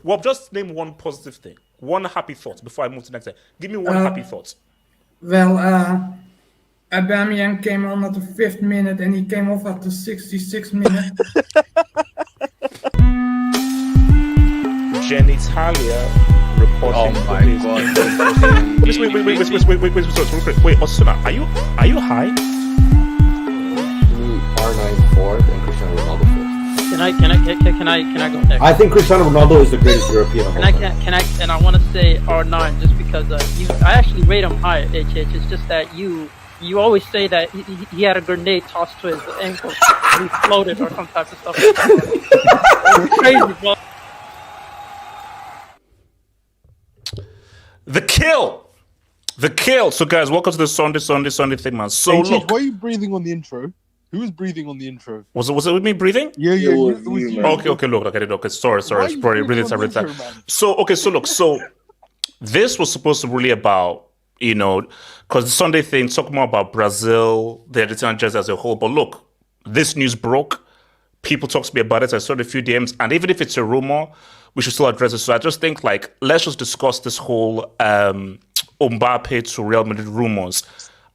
Well, just name one positive thing, one happy thought before I move to the next thing. Give me one happy thought. Well, Aubameyang came on at the 5th minute and he came off at the 66th minute. Genitalia reporting. Oh my god. Wait, Osuna, are you high? R9 fourth and Cristiano Ronaldo fifth. Can I go next? I think Cristiano Ronaldo is the greatest European of all time. And I want to say R9 just because I actually rate him high. HH. It's just that you always say that he had a grenade tossed to his ankle and he floated or some type of stuff. It's crazy, bro. The kill. So guys, welcome to the Sunday thing, man. So hey, look, why are you breathing on the intro? Who was breathing on the intro? Was it with me breathing? Yeah. It was you. Okay, look, I get it. Okay, sorry. It's probably breathing every time. So this was supposed to really about, because the Sunday thing talk more about Brazil, the Argentina jersey as a whole. But look, this news broke. People talk to me about it. I saw a few DMs, and even if it's a rumor, we should still address it. So I just think let's just discuss this whole Mbappe to Real Madrid rumors,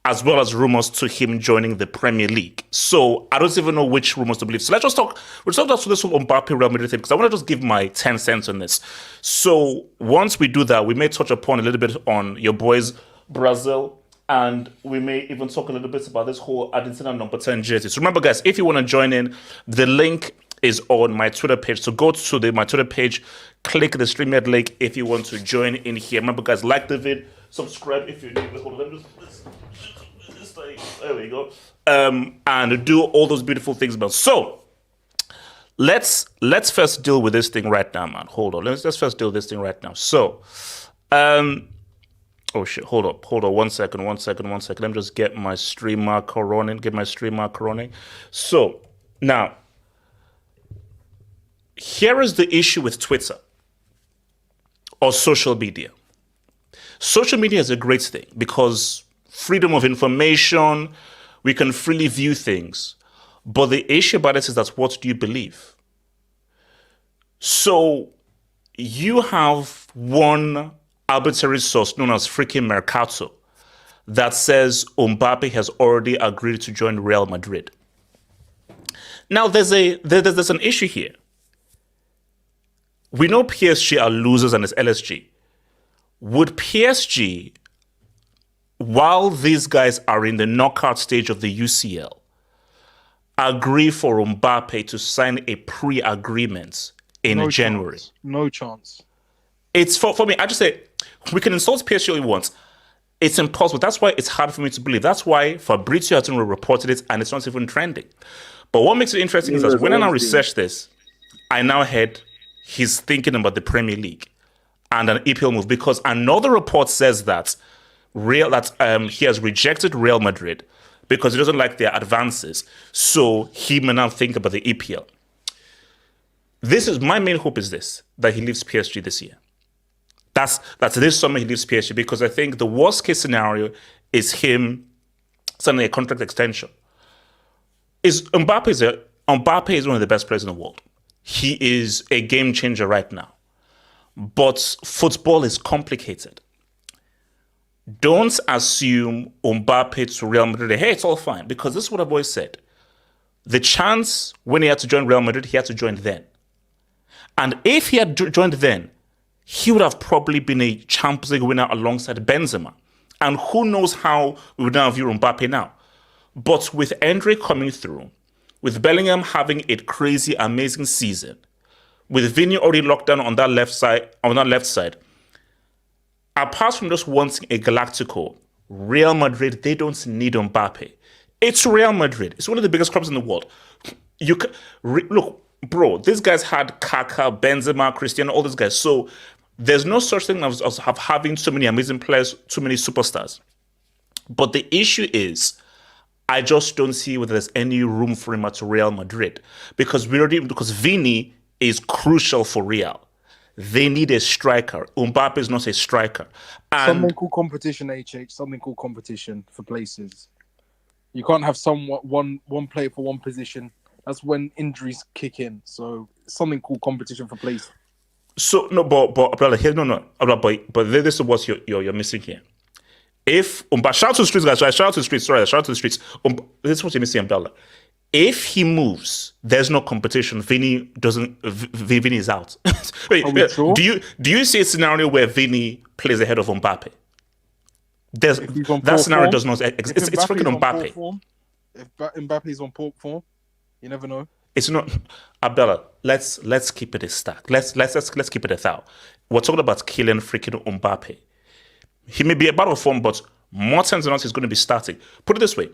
as well as rumors to him joining the Premier League. So I don't even know which rumors to believe. So let's talk about this whole Mbappe Real Madrid thing, because I want to just give my 10 cents on this. So once we do that, we may touch upon a little bit on your boys Brazil, and we may even talk a little bit about this whole Argentina number 10 jersey. So remember, guys, if you want to join in, the link is on my Twitter page. So go to my Twitter page, click the StreamYard link if you want to join in here. Remember, guys, like the vid, subscribe if you're new. Hold on, let me just there we go. And do all those beautiful things, man. So let's first deal with this thing right now, man. Hold on. Let's first deal with this thing right now. So, oh shit, hold up. One second. Let me just get my stream marker running. So now, here is the issue with Twitter or social media. Social media is a great thing because freedom of information, we can freely view things. But the issue about it is that what do you believe? So you have one arbitrary source known as freaking Mercato that says Mbappe has already agreed to join Real Madrid. Now there's an issue here. We know PSG are losers and it's LSG. Would PSG, while these guys are in the knockout stage of the UCL, agree for Mbappe to sign a pre-agreement in January? No chance. It's for me, I just say, we can insult PSG all we want. It's impossible. That's why it's hard for me to believe. That's why Fabrizio hasn't reported it and it's not even trending. But what makes it interesting is that when I now researched this, I now heard he's thinking about the Premier League and an EPL move, because another report says that he has rejected Real Madrid because he doesn't like their advances. So he may now think about the EPL. This is my main hope is this, that he leaves PSG this year. That's this summer he leaves PSG, because I think the worst case scenario is him signing a contract extension. Mbappe is one of the best players in the world. He is a game changer right now. But football is complicated. Don't assume Mbappe to Real Madrid, hey, it's all fine, because this is what I've always said. The chance when he had to join Real Madrid, he had to join then. And if he had joined then, he would have probably been a Champions League winner alongside Benzema. And who knows how we would now view Mbappe now. But with Andre coming through, with Bellingham having a crazy, amazing season, with Vini already locked down on that left side, apart from just wanting a Galactico, Real Madrid, they don't need Mbappe. It's Real Madrid. It's one of the biggest clubs in the world. Look, bro, these guys had Kaká, Benzema, Cristiano, all these guys. So there's no such thing as having so many amazing players, too many superstars. But the issue is, I just don't see whether there's any room for him at Real Madrid because Vini is crucial for Real. They need a striker. Mbappe is not a striker. And something called competition, HH. Something called competition for places. You can't have one player for one position. That's when injuries kick in. So something called competition for places. So no, but here, but this is what you're missing here. If shout out to the streets, guys. Shout out to the streets. Sorry, shout out to the streets. This is what you're missing, Umbrella. If he moves, there's no competition. Vini is out. Wait, sure? do you see a scenario where Vini plays ahead of Mbappe? That scenario does not exist. It's freaking Mbappe. If Mbappe's on poor form, you never know. It's not Abdallah. Let's keep it a stack. Let's keep it a thou. We're talking about killing freaking Mbappe. He may be out of form, but more times than not, he's going to be starting. Put it this way: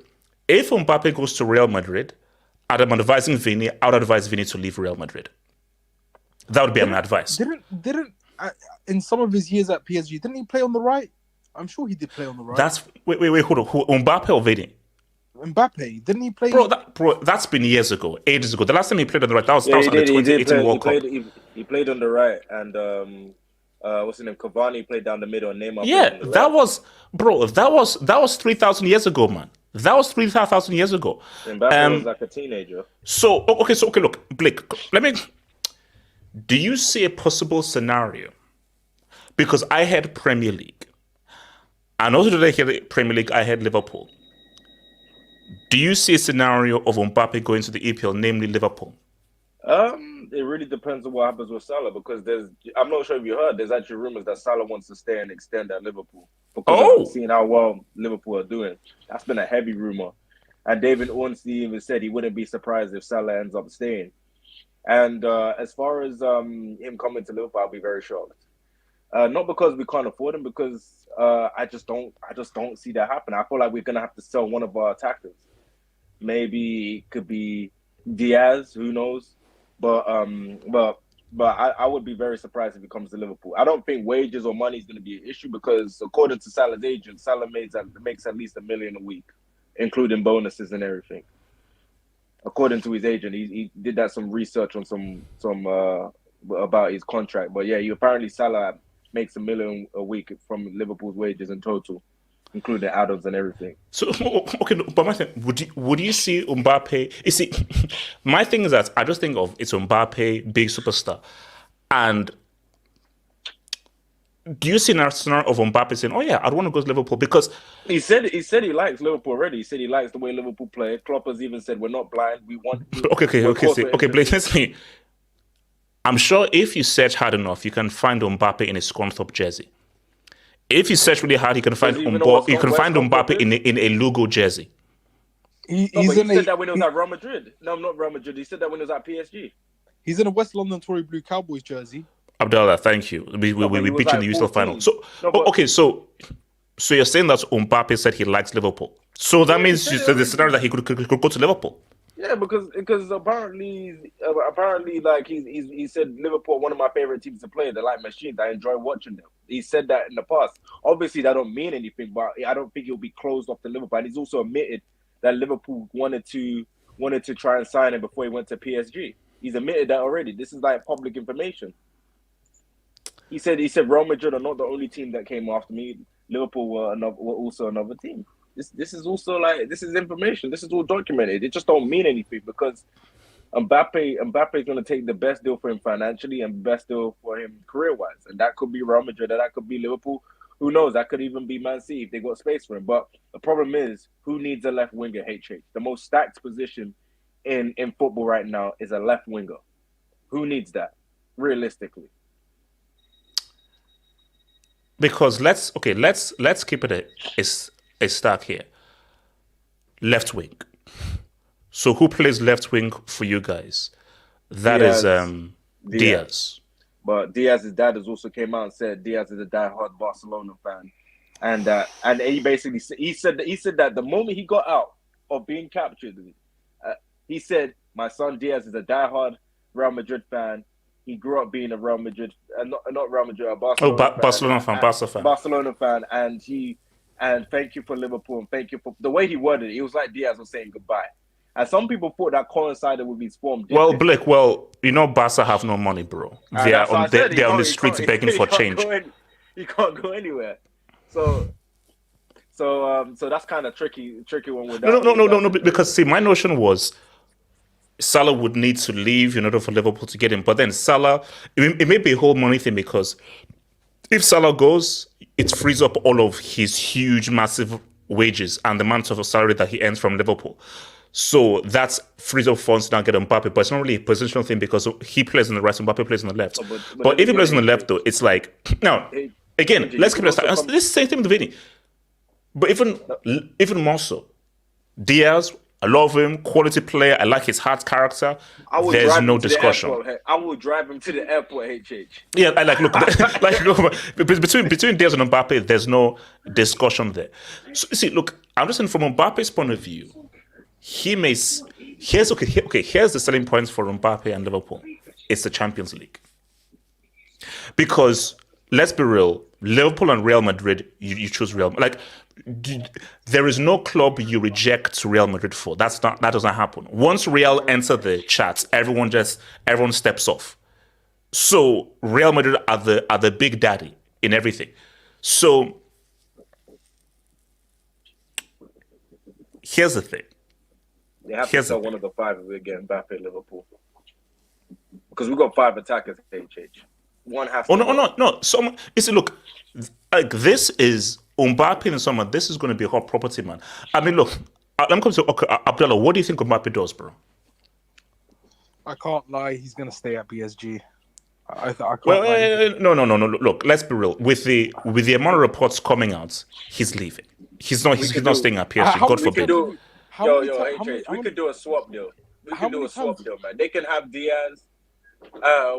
if Mbappe goes to Real Madrid, I'm advising Vini. I would advise Vini to leave Real Madrid. That would be my advice. Didn't in some of his years at PSG, didn't he play on the right? I'm sure he did play on the right. Wait, hold on. Who, Mbappe or Vini? Mbappe, didn't he play? Bro, that's been years ago, ages ago. The last time he played on the right, that was on the 2018 World Cup. He played on the right, and what's his name? Cavani played down the middle, and Neymar. Yeah, that was 3,000 years ago, man. That was 3,000 years ago. Mbappe was like a teenager. So look, Blake, do you see a possible scenario? Because I had Premier League. And also today I had Premier League, I had Liverpool. Do you see a scenario of Mbappe going to the EPL, namely Liverpool? It really depends on what happens with Salah because I'm not sure if you heard, there's actually rumors that Salah wants to stay and extend at Liverpool because of seeing how well Liverpool are doing. That's been a heavy rumor. And David Ornstein even said he wouldn't be surprised if Salah ends up staying. And as far as him coming to Liverpool, I'll be very shocked. Not because we can't afford him, because I just don't see that happen. I feel like we're gonna have to sell one of our attackers. Maybe it could be Diaz, who knows? But I would be very surprised if he comes to Liverpool. I don't think wages or money is going to be an issue because according to Salah's agent, Salah makes at least $1 million a week, including bonuses and everything. According to his agent, he did some research on some about his contract. But yeah, apparently Salah makes $1 million a week from Liverpool's wages in total, including add-ons and everything. So, okay, but my thing, would you see Mbappe? You see, my thing is that I just think of it's Mbappe, big superstar, and do you see an scenario of Mbappe saying, "Oh yeah, I'd want to go to Liverpool"? Because he said he likes Liverpool already. He said he likes the way Liverpool play. Klopp has even said, "We're not blind. We want." Okay, Blake, listen. I'm sure if you search hard enough, you can find Mbappe in a Scunthorpe jersey. If you search really hard, you can find Mbappe in a Lugo jersey. He said that when he was at Real Madrid. No, not Real Madrid. He said that when he was at PSG. He's in a West London Tory Blue Cowboys jersey. Abdallah, thank you. We beat you in the UCL final. So you're saying that Mbappe said he likes Liverpool. So that means the scenario that he could go to Liverpool. Yeah, because apparently, like he said, Liverpool are one of my favorite teams to play. They're like machines. I enjoy watching them. He said that in the past. Obviously, that don't mean anything, but I don't think he'll be closed off to Liverpool. And he's also admitted that Liverpool wanted to try and sign him before he went to PSG. He's admitted that already. This is like public information. He said Real Madrid are not the only team that came after me. Liverpool were also another team. This is also this is information. This is all documented. It just don't mean anything because Mbappe is going to take the best deal for him financially and best deal for him career-wise. And that could be Real Madrid, and that could be Liverpool. Who knows? That could even be Man City if they got space for him. But the problem is, who needs a left winger, HH? The most stacked position in football right now is a left winger. Who needs that? realistically? Because let's keep it a stack here. Left wing. So who plays left wing for you guys? That is Diaz. But Diaz's dad has also came out and said Diaz is a diehard Barcelona fan, and he basically said that the moment he got out of being captured, he said, "My son Diaz is a diehard Real Madrid fan. He grew up being a Real Madrid, not Real Madrid, a Barcelona fan, Barcelona fan, and thank you for Liverpool and thank you for the way he worded it. It was like Diaz was saying goodbye." And some people thought that coincided with his form. Well, Blake, you know Barca have no money, bro. They're on the streets begging for change. He can't go anywhere. So that's kind of tricky one with that. No. Because see, my notion was Salah would need to leave in order for Liverpool to get him. But then Salah, it may be a whole money thing because if Salah goes, it frees up all of his huge, massive wages and the amount of salary that he earns from Liverpool. So that frees up funds to now get Mbappe, but it's not really a positional thing because he plays on the right, Mbappe plays on the left. But if he plays on the left, though, it's like now again. Let's keep it. This is the same thing with Vinny, but even more so, Diaz. I love him, quality player. I like his hard character. There's no discussion. I will drive him to the airport. HH. Yeah, I look between Diaz and Mbappe. There's no discussion there. So see, look, I'm just saying from Mbappe's point of view. Here's the selling points for Mbappe and Liverpool. It's the Champions League. Because let's be real, Liverpool and Real Madrid, you choose Real. Like there is no club you reject Real Madrid for. That doesn't happen. Once Real enter the chats, everyone steps off. So Real Madrid are the big daddy in everything. So here's the thing. They have to sell one of the five if we get Mbappe at Liverpool. Because we've got 5 attackers at HH. One has to no. So, look, like this is Mbappe in summer. This is going to be a hot property, man. I mean, look, let me come to Abdullah. What do you think Mbappe does, bro? I can't lie. He's going to stay at PSG. I can't lie. No. Look, let's be real. With the amount of reports coming out, he's leaving. He's not staying at PSG. God forbid. We could do a swap deal. Man. They can have Diaz.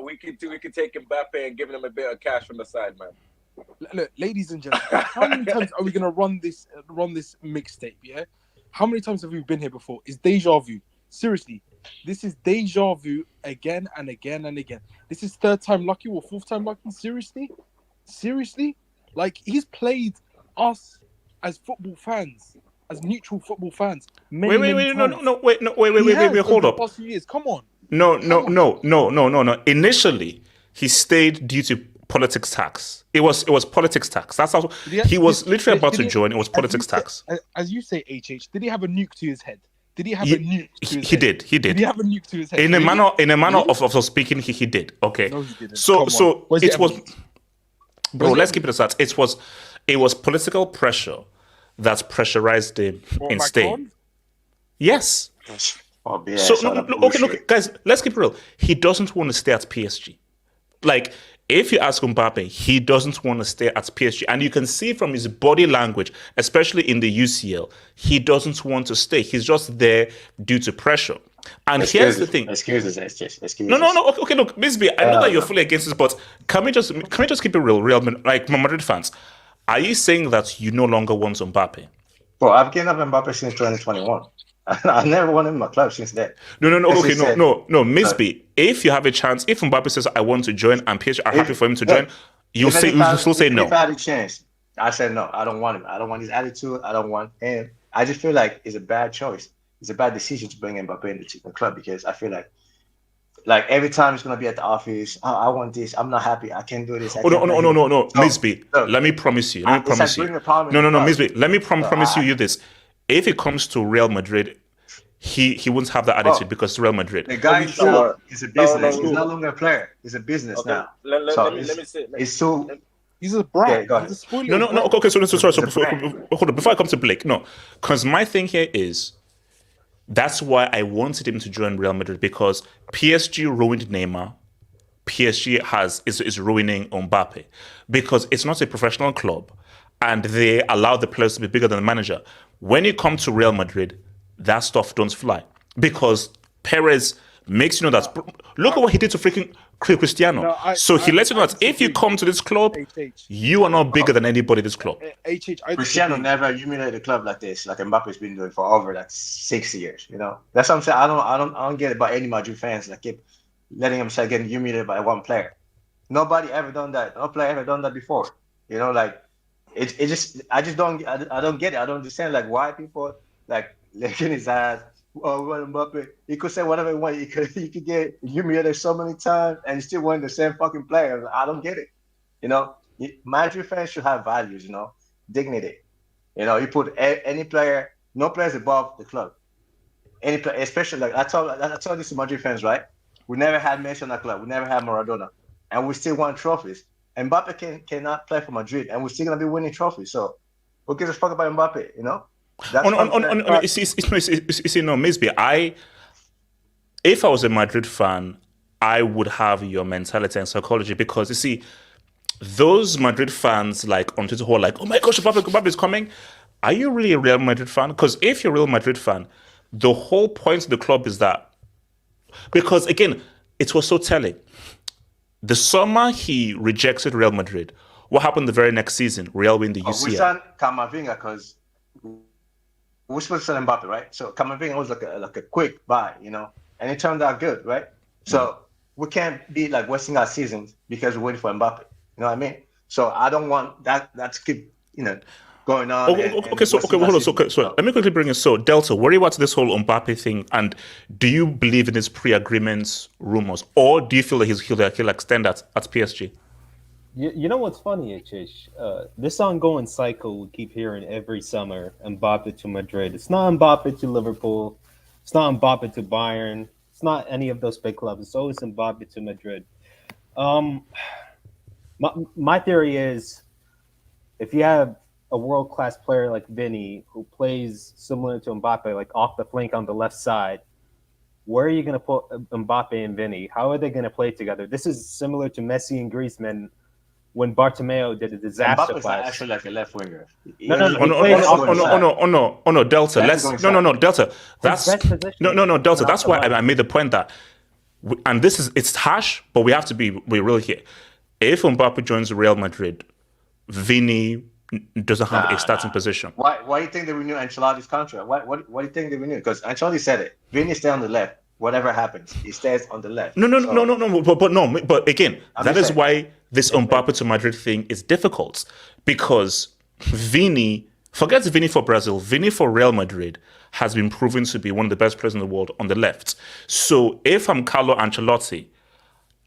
We could take Mbappe and give them a bit of cash from the side, man. Look, ladies and gentlemen, how many times are we gonna run this mixtape? Yeah, how many times have we been here before? It's deja vu. Seriously, this is deja vu again and again and again. This is 3rd time lucky or 4th time lucky. Seriously, like he's played us as football fans. As neutral football fans, wait, hold up. Past few years, come on. No. Initially, he stayed due to politics tax. It was politics tax. That's how he was literally about to join. It was politics tax. As you say, HH, did he have a nuke to his head? Did he have a nuke to his head? He did. Did he have a nuke to his head? In a manner of speaking, he did. Okay. No, he didn't. So it was. Bro, let's keep it aside. It was political pressure that pressurized him in staying. Yes. Look, guys, let's keep it real. He doesn't want to stay at PSG. Like, if you ask Mbappe, he doesn't want to stay at PSG. And you can see from his body language, especially in the UCL, he doesn't want to stay. He's just there due to pressure. And here's the thing. Excuses. No. Okay, look, Misby, I know that you're fully against this, but can we just keep it real, like Madrid fans? Are you saying that you no longer want Mbappe? Well, I've given up Mbappe since 2021. I never wanted him in my club since then. No, Misby. If you have a chance, if Mbappe says I want to join and PSG are happy for him to join, you'll still say no. If I had a chance, I said no. I don't want him. I don't want his attitude. I don't want him. I just feel like it's a bad choice. It's a bad decision to bring Mbappe into the club because I feel like every time he's gonna be at the office, I want this. I'm not happy. I can't do this. No, Misby. Let me promise you. No, Misby. Let me promise you this. If it comes to Real Madrid, he won't have that attitude because it's Real Madrid. The guy is a business. He's no longer a player. He's a business now. Let me say. It's so. He's a brat. Yeah, he's a spoiler. No. Okay, sorry. Hold on. Before I come to Blake, no, because my thing here is. That's why I wanted him to join Real Madrid because PSG ruined Neymar. PSG is ruining Mbappe because it's not a professional club and they allow the players to be bigger than the manager. When you come to Real Madrid, that stuff don't fly because Perez makes you know that. Look at what he did to freaking Cristiano. He lets you know that if you come to this club, you are not bigger than anybody in this club. Cristiano never humiliated the club like this, like Mbappe's been doing for over like 6 years. You know, that's what I'm saying. I don't get it by any Madrid fans that keep letting himself getting humiliated by one player. Nobody ever done that. No player ever done that before. You know, like it just I don't get it. I don't understand like why people like licking his ass. Oh, Mbappe. He could say whatever he wanted. He could get humiliated so many times and still win the same fucking player. I don't get it. You know, Madrid fans should have values. You know, dignity. You know, you put any player, no players above the club. Any player, especially like I told this to Madrid fans, right? We never had Messi on our club. We never had Maradona, and we still won trophies. Mbappe cannot play for Madrid, and we're still gonna be winning trophies. So, who gives a fuck about Mbappe? You know. Misby, if I was a Madrid fan, I would have your mentality and psychology because you see, those Madrid fans like on Twitter who are like, oh my gosh, Mbappe is coming. Are you really a Real Madrid fan? Because if you're a Real Madrid fan, the whole point of the club is that, because again, it was so telling. The summer he rejected Real Madrid, what happened the very next season? Real win the UCL. We signed Camavinga because we're supposed to sell Mbappe, right? So Camavinga was like a quick buy, you know, and it turned out good, right? So we can't be like wasting our seasons because we're waiting for Mbappe. You know what I mean? So I don't want that to keep, you know, going on. So let me quickly bring in. So Delta, what are you about this whole Mbappe thing? And do you believe in his pre-agreements rumors, or do you feel that he'll extend at PSG? You know what's funny, HH? This ongoing cycle we keep hearing every summer, Mbappe to Madrid. It's not Mbappe to Liverpool. It's not Mbappe to Bayern. It's not any of those big clubs. It's always Mbappe to Madrid. My theory is if you have a world-class player like Vinny who plays similar to Mbappe, like off the flank on the left side, where are you going to put Mbappe and Vinny? How are they going to play together? This is similar to Messi and Griezmann when Bartomeu did a disaster Mbappe's class. actually like a left winger. No, Delta. Delta. That's Delta. That's why I made the point that, and it's harsh, but we have to be real here. If Mbappe joins Real Madrid, Vinny doesn't have a starting position. Why do you think they renew Ancelotti's contract? What do you think they renew? Because Ancelotti said it. Vinny stay on the left. Whatever happens, he stays on the left. But again, that is why this Mbappe to Madrid thing is difficult, because Vinny, forget Vinny for Brazil, Vinny for Real Madrid has been proven to be one of the best players in the world on the left. So if I'm Carlo Ancelotti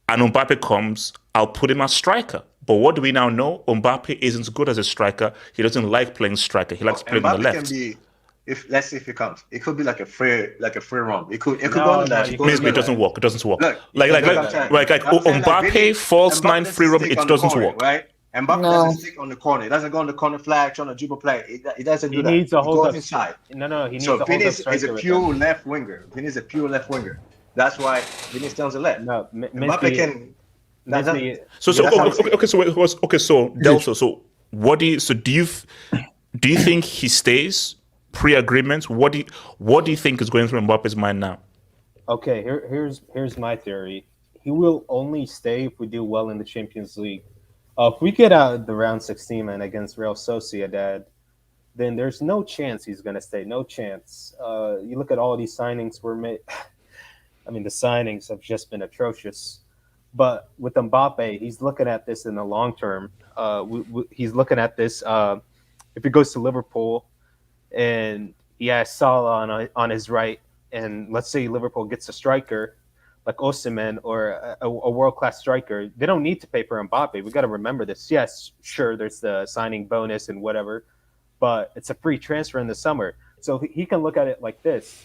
and Mbappe comes, I'll put him as striker. But what do we now know? Mbappe isn't good as a striker. He doesn't like playing striker. He likes playing on the left. Let's see if he comes. It could be like a free run. It could go on the left. It doesn't work. It doesn't work. Look, like Mbappe false nine free run. It doesn't work. Right? Mbappe doesn't stick on the corner. It doesn't go on the corner flag, trying to dribble play. It doesn't do that. He needs a hold up inside. He needs so a hold up striker. Is a pure left winger. Vinny is a pure left winger. That's why Vinny stays on the left. No, Mbappe can. So Delta. So what do you think he stays pre-agreement? What do you think is going through Mbappe's mind now? Okay, here's my theory. He will only stay if we do well in the Champions League. If we get out of the round 16 and against Real Sociedad, then there's no chance he's going to stay. No chance. You look at all these signings were made. I mean, the signings have just been atrocious. But with Mbappe, he's looking at this in the long term. He's looking at this if he goes to Liverpool and he has Salah on his right, and let's say Liverpool gets a striker like Osimhen or a world-class striker, they don't need to pay for Mbappe. We got to remember this. Yes, sure, there's the signing bonus and whatever, but it's a free transfer in the summer. So he can look at it like this.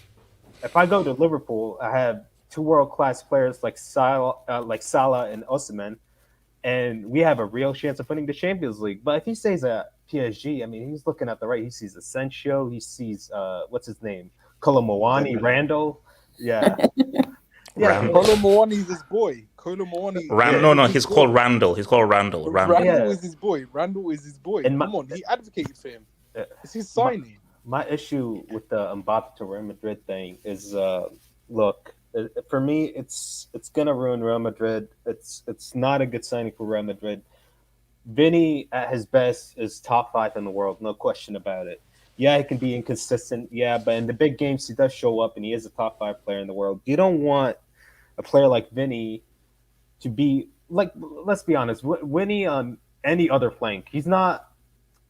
If I go to Liverpool, I have two world-class players like Salah and Osimhen, and we have a real chance of winning the Champions League. But if he stays at PSG, I mean, he's looking at the right. He sees Asensio. He sees, what's his name? Colomboani, Randall. Yeah. Yeah, Colomboani is his boy. Colomani. No, he's called Randall. He's called Randall. Randall is his boy. Randall is his boy. And Come on, he advocated for him. It's his signing. My issue with the Mbappe to Real Madrid thing is, look, for me, it's gonna ruin Real Madrid. It's not a good signing for Real Madrid. Vinny at his best is top 5 in the world, no question about it. Yeah, he can be inconsistent. Yeah, but in the big games, he does show up, and he is a top 5 player in the world. You don't want a player like Vinny to be like. Let's be honest, Vinny on any other flank, he's not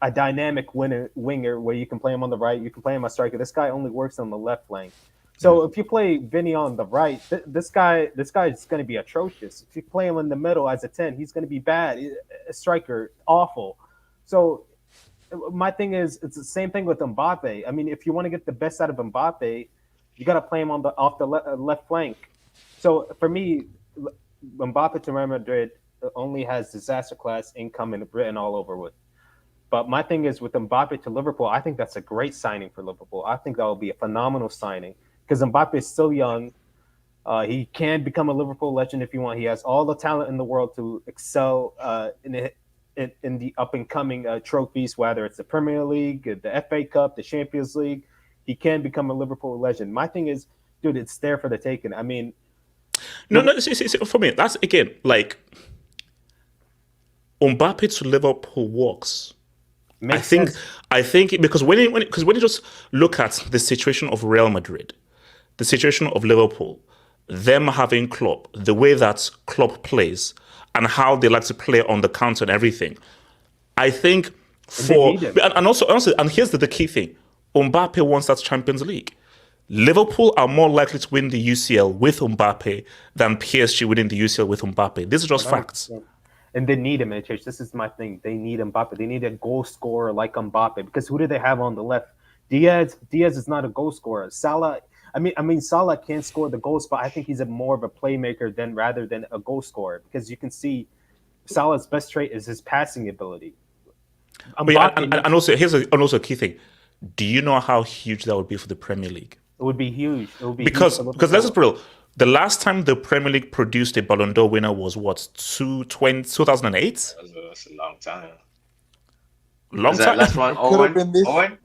a dynamic winger where you can play him on the right, you can play him as striker. This guy only works on the left flank. So if you play Vinny on the right, this guy is going to be atrocious. If you play him in the middle as a 10, he's going to be bad. A striker, awful. So my thing is, it's the same thing with Mbappe. I mean, if you want to get the best out of Mbappe, you got to play him off the left flank. So for me, Mbappe to Real Madrid only has disaster class income and written all over with. But my thing is with Mbappe to Liverpool, I think that's a great signing for Liverpool. I think that will be a phenomenal signing because Mbappe is still young. He can become a Liverpool legend if you want. He has all the talent in the world to excel in the up-and-coming trophies, whether it's the Premier League, the FA Cup, the Champions League. He can become a Liverpool legend. My thing is, dude, it's there for the taking. I mean... No, see, for me, that's, again, like, Mbappe to Liverpool works. I think because when you just look at the situation of Real Madrid, the situation of Liverpool, them having Klopp, the way that Klopp plays, and how they like to play on the counter and everything, I think and also, and here's the key thing: Mbappe wants that Champions League. Liverpool are more likely to win the UCL with Mbappe than PSG winning the UCL with Mbappe. These are just facts. And they need him, HH. This is my thing. They need Mbappe. They need a goal scorer like Mbappe because who do they have on the left? Diaz is not a goal scorer. Salah, I mean, Salah can score the goals, but I think he's more of a playmaker rather than a goal scorer because you can see Salah's best trait is his passing ability. And also, here's a key thing. Do you know how huge that would be for the Premier League? It would be huge. It would be because let's just be real. The last time the Premier League produced a Ballon d'Or winner was what, 2008? That's a long time. Long time. Last one, Owen.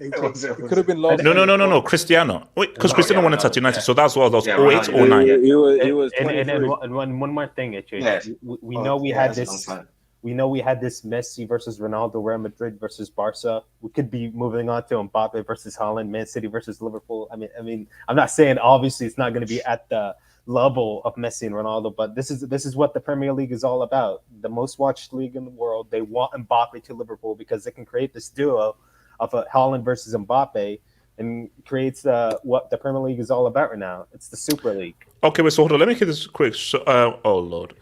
It could have been last. No. Cristiano. Wait, because Cristiano won it at United, so that's what. That was 08, 09. He was. And one more thing, HH. Yes. We know we had this. We know we had this Messi versus Ronaldo, Real Madrid versus Barca. We could be moving on to Mbappe versus Haaland, Man City versus Liverpool. I mean, I'm not saying obviously it's not going to be at the level of Messi and Ronaldo, but this is what the Premier League is all about. The most watched league in the world. They want Mbappe to Liverpool because they can create this duo of a Haaland versus Mbappe and creates what the Premier League is all about right now. It's the Super League. Okay, wait, so hold on. Let me get this quick. So, oh, Lord.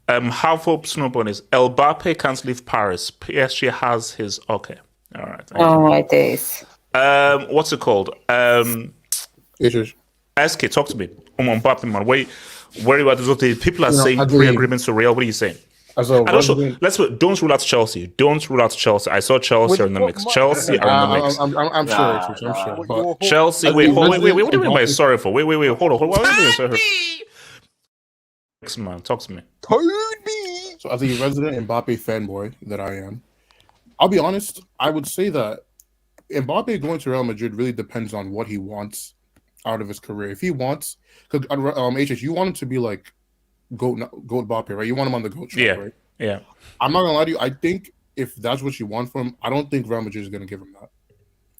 Half hope snowball is Mbappe can't leave Paris. PSG has his... Okay. All right. Oh, my days. What's it called? SK, talk to me. Mbappe, man. Where you at? People are saying pre-agreements to Real. What are you saying? And also, don't rule out Chelsea. Don't rule out Chelsea. I saw Chelsea are in the mix. Chelsea are in the mix. I'm sure. But Chelsea. Wait. What do you mean by sorry for? Wait. Hold on. What are you doing? Sorry. Man, talk to me. So, as a resident Mbappe fanboy that I am, I'll be honest. I would say that Mbappe going to Real Madrid really depends on what he wants out of his career. If he wants, because HH, you want him to be like goat Mbappe, right? You want him on the goat track, right? Yeah. I'm not gonna lie to you. I think if that's what you want from him, I don't think Real Madrid is gonna give him that.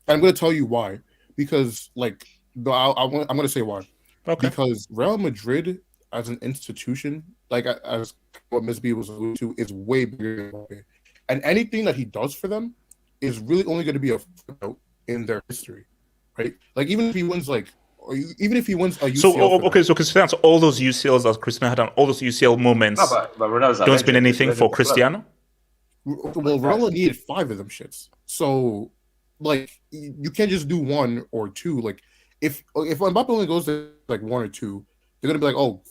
And I'm gonna tell you why. Because I'm gonna say why. Okay. Because Real Madrid as an institution, like as what Ms. B was alluding to, is way bigger than Mbappe. And anything that he does for them is really only going to be a footnote in their history, right? Like even if he wins a UCL. So Cristiano, all those UCLs that Cristiano had on, all those UCL moments, but don't spend anything for Cristiano? Well, Ronaldo needed 5 of them shits. So, like, you can't just do 1 or 2. Like, if Mbappe only goes to like 1 or 2, they're gonna be like, oh,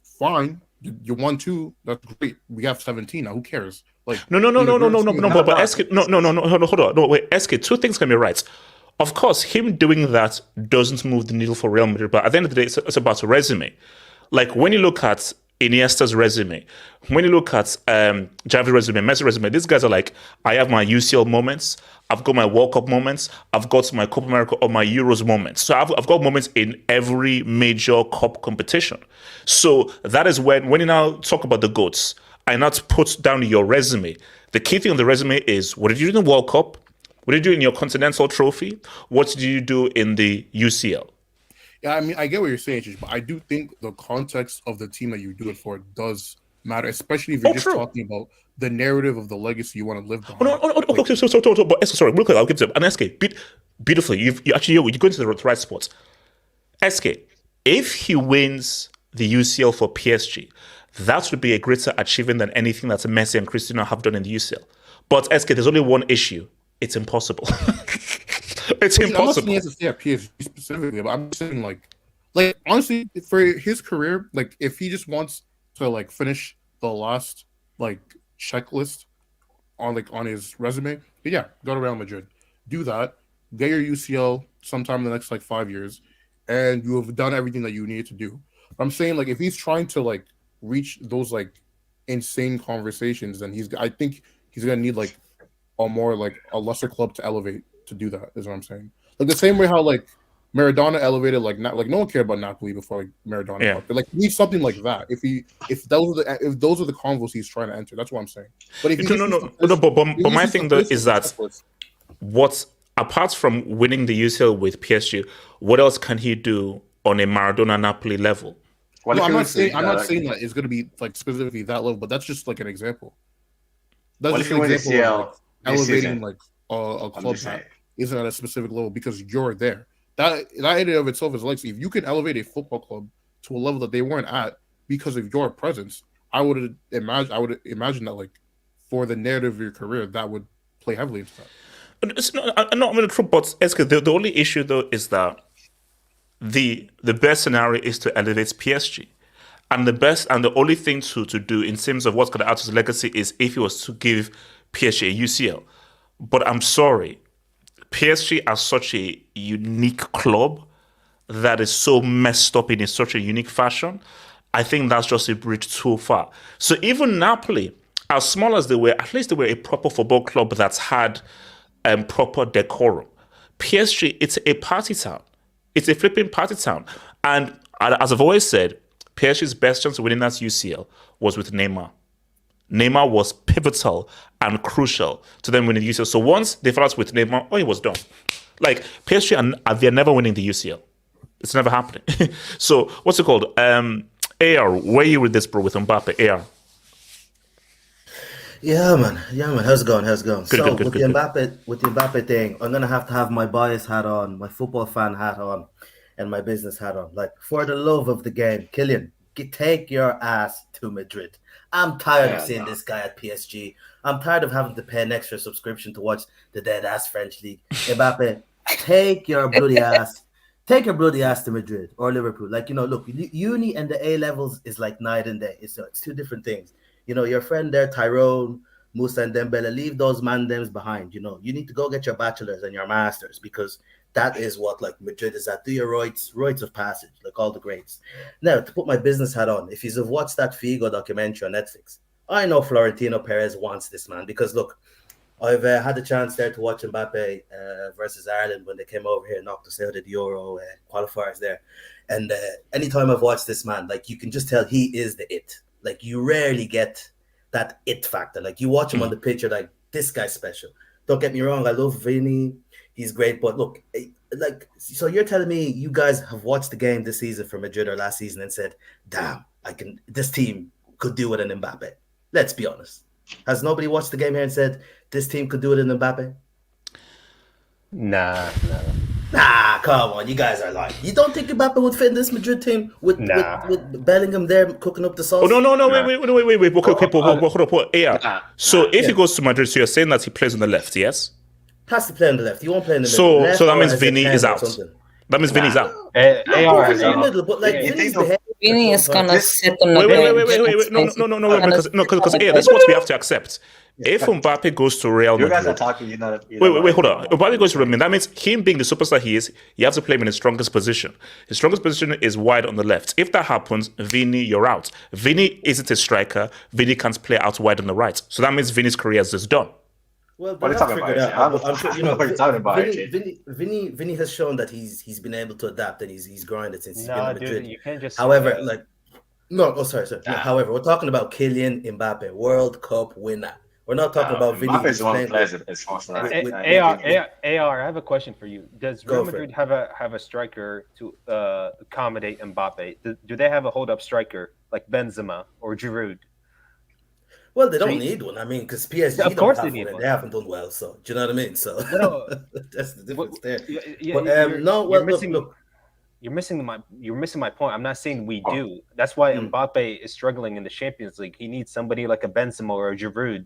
fine, you won 2, that's great. We have 17 now. Who cares? Like, no. But SK, no, hold on. No, wait, SK. 2 things can be right. Of course, him doing that doesn't move the needle for Real Madrid, but at the end of the day, it's about a resume. Like when you look at, Iniesta's resume, when you look at Xavi's resume, Messi's resume, these guys are like, I have my UCL moments, I've got my World Cup moments, I've got my Copa America or my Euros moments. So I've got moments in every major cup competition. So that is when you now talk about the GOATs, I not put down your resume. The key thing on the resume is, what did you do in the World Cup? What did you do in your Continental Trophy? What did you do in the UCL? Yeah, I mean, I get what you're saying, Chish, but I do think the context of the team that you do it for does matter, especially if you're just talking about the narrative of the legacy you want to live behind. Okay, but sorry, real quick, I'll give it an SK. Beautifully, you're going to the right spot. SK, if he wins the UCL for PSG, that would be a greater achievement than anything that Messi and Cristiano have done in the UCL. But SK, there's only one issue. It's impossible. It's impossible. I'm not saying he has to stay at PSG specifically, but I'm saying like honestly, for his career, like if he just wants to like finish the last like checklist on his resume, yeah, go to Real Madrid, do that, get your UCL sometime in the next like 5 years, and you have done everything that you need to do. But I'm saying like if he's trying to like reach those like insane conversations, then I think he's gonna need like a lesser club to elevate to do that, is what I'm saying. Like the same way how like Maradona elevated like not like no one cared about Napoli before like Maradona. Yeah. But like he needs something like that. If those are the convos he's trying to enter, that's what I'm saying. But if but my thing though is that what apart from winning the UCL with PSG, what else can he do on a Maradona Napoli level? Well, no, I'm not saying that it's going to be like specifically that level, but that's just like an example. That's just an example of like, elevating like a club that isn't at a specific level because you're there. That in and of itself is like if you can elevate a football club to a level that they weren't at because of your presence, I would imagine that like for the narrative of your career that would play heavily into that. It's not, I'm not going to true, but the only issue though is that the best scenario is to elevate PSG. And the only thing to do in terms of what's going to add to his legacy is if he was to give PSG a UCL. But I'm sorry, PSG are such a unique club that is so messed up in such a unique fashion. I think that's just a bridge too far. So even Napoli, as small as they were, at least they were a proper football club that's had proper decorum. PSG, it's a party town. It's a flipping party town. And as I've always said, PSG's best chance of winning that UCL was with Neymar. Neymar was pivotal and crucial to them winning the UCL. So once they fell out with Neymar, it was done. Like PSG, they're never winning the UCL. It's never happening. So what's it called? AR, where are you with this, bro? With Mbappe, AR. Yeah, man. How's it going? With the Mbappe thing, I'm gonna have to have my bias hat on, my football fan hat on, and my business hat on. Like, for the love of the game, Kylian, take your ass to Madrid. I'm tired of seeing this guy at PSG. I'm tired of having to pay an extra subscription to watch the dead ass French league. Mbappe, take your bloody ass to Madrid or Liverpool. Like, look, uni and the A levels is like night and day. It's two different things. Your friend there, Tyrone, Musa, and Dembele, leave those mandems behind. You need to go get your bachelor's and your master's because that is what like Madrid is at. Do your rites of passage, like all the greats. Now, to put my business hat on, if you've watched that Figo documentary on Netflix, I know Florentino Perez wants this man because look, I've had the chance there to watch Mbappe versus Ireland when they came over here and knocked us out of the Euro qualifiers there. And anytime I've watched this man, like you can just tell he is the it. Like you rarely get that it factor. Like you watch him on the pitch, you're like, this guy's special. Don't get me wrong, I love Vini. He's great, but look, like, so you're telling me you guys have watched the game this season for Madrid or last season and said, damn, this team could do it in Mbappe. Let's be honest. Has nobody watched the game here and said, this team could do it in Mbappe? Nah, come on, you guys are lying. You don't think Mbappe would fit in this Madrid team with Bellingham there cooking up the sauce? Oh, no, wait. Okay, hold. So if he goes to Madrid, so you're saying that he plays on the left, yes? Has to play on the left. He won't play in the middle. So that means Vini is out. That means Vini's out. AR is out. Middle, but like Vini's behaving Vini is gonna sit on the Wait. bench. No, because this is what we have to accept. If Mbappe goes to Real Madrid, you guys are talking. You're not. Wait, hold on. Mbappe goes to Real Madrid. That means him being the superstar he is, you have to play him in his strongest position. His strongest position is wide on the left. If that happens, Vini, you're out. Vini isn't a striker. Vini can't play out wide on the right. So that means Vini's career is just done. Well, What are you talking about? I'm sure, What are you talking about? Vinny has shown that he's been able to adapt and he's grinded since he's been in Madrid. Dude, you can't just. However, sorry. No, however, we're talking about Kylian Mbappe, World Cup winner. We're not talking about Vinny. Mbappe's one pleasant. It's awesome. AR, I have a question for you. Does Real Madrid have a striker to accommodate Mbappe? Do they have a hold-up striker like Benzema or Giroud? Well, they don't need one. I mean, because PSG, of course, they need one. They haven't done well. So, do you know what I mean? So that's the difference there. You're missing my point. I'm not saying we do. That's why Mbappe is struggling in the Champions League. He needs somebody like a Benzema or a Giroud.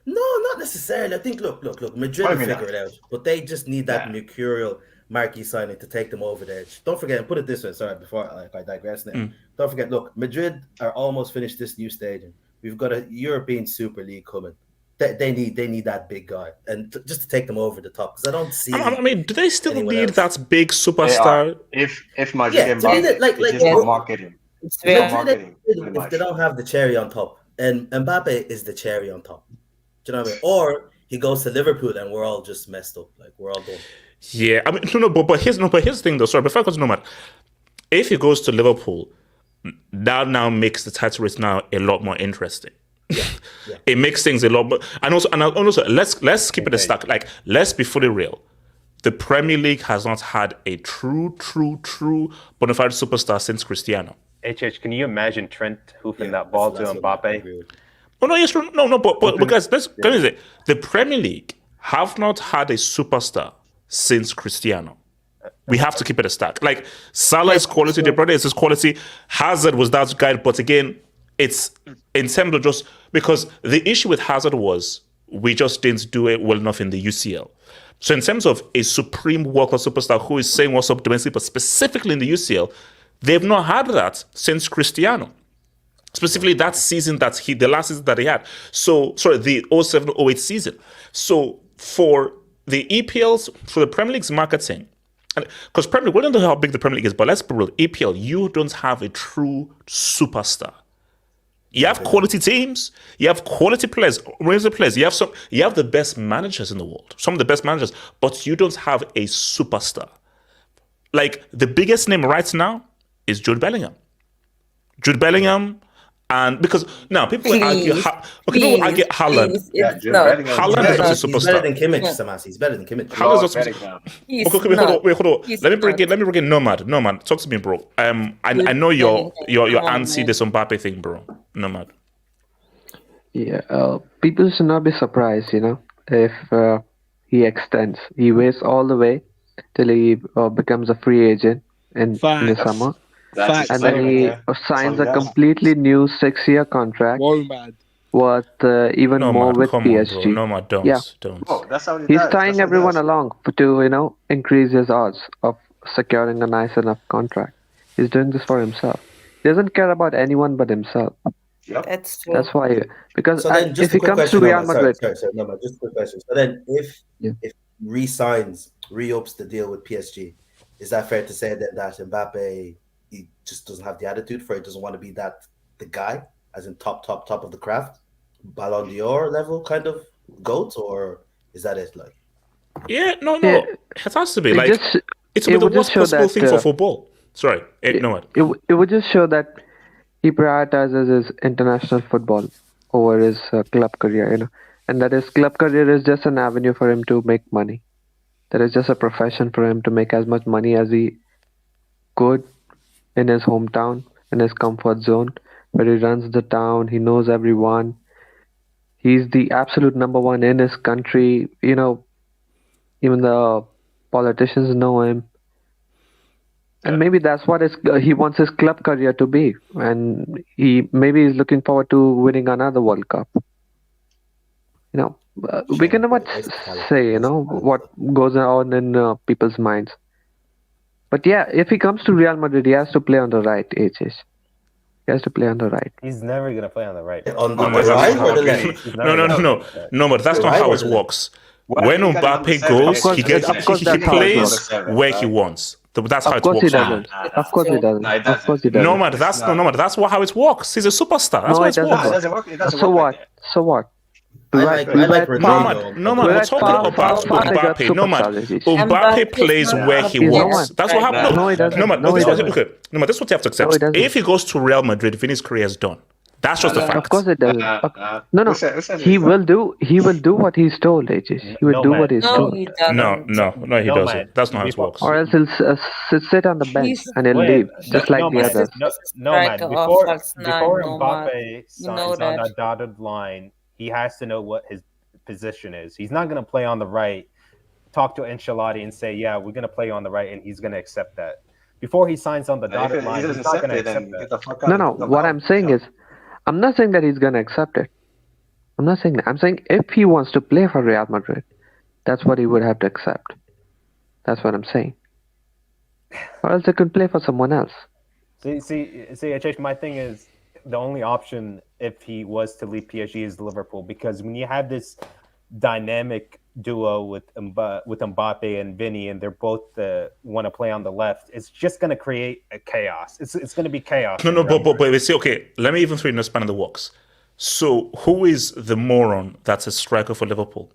No, not necessarily. I think look. Madrid will figure it out, but they just need that mercurial marquee signing to take them over the edge. Don't forget, and put it this way. Sorry, before I digress now. Don't forget. Look, Madrid are almost finished this new stadium. We've got a European Super League coming. They need that big guy, and just to take them over the top. Because I don't see. I mean, do they still need that big superstar? If Madrid and Mbappe, it's just for marketing. If they don't have the cherry on top, and Mbappe is the cherry on top. Do you know what I mean? Or he goes to Liverpool and we're all just messed up. Like we're all done. Yeah, I mean, but here's the thing though. Sorry, before I go to Nomad, if he goes to Liverpool, that now makes the title race now a lot more interesting. Yeah. It makes things a lot more. And also, let's keep it a stack. Like, let's be fully real. The Premier League has not had a true bona fide superstar since Cristiano. HH, can you imagine Trent hoofing that ball to Mbappe? Oh no, yes, no, but because the Premier League have not had a superstar since Cristiano. We have to keep it a stack. Like Salah is quality, De Bruyne is his quality, Hazard was that guy, but again, it's in terms of just because the issue with Hazard was we just didn't do it well enough in the UCL. So in terms of a supreme world class superstar who is saying what's up domestically, but specifically in the UCL, they've not had that since Cristiano. Specifically that season the last season that he had. So, sorry, the 07-08 season. So for the EPLs, for the Premier League's marketing, because Premier League, we don't know how big the Premier League is, but let's be real, EPL, you don't have a true superstar. You have quality teams, you have quality players, you have the best managers in the world, some of the best managers, but you don't have a superstar. Like the biggest name right now is Jude Bellingham. And because now people will argue, people will argue Haaland. Haaland is not a superstar. He's better than Kimmich, Samas. He's better than Kimmich. Haaland's not wait, hold on. Let me bring in Nomad. Talk to me, bro. I know you're anti this Mbappe thing, bro. Nomad. Yeah, people should not be surprised, if he extends. He waits all the way till he becomes a free agent in the summer. And then he signs a completely new 6-year contract worth even more with PSG. No, don't. Oh, that's how He's tying everyone along to increase his odds of securing a nice enough contract. He's doing this for himself. He doesn't care about anyone but himself. Yep. That's true. That's why. Because so if he comes to Real Madrid, just a quick question. So then, if re-ups the deal with PSG, is that fair to say that Mbappe? He just doesn't have the attitude for it, doesn't want to be the guy, as in top of the craft, Ballon d'Or level kind of GOAT, or is that it? Like, yeah, no, it has to be like it's the worst possible thing for football. Sorry, no, it would just show that he prioritizes his international football over his club career, and that his club career is just an avenue for him to make money. That is just a profession for him to make as much money as he could in his hometown, in his comfort zone, where he runs the town, he knows everyone. He's the absolute number one in his country. Even the politicians know him. And maybe that's what he wants his club career to be. And maybe he's looking forward to winning another World Cup. We can never say, what goes on in people's minds. But yeah, if he comes to Real Madrid, he has to play on the right, HS. He has to play on the right. He's never gonna play on the right. On No, the but that's right not or the how left? it- No, but that's The not right how or it the left? works. Why When do you got number Mbappe seven? goes, Of course- he gets of course he that's how it plays works. Seven, where he right? wants. That's how Of it course he works. doesn't. Of course he doesn't. No, it Of doesn't. course he doesn't. No, man, that's how it works. He's a superstar. That's No, why it it's doesn't No, works. it work. doesn't work. It doesn't So work what? like that. So what? I We're like at far, Ronaldo. No, man, we're we're at talking far, about far bigger Mbappe. No, man, superstars, Rajesh. Mbappe Mbappe plays is not where a he He's no wants. one. That's what right happened. No, he doesn't. No, man, No, he this is doesn't. okay. No, man, this is what you have to accept. No, he doesn't. If he goes to Real Madrid, Vinny's career is done. That's just a No. fact. Of course it doesn't. No. Who said He it's will do. He will do what he's told, AJ. He will No, do man. what he's No, told, he doesn't. No, he No, doesn't. man. That's not how it Before- works. or else he'll sit on the bench He's- and he'll Wait, leave, just like no, the man. others. No, man. Striker or Before false nine, no, Mbappe You signs know on that. that dotted line, he has to know what his position is. He's not going to play on the right, talk to Ancelotti and say, yeah, we're going to play on the right, and he's going to accept that. Before he signs on the If dotted he line, doesn't he's not accept going to it, then accept get that. the fuck out. No. What I'm saying is, I'm not saying that he's gonna accept it. I'm not saying that. I'm saying if he wants to play for Real Madrid, that's what he would have to accept. That's what I'm saying. Or else he could play for someone else. See, Achesh, my thing is the only option if he was to leave PSG is Liverpool, because when you have this dynamic duo with Mbappe and Vinny, and they're both want to play on the left, it's just going to create a chaos. It's going to be chaos. No, but we see. Okay, let me even throw in a span in the works. So, who is the moron that's a striker for Liverpool?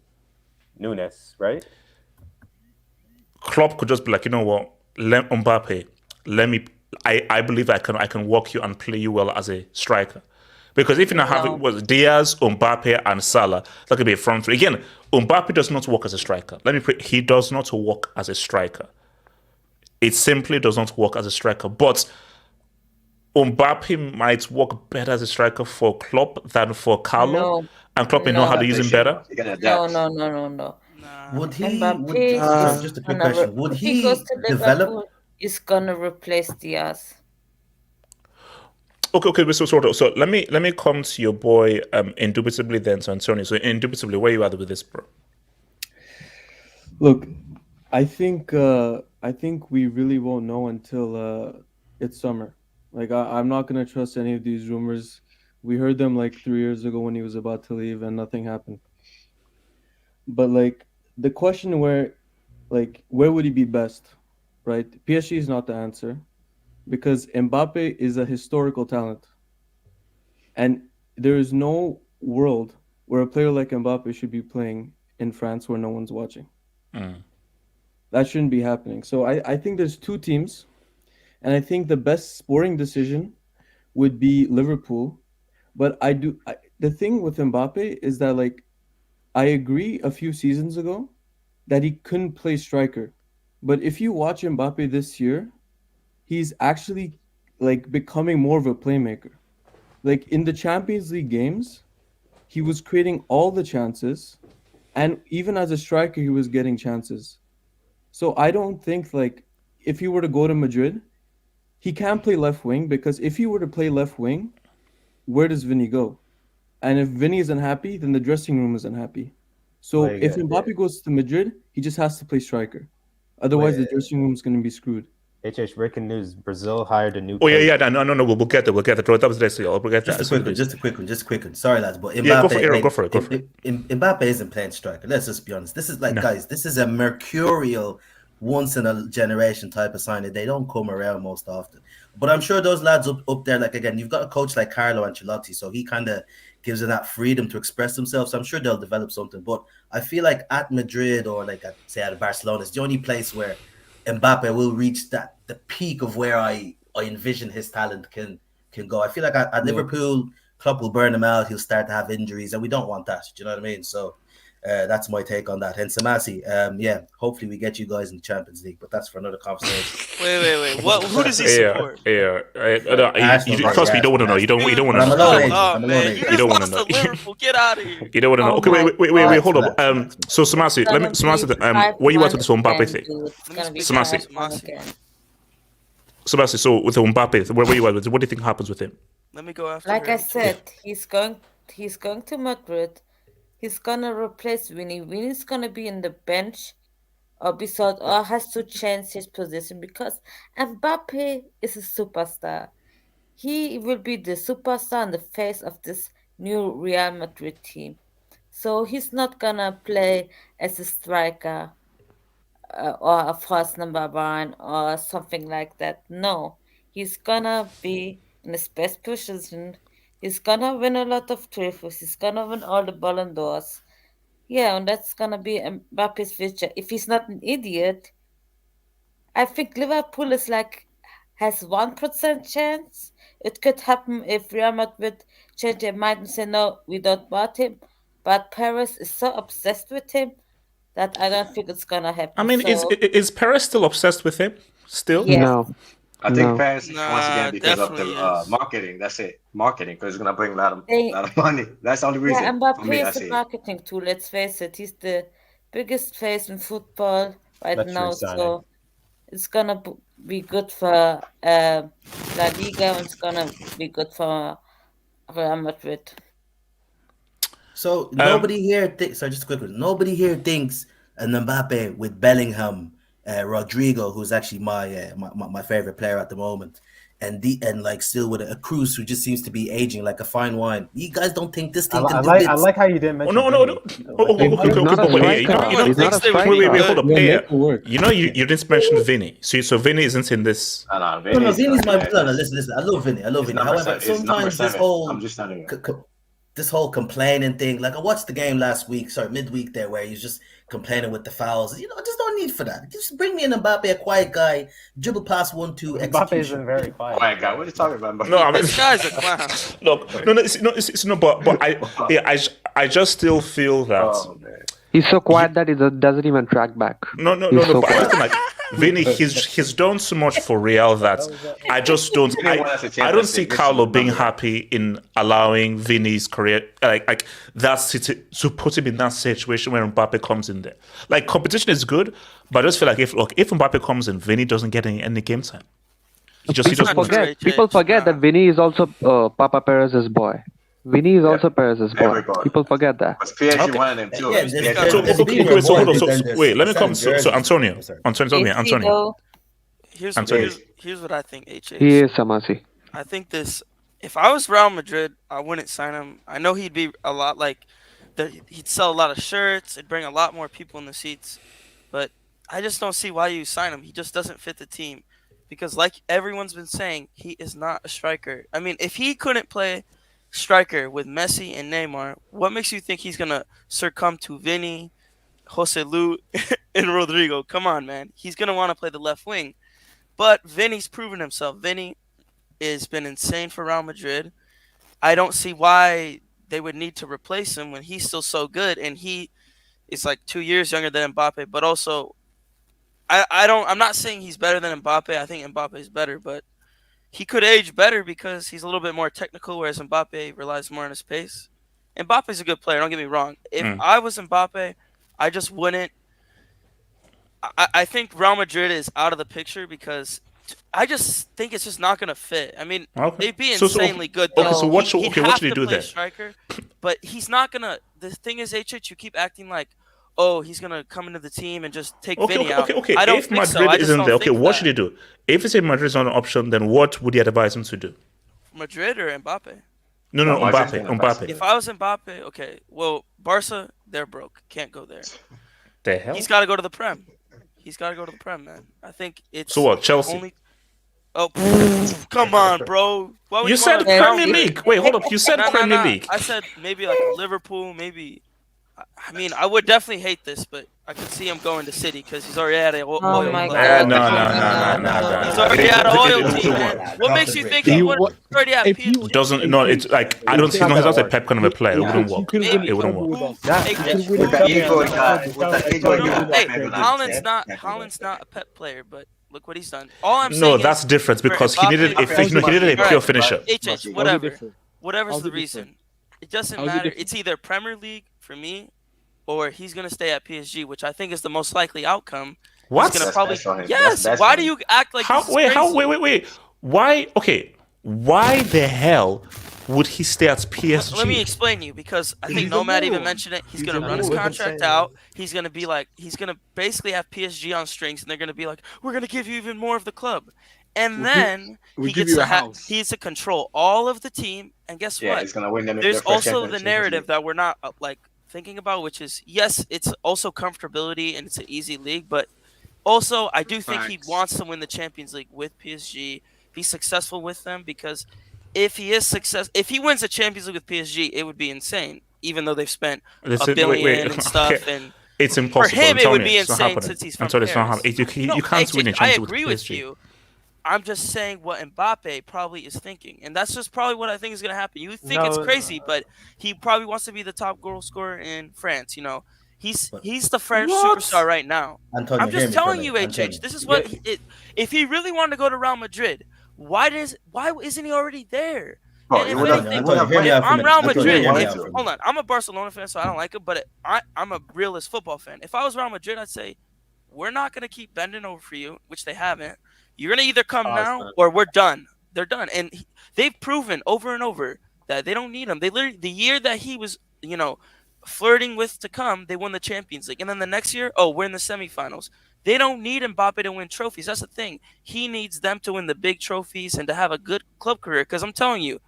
Nunes, right? Klopp could just be like, you know what, Mbappe, I believe I can walk you and play you well as a striker. Because if you now have it was Diaz, Mbappe, and Salah, that could be a front three. Again, Mbappe does not work as a striker. He does not work as a striker. It simply does not work as a striker. But Mbappe might work better as a striker for Klopp than for Carlo, No. and Klopp may know how to use him better. No. Would he? Mbappe Just a quick question. Would if he goes to develop? Liverpool, is gonna replace Diaz. Okay. So let me come to your boy, indubitably then, so Antonio. So indubitably, where you at with this, bro? Look, I think we really won't know until it's summer. Like I'm not gonna trust any of these rumors. We heard them like 3 years ago when he was about to leave, and nothing happened. But like the question where would he be best, right? PSG is not the answer, because Mbappe is a historical talent, and there is no world where a player like Mbappe should be playing in France where no one's watching. That shouldn't be happening. So I think there's two teams, and I think the best sporting decision would be Liverpool. But the thing with Mbappe is that, like, I agree a few seasons ago that he couldn't play striker. But if you watch Mbappe this year, he's actually like becoming more of a playmaker. Like in the Champions League games, he was creating all the chances, and even as a striker, he was getting chances. So I don't think, like, if he were to go to Madrid, he can't play left wing, because if he were to play left wing, where does Vinny go? And if Vinny is unhappy, then the dressing room is unhappy. So if Mbappe goes to Madrid, he just has to play striker. Otherwise, the dressing room is going to be screwed. HH, breaking news: Brazil hired a new. Oh yeah. No. We'll get there. We'll get there. That was the We'll get there. Just a quick one. Sorry, lads, but Mbappe, yeah, go for it. Mbappe isn't playing striker. Let's just be honest. This is like, guys, this is a mercurial, once in a generation type of signing. They don't come around most often. But I'm sure those lads up there, like, again, you've got a coach like Carlo Ancelotti, so he kind of gives them that freedom to express themselves. So I'm sure they'll develop something. But I feel like at Madrid, or like at Barcelona, it's the only place where Mbappe will reach the peak of where I envision his talent can go. I feel like at Liverpool, Klopp will burn him out. He'll start to have injuries, and we don't want that. Do you know what I mean? So that's my take on that. And Samasi, hopefully we get you guys in the Champions League, but that's for another conversation. Wait. Who does he support? Trust me, you don't want to know. You don't want to know. You don't want to know. Liverpool, get out of here. You don't want to know. Okay, wait. Hold on. So Samasi, where you at with this Mbappe thing? Samasi, so with the Mbappe, where you at with it? What do you think happens with him? Let me go after. Like I said, he's going to Madrid. He's gonna replace Vinny. Vinny's gonna be in the bench or besides, or has to change his position because Mbappe is a superstar. He will be the superstar and the face of this new Real Madrid team. So he's not gonna play as a striker or a false number one or something like that. No, he's gonna be in his best position. He's gonna win a lot of trophies. He's gonna win all the Ballon d'Ors. Yeah, and that's gonna be Mbappe's future. If he's not an idiot, I think Liverpool is like has 1% chance. It could happen if Real Madrid change their mind and say no, we don't want him. But Paris is so obsessed with him that I don't think it's gonna happen. I mean, is Perez still obsessed with him? Still? Yes. No. I think Paris Nah, once again because of the definitely marketing. That's it, marketing, because it's gonna bring a lot of money. That's the only reason. Yeah, For Mbappe me, I is see a it. marketing tool. Let's face it, he's the biggest face in football right Luxury now. signing. So it's gonna be good for La Liga, and it's gonna be good for Real Madrid. So nobody here thinks. Sorry, just a quick one. Nobody here thinks an Mbappe with Bellingham, Rodrigo, who's actually my favorite player at the moment, and like still with a Cruz who just seems to be aging like a fine wine. You guys don't think this thing can do I bits? like how you didn't mention. No. Vinny. Okay, not a but yeah, striker. He's not a striker. Wait, hold up. Yeah, Yeah. make it work. You didn't mention Vinny. So Vinny isn't in this. No, No, Vinny's my player. no. Listen. I love Vinny. It's number However, seven. It's number sometimes this seven. whole I'm just telling you. this whole complaining thing. Like I watched the game last week, midweek there, where he's just complaining with the fouls. I just don't need for that. Just bring me an Mbappe, a quiet guy, dribble past 1-2 Mbappe execution. isn't very quiet. Quiet guy. What are you talking about? No, I mean, This guy's a clown. look, it's no, but I just still feel that. Oh man. He's so quiet that he doesn't even track back. No. He's so But I quiet. just think, like Vinny, he's done so much for Real that I just don't. I don't see Carlo being happy in allowing Vinny's career like that to put him in that situation where Mbappe comes in there. Like competition is good, but I just feel like if Mbappe comes in, Vinny doesn't get any game time. He just People forget that Vinny is also Papa Perez's boy. Vinny is also Perez's boy. Everybody. People forget that. Because PSG one of them too. Yeah, PSG. So hold on. So wait, let me come. So Antonio. Here's what I think, HH. He is Samasi. I think this. If I was Real Madrid, I wouldn't sign him. I know he'd be a lot like, he'd sell a lot of shirts. It'd bring a lot more people in the seats, but I just don't see why you sign him. He just doesn't fit the team, because like everyone's been saying, he is not a striker. I mean, if he couldn't play striker with Messi and Neymar, what makes you think he's gonna succumb to Vinny, Jose Lu, and Rodrigo? Come on, man. He's gonna want to play the left wing. But Vinny's proven himself. Vinny has been insane for Real Madrid. I don't see why they would need to replace him when he's still so good, and he is like 2 years younger than Mbappe. But also, I'm not saying he's better than Mbappe. I think Mbappe is better, but he could age better because he's a little bit more technical, whereas Mbappe relies more on his pace. Mbappe's a good player, don't get me wrong. If I was Mbappe, I just wouldn't. I think Real Madrid is out of the picture because I just think it's just not going to fit. I mean, they'd be insanely good. Okay, so what should he do then? Striker, but he's not going to. The thing is, HH, you keep acting like, oh, he's going to come into the team and just take Vinny out. Okay. I don't If think so. Madrid isn't there, okay, what should he do? If it's Madrid is not an option, then what would you advise him to do? Madrid or Mbappe? No, Mbappe. If I was Mbappe, okay, well, Barca, they're broke. Can't go there. The hell? He's got to go to the Prem. He's got to go to the Prem, man. I think it's so what? Chelsea. Oh, come on, bro. You said Premier League. Wait, hold up. You said Premier League. I said maybe like Liverpool, maybe. I mean, I would definitely hate this, but I could see him going to City because he's already at an oil Oh club. my God. No. He's already at an oil team, man. What makes you think he would already at PSG? Doesn't no? It's like I don't see. No, he's not a Pep kind of a player. It wouldn't work. It wouldn't work. With the ego guy. Hey, Haaland's not a Pep player, but look what he's done. All I'm saying No, is that's different because he needed a pure finisher. Whatever's the reason. It doesn't matter. It's either Premier League for me, or he's gonna stay at PSG, which I think is the most likely outcome. What? He's gonna probably yes. Why do you act like Wait. Why? Okay. Why the hell would he stay at PSG? Let me explain to you, because I think He's Nomad a even move. mentioned it. He's He's gonna a run his move. contract out. He's gonna be like, he's gonna basically have PSG on strings, and they're gonna be like, we're gonna give you even more of the club, and then he gets to he's to control all of the team. And guess what? He's gonna win them. There's also the narrative that we're not like thinking about, which is yes, it's also comfortability and it's an easy league, but also I do think he wants to win the Champions League with PSG, be successful with them, because if he wins the Champions League with PSG, it would be insane. Even though they've spent $1 billion and stuff, okay. and it's impossible. for him Antonio, it would be insane since he's from Paris. It's not happening. You can't win a I Champions agree with with PSG. you. I'm just saying what Mbappe probably is thinking, and that's just probably what I think is going to happen. You think it's crazy, but he probably wants to be the top goal scorer in France. You know, he's the French superstar right now. Antonio, I'm just telling you, HH. This is what if he really wanted to go to Real Madrid, why isn't he already there? Bro, And if I'm Real Madrid, hold on, I'm a Barcelona fan, so I don't like him, but I'm a realist football fan. If I was Real Madrid, I'd say we're not going to keep bending over for you, which they haven't. You're going to either come now or we're done. They're done. And they've proven over and over that they don't need him. They literally, the year that he was, flirting with to come, they won the Champions League. And then the next year, we're in the semifinals. They don't need Mbappe to win trophies. That's the thing. He needs them to win the big trophies and to have a good club career. Because I'm telling you,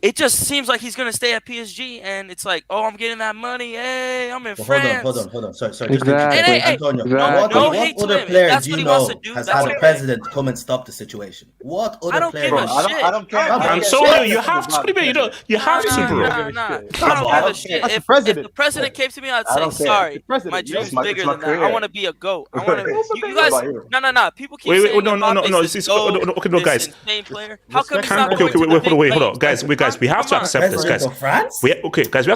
it just seems like he's going to stay at PSG, and it's like, I'm getting that money. Hey, I'm in France. Hold on. Sorry. Hey, Antonio, no what hate to other him. player That's do what you he wants know to do. has That's had a president come and stop the situation? What other player? I don't care. Antonio, you have to. You have to, bro. I don't give a shit. If the president came to me, I'd say, sorry, my dream's bigger than that. I want to be a GOAT. I want to. You guys, no. People keep saying No, guys. Insane player. How come he's not going to wait, the hold big on, guys. We have to accept this, guys. We have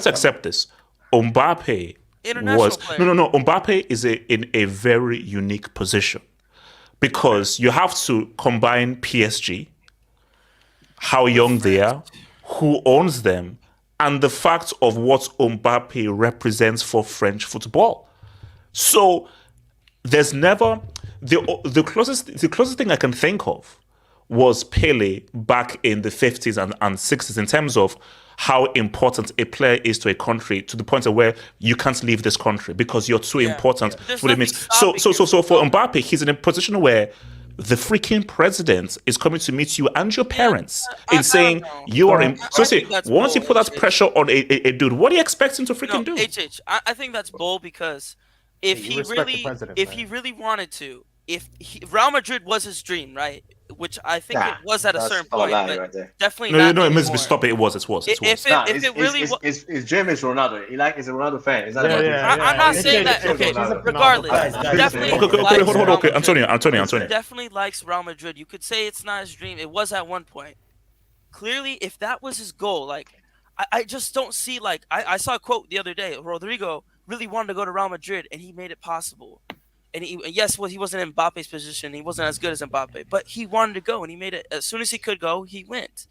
to accept this. Mbappe was no. Mbappe is in a very unique position because you have to combine PSG, how young they are, who owns them, and the fact of what Mbappe represents for French football. So there's never the closest thing I can think of was Pele back in the 50s and 60s in terms of how important a player is to a country, to the point of where you can't leave this country because you're too important for the means. So for Mbappe, he's in a position where the freaking president is coming to meet you and your parents in saying you are in. So say, once you put that pressure on a dude, what do you expect him to freaking do? I think that's bold because if he really wanted to, Real Madrid was his dream, right? Which I think it was at a certain point, but right definitely not anymore. Stop it. It was. If it really was, his dream is Ronaldo. He's a Ronaldo fan. I'm not saying that. Okay, regardless, definitely. Hold on. Okay, Antonio. Definitely likes Real Madrid. You could say it's not his dream. It was at one point. Clearly, if that was his goal, I just don't see. I saw a quote the other day. Rodrigo really wanted to go to Real Madrid, and he made it possible. And he wasn't in Mbappe's position. He wasn't as good as Mbappe, but he wanted to go, and he made it. As soon as he could go, he went.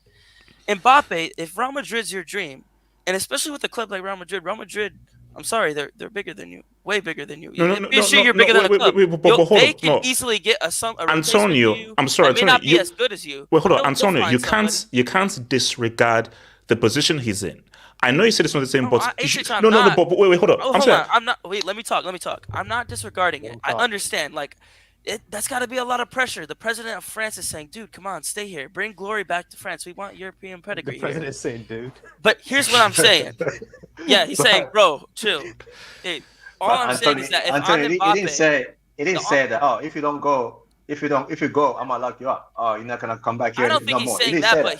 Mbappe, if Real Madrid's your dream, and especially with a club like Real Madrid, I'm sorry, they're bigger than you, way bigger than you. You're bigger than the club. They can easily get a Antonio, I'm sorry, Antonio, may not be as good as you. Wait, hold on, Antonio, you can't disregard the position he's in. I know you said it's not the same, but but wait, hold on. I'm not. Wait, let me talk. I'm not disregarding it. I understand. That's got to be a lot of pressure. The president of France is saying, "Dude, come on, stay here. Bring glory back to France. We want European pedigree." The president is saying, "Dude." But here's what I'm saying. Yeah, he's saying, "Bro, chill." Hey, all I'm saying is that if Antonio, I'm Mbappe, he didn't say that. If you go, I'm gonna lock you up. You're not gonna come back here. I don't think he's saying that, but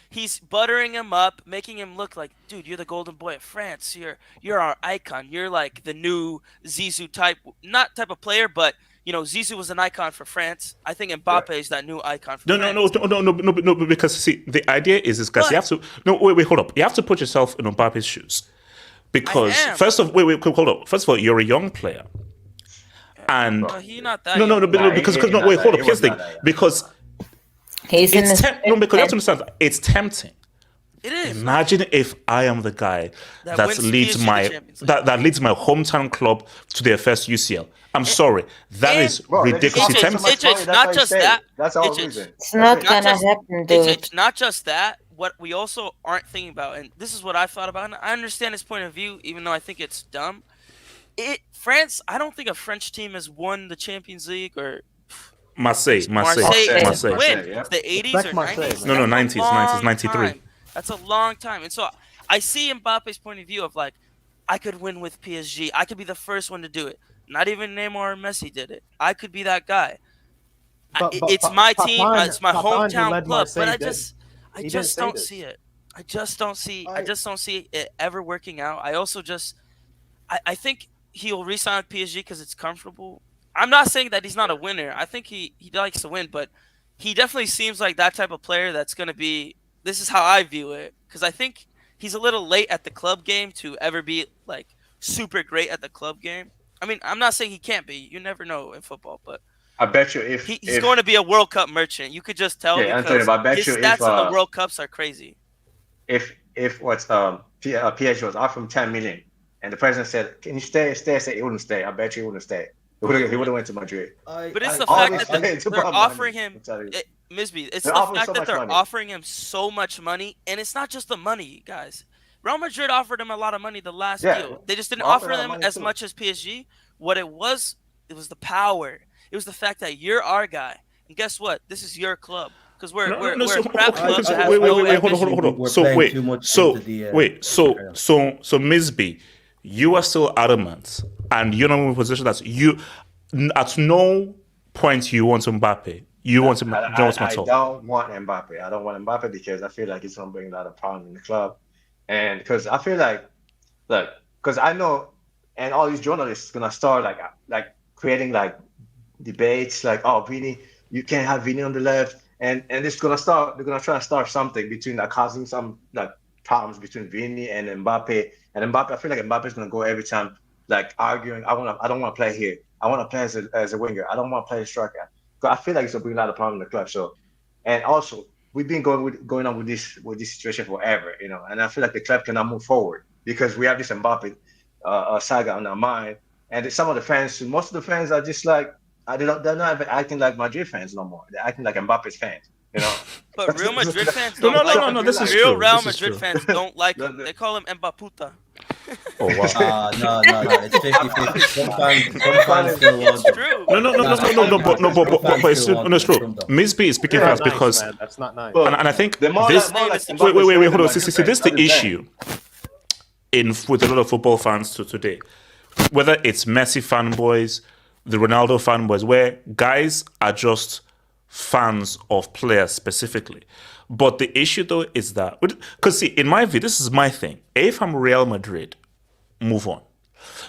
he's buttering him up, making him look like, dude, you're the golden boy of France. You're our icon. You're like the new Zizou type of player, but Zizou was an icon for France. I think Mbappe is that new icon for France. No, because see, the idea is this, guys. You have to hold up. You have to put yourself in Mbappe's shoes, because first of all, you're a young player. And he's not that because hold up. Here's the thing, because he's because you have to understand, it's tempting It is. Imagine if I am the guy that leads my hometown club to their first UCL. I'm sorry, that is ridiculously tempting. It's not just that. That's all reason. It's not gonna happen, dude. It's not just that. What we also aren't thinking about, and this is what I thought about, and I understand his point of view, even though I think it's dumb. France, I don't think a French team has won the Champions League or Marseille. It's the 80s or 90s. No, 90s, 93. That's a long time. And so I see Mbappe's point of view of like, I could win with PSG. I could be the first one to do it. Not even Neymar or Messi did it. I could be that guy. It's my team. It's my hometown club. But I just don't see it. I just don't see it ever working out. I also I think he'll re-sign with PSG because it's comfortable. I'm not saying that he's not a winner. I think he likes to win, but he definitely seems like that type of player that's going to be. This is how I view it, because I think he's a little late at the club game to ever be like super great at the club game. I mean, I'm not saying he can't be. You never know in football, but I bet you if he's going to be a World Cup merchant, you could just tell. Yeah, Antonio, I bet his you stats if in the World Cups are crazy. If PSG was offering 10 million and the president said, "Can you stay?" Said he wouldn't stay. I bet you he wouldn't stay. He would have went to Madrid. But it's the fact that they're offering him, Misby. It's the fact that they're offering him so much money, and it's not just the money, guys. Real Madrid offered him a lot of money the last deal. They just didn't offer them as much as PSG. What it was the power. It was the fact that you're our guy, and guess what? This is your club. Because we're a crap club that has no ambition. So Misby, you are still adamant, and you're not in a position that you, at no point you want Mbappe. You want him. I don't want Mbappe. I don't want Mbappe because I feel like it's gonna bring a lot of problems in the club, and because I feel like, look, because I know, and all these journalists gonna start like creating like debates, like, oh, Vini, you can't have Vini on the left. And it's gonna start. They're gonna try to start something between causing some problems between Vini and Mbappe. And Mbappe, I feel like Mbappe's gonna go every time arguing. I don't want to play here. I want to play as a winger. I don't want to play as a striker. Because I feel like it's gonna bring a lot of problems in the club. So, and also we've been going on with this situation forever, And I feel like the club cannot move forward because we have this Mbappe saga on our mind. And most of the fans are just like. They're not even acting like Madrid fans no more. They're acting like Mbappe's fans, But Real Madrid fans don't like him. This is Real true. Real Madrid fans don't like him. They call him Mbaputa. Oh wow! No, it's 50-50. Sometimes still want It's true. But it's true. Misby is speaking fast because that's not nice. And I think this. Wait, hold on. See, this is the issue with a lot of football fans today. Whether it's Messi fanboys, the Ronaldo fanboys, where guys are just fans of players specifically. But the issue though is that, because see, in my view, this is my thing. If I'm Real Madrid, move on.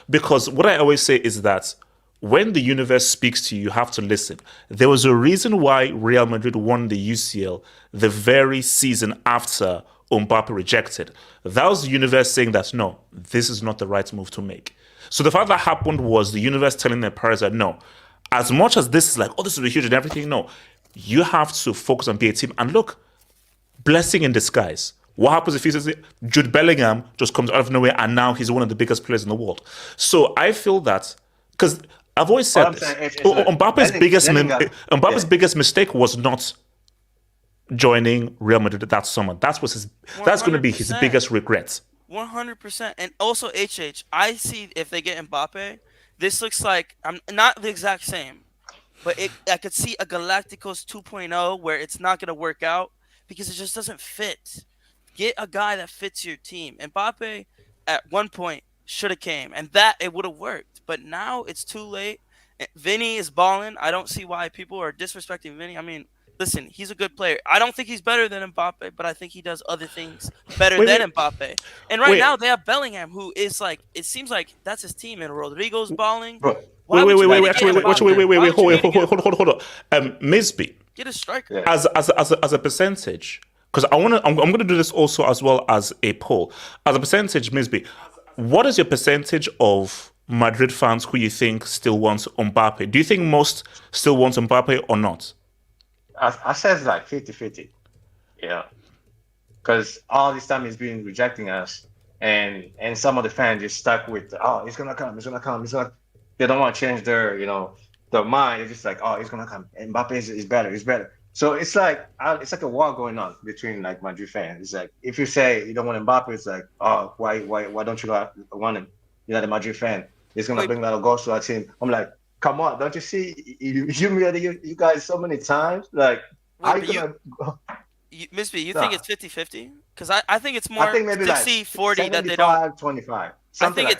Because what I always say is that when the universe speaks to you, you have to listen. There was a reason why Real Madrid won the UCL the very season after Mbappe rejected. That was the universe saying that, no, this is not the right move to make. So the fact that happened was the universe telling their parents that, no, as much as this is like, oh, this will be huge and everything, no, you have to focus on being a team. And look, blessing in disguise. What happens if Jude Bellingham just comes out of nowhere and now he's one of the biggest players in the world? So I feel that, because I've always said this, Mbappe's biggest mistake was not joining Real Madrid that summer. That's going to be his biggest regret. 100%. And also, I see if they get Mbappe, this looks like, I'm not the exact same, but I could see a Galacticos 2.0 where it's not going to work out because it just doesn't fit. Get a guy that fits your team. Mbappe, at one point, should have came, and that it would have worked. But now it's too late. Vinny is balling. I don't see why people are disrespecting Vinny. I mean, listen, he's a good player. I don't think he's better than Mbappe, but I think he does other things better than Mbappe. And now they have Bellingham, who is like, it seems like that's his team, and Rodrigo's balling. Hold on. Misby, get a striker as a percentage, because I'm going to do this also as well as a poll. As a percentage, Misby, what is your percentage of Madrid fans who you think still want Mbappe? Do you think most still want Mbappe or not? I said it's like 50-50. Yeah. because all this time he's been rejecting us, and some of the fans just stuck with, oh, he's gonna come, they don't want to change their their mind. They're just like, oh, he's gonna come. Mbappe is better, he's better. So it's like a war going on between like Madrid fans. It's like if you say you don't want Mbappe, it's like, oh, why don't you want him? You're not a Madrid fan. He's gonna bring a lot of goals to our team. I'm like, come on, don't you see? You humiliated you guys so many times. Like, Misby, you think it's 50-50? Because I think it's more 60-40 like that they don't. 25. I think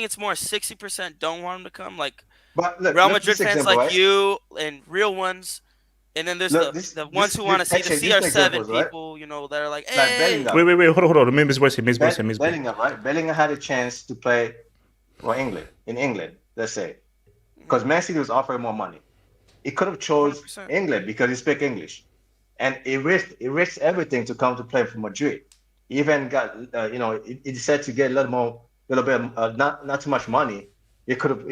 it's more 60% don't want him to come. Like, but look, Real Madrid fans example, like right? you and real ones. And then there's the ones who want to see the CR7 people, that are like, hey. Like wait, hold on. Bellingham, right? Bellingham had a chance to play for England, in England, let's say. Because Messi was offering more money. He could have chose 100%. England because he speaks English. And he risked everything to come to play for Madrid. He even got, he decided to get a little bit, not too much money. He could have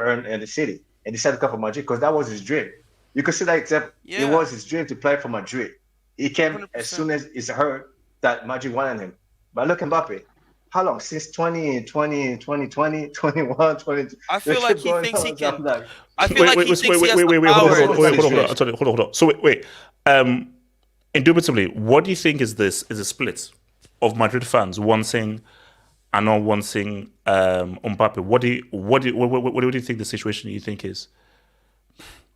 earned in the city. And decided to come for Madrid because that was his dream. You could see that except it was his dream to play for Madrid. He came 100%. As soon as it's heard that Madrid wanted him. But look, Mbappe, how long? Since 2020, 21, 22. I feel like he thinks he can. Hold on. So wait. Indubitably, what do you think is a split of Madrid fans wanting and not wanting Mbappe? What do you think the situation you think is?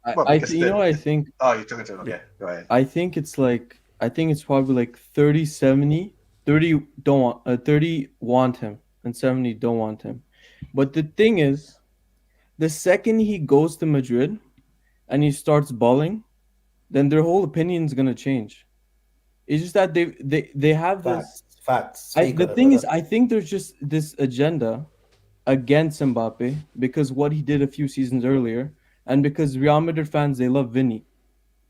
I think. Oh, you're talking to him. Okay, go ahead. I think it's probably like 30-70. 30 don't want, 30 want him, and 70 don't want him. But the thing is, the second he goes to Madrid, and he starts balling, then their whole opinion is gonna change. It's just that they have this facts. The thing is, I think there's just this agenda against Mbappe because what he did a few seasons earlier. And because Real Madrid fans, they love Vinny.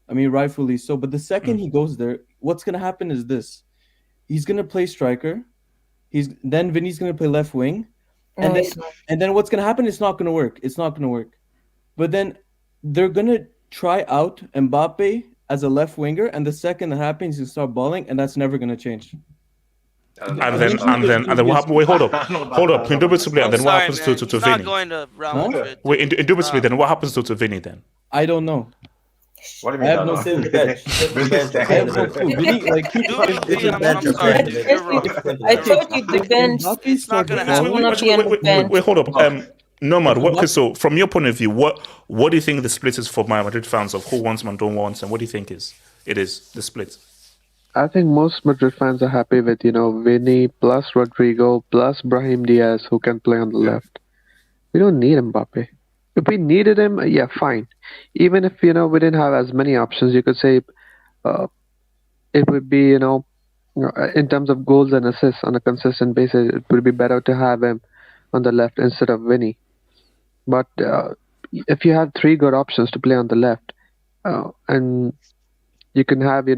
I mean, rightfully so. But the second he goes there, what's going to happen is this. He's going to play striker. Then Vinny's going to play left wing. And then what's going to happen? It's not going to work. It's not going to work. But then they're going to try out Mbappe as a left winger. And the second that happens, he'll start balling. And that's never going to change. And then what happens? Wait, hold up. Indubitably, and then what happens to Vinny? Not going to Real Madrid. Wait, indubitably, then what happens to Vinny then? I don't know. What do you mean? I have no I told you the bench. It's not going to happen. Wait, hold up. Nomad. So from your point of view, what do you think the split is for Madrid fans of who wants him and don't want him? What do you think it is the split? I think most Madrid fans are happy with, Vinny plus Rodrigo plus Brahim Diaz who can play on the left. We don't need Mbappe. If we needed him, yeah, fine. Even if, we didn't have as many options, you could say it would be, in terms of goals and assists on a consistent basis, it would be better to have him on the left instead of Vinny. But if you have three good options to play on the left, and you can have,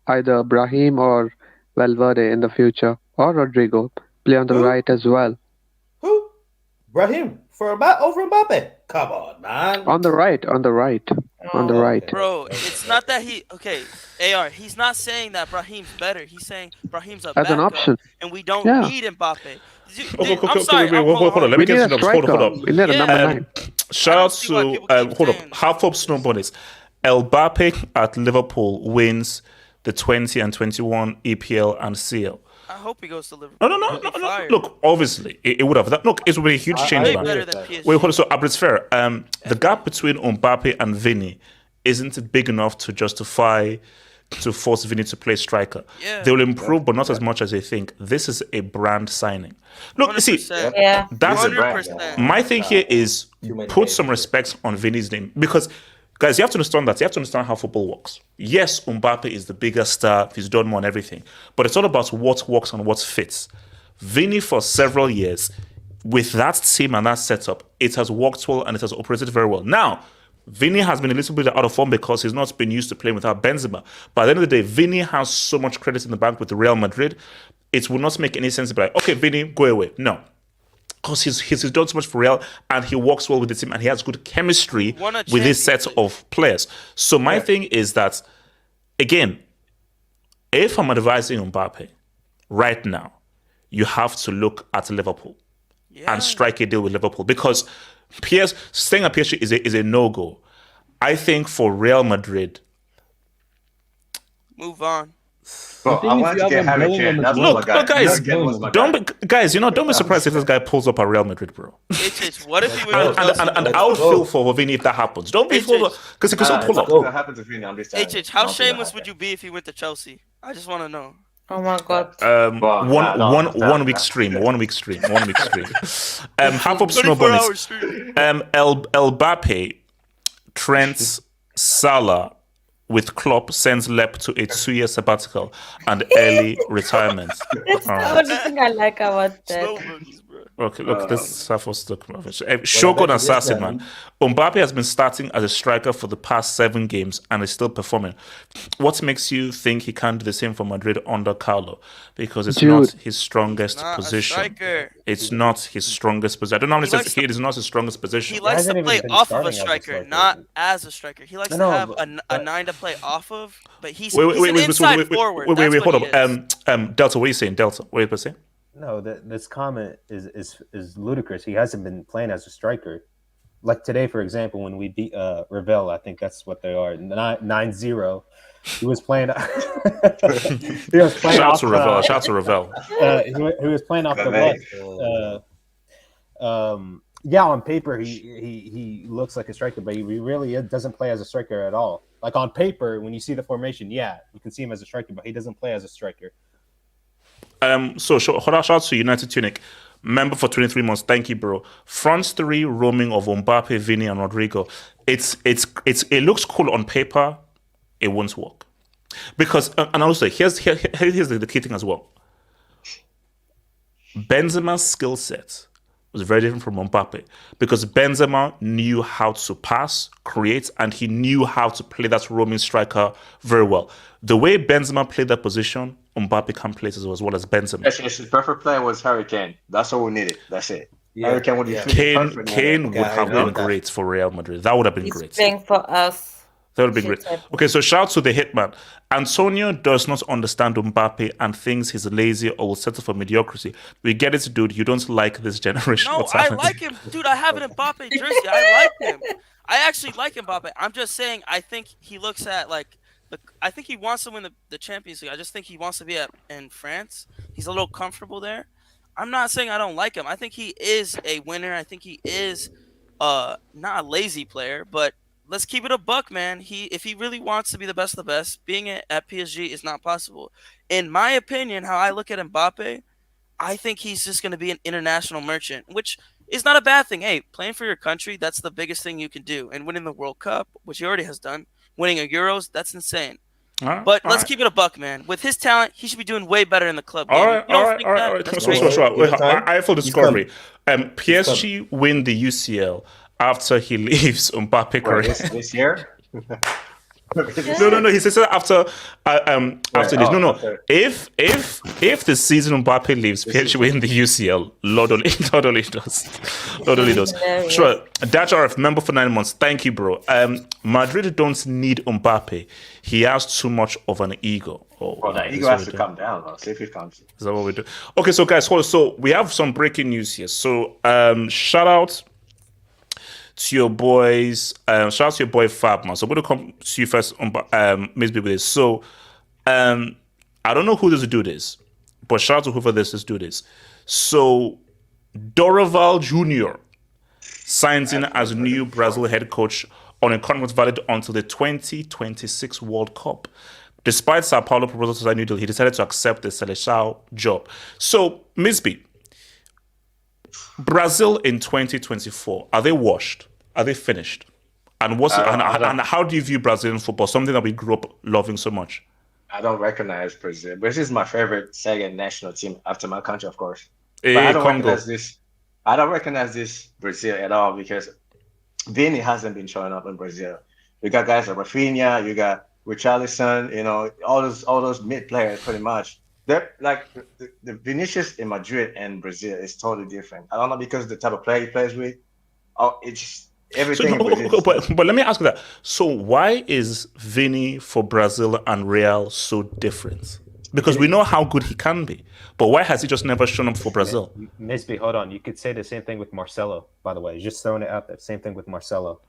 either Brahim or Valverde in the future, or Rodrigo play on the right as well. Who? Brahim over Mbappe? Come on, man. On the right. Bro, it's not that AR, he's not saying that Brahim's better. He's saying Brahim's as an option. And we don't need Mbappe. I'm sorry. Hold on. Let me get to hold up. We need a number 9. Shout out to half up Snowbunnies. Mbappe at Liverpool wins the 20 and 21 EPL and CL. I hope he goes to Liverpool. No. Look, obviously, it would have. Look, it would be a huge change. Wait, hold on. So, it's fair. The gap between Mbappe and Vinny isn't big enough to justify to force Vinny to play striker. Yeah. They will improve, but not as much as they think. This is a brand signing. Look, 100%. see, that's 100%. My thing here is put some respect on Vinny's name because. Guys, you have to understand that. You have to understand how football works. Yes, Mbappe is the bigger star. He's done more and everything. But it's all about what works and what fits. Vinny, for several years, with that team and that setup, it has worked well and it has operated very well. Now, Vinny has been a little bit out of form because he's not been used to playing without Benzema. But at the end of the day, Vinny has so much credit in the bank with the Real Madrid. It would not make any sense to be like, okay, Vinny, go away. No. Because he's done so much for Real and he works well with the team and he has good chemistry with his set of players. So my thing is that, again, If I'm advising Mbappe right now, you have to look at Liverpool and strike a deal with Liverpool because staying at PSG is a no-go. I think for Real Madrid, move on. Bro, I want to get Harry Kane. That's look, guys, don't be surprised if this guy pulls up at Real Madrid, bro. What if he went to Chelsea? And I would feel for Vini if that happens. Don't be fooled because he could still pull up. That happens to Vini. I'm just saying. How shameless would you be if he went to Chelsea? I just want to know. Oh my god. One week stream. Half up snow bonus. Mbappe, Trent, Salah with Klopp sends Lep to a 2-year sabbatical and early retirement. That's the only thing I like about that. Okay, look, this is half of stock. Shogun and Sassy, man. Mbappe has been starting as a striker for the past 7 games and is still performing. What makes you think he can't do the same for Madrid under Carlo? Because it's not his strongest position. It's not his strongest position. I don't know how many says it is not his strongest position. He likes to play off of a striker, not as a striker. He likes to have a 9 to play off of, but he's an inside forward. Wait, hold up. Delta, what are you saying? Delta, what are you saying? No, this comment is ludicrous. He hasn't been playing as a striker. Like today, for example, when we beat Revel, I think that's what they are, 9-0. He was playing. Shout out to Revel. He was playing off the left. Yeah, on paper he looks like a striker, but he really doesn't play as a striker at all. Like on paper, when you see the formation, yeah, you can see him as a striker, but he doesn't play as a striker. So shout out to United Tunic, member for 23 months. Thank you, bro. Front 3 roaming of Mbappe, Vini, and Rodrigo. It looks cool on paper. It won't work because and also here's the key thing as well. Benzema's skill set was very different from Mbappe because Benzema knew how to pass, create, and he knew how to play that roaming striker very well. The way Benzema played that position, Mbappe can play it as well as Benzema. His perfect player was Harry Kane. That's all we needed. That's it. Yeah. Harry Kane would be Kane would have been great for Real Madrid. That would have been great. He's playing for us. That would be great. Okay, so shout out to the hitman. Antonio does not understand Mbappe and thinks he's lazy or will settle for mediocrity. We get it, dude. You don't like this generation. No, I like him. Dude, I have an Mbappe jersey. I like him. I actually like Mbappe. I'm just saying I think he looks at I think he wants to win the Champions League. I just think he wants to be in France. He's a little comfortable there. I'm not saying I don't like him. I think he is a winner. I think he is not a lazy player, but let's keep it a buck, man. If he really wants to be the best of the best, being at PSG is not possible. In my opinion, how I look at Mbappe, I think he's just going to be an international merchant, which is not a bad thing. Hey, playing for your country, that's the biggest thing you can do. And winning the World Cup, which he already has done, winning a Euros, that's insane. But let's keep it a buck, man. With his talent, he should be doing way better in the club game. All right. Eiffel Discovery. PSG win the UCL after he leaves Mbappe career. This year? No. He says after this. No. If the season Mbappe leaves, PSG win the UCL. Lord only does. Sure. Dach member for 9 months. Thank you, bro. Madrid don't need Mbappe. He has too much of an ego. That ego has to come down. See if it comes. Is that what we do? Okay, so guys, so we have some breaking news here. So shout out to your boys, shout out to your boy Fab, man. So I'm going to come to you first, Miss B with this. So I don't know who this dude is, but shout out to whoever this dude is. So Dorival Junior signs in as new Brazil head coach on a contract valid until the 2026 World Cup. Despite Sao Paulo proposal to sign a new deal, he decided to accept the Seleção job. So, Miss B, Brazil in 2024, are they washed? Are they finished? And and how do you view Brazilian football? Something that we grew up loving so much. I don't recognize Brazil. Brazil is my favorite second national team after my country, of course. But I don't recognize this. I don't recognize this Brazil at all because Vini hasn't been showing up in Brazil. You got guys like Rafinha, you got Richarlison, all those mid players pretty much. They're like the Vinicius in Madrid and Brazil is totally different. I don't know because the type of player he plays with. Oh, it's everything in Brazil. But let me ask you that. So why is Vini for Brazil and Real so different? Because we know how good he can be, but why has he just never shown up for Brazil? Misby, hold on. You could say the same thing with Marcelo, by the way. Just throwing it out there. Same thing with Marcelo.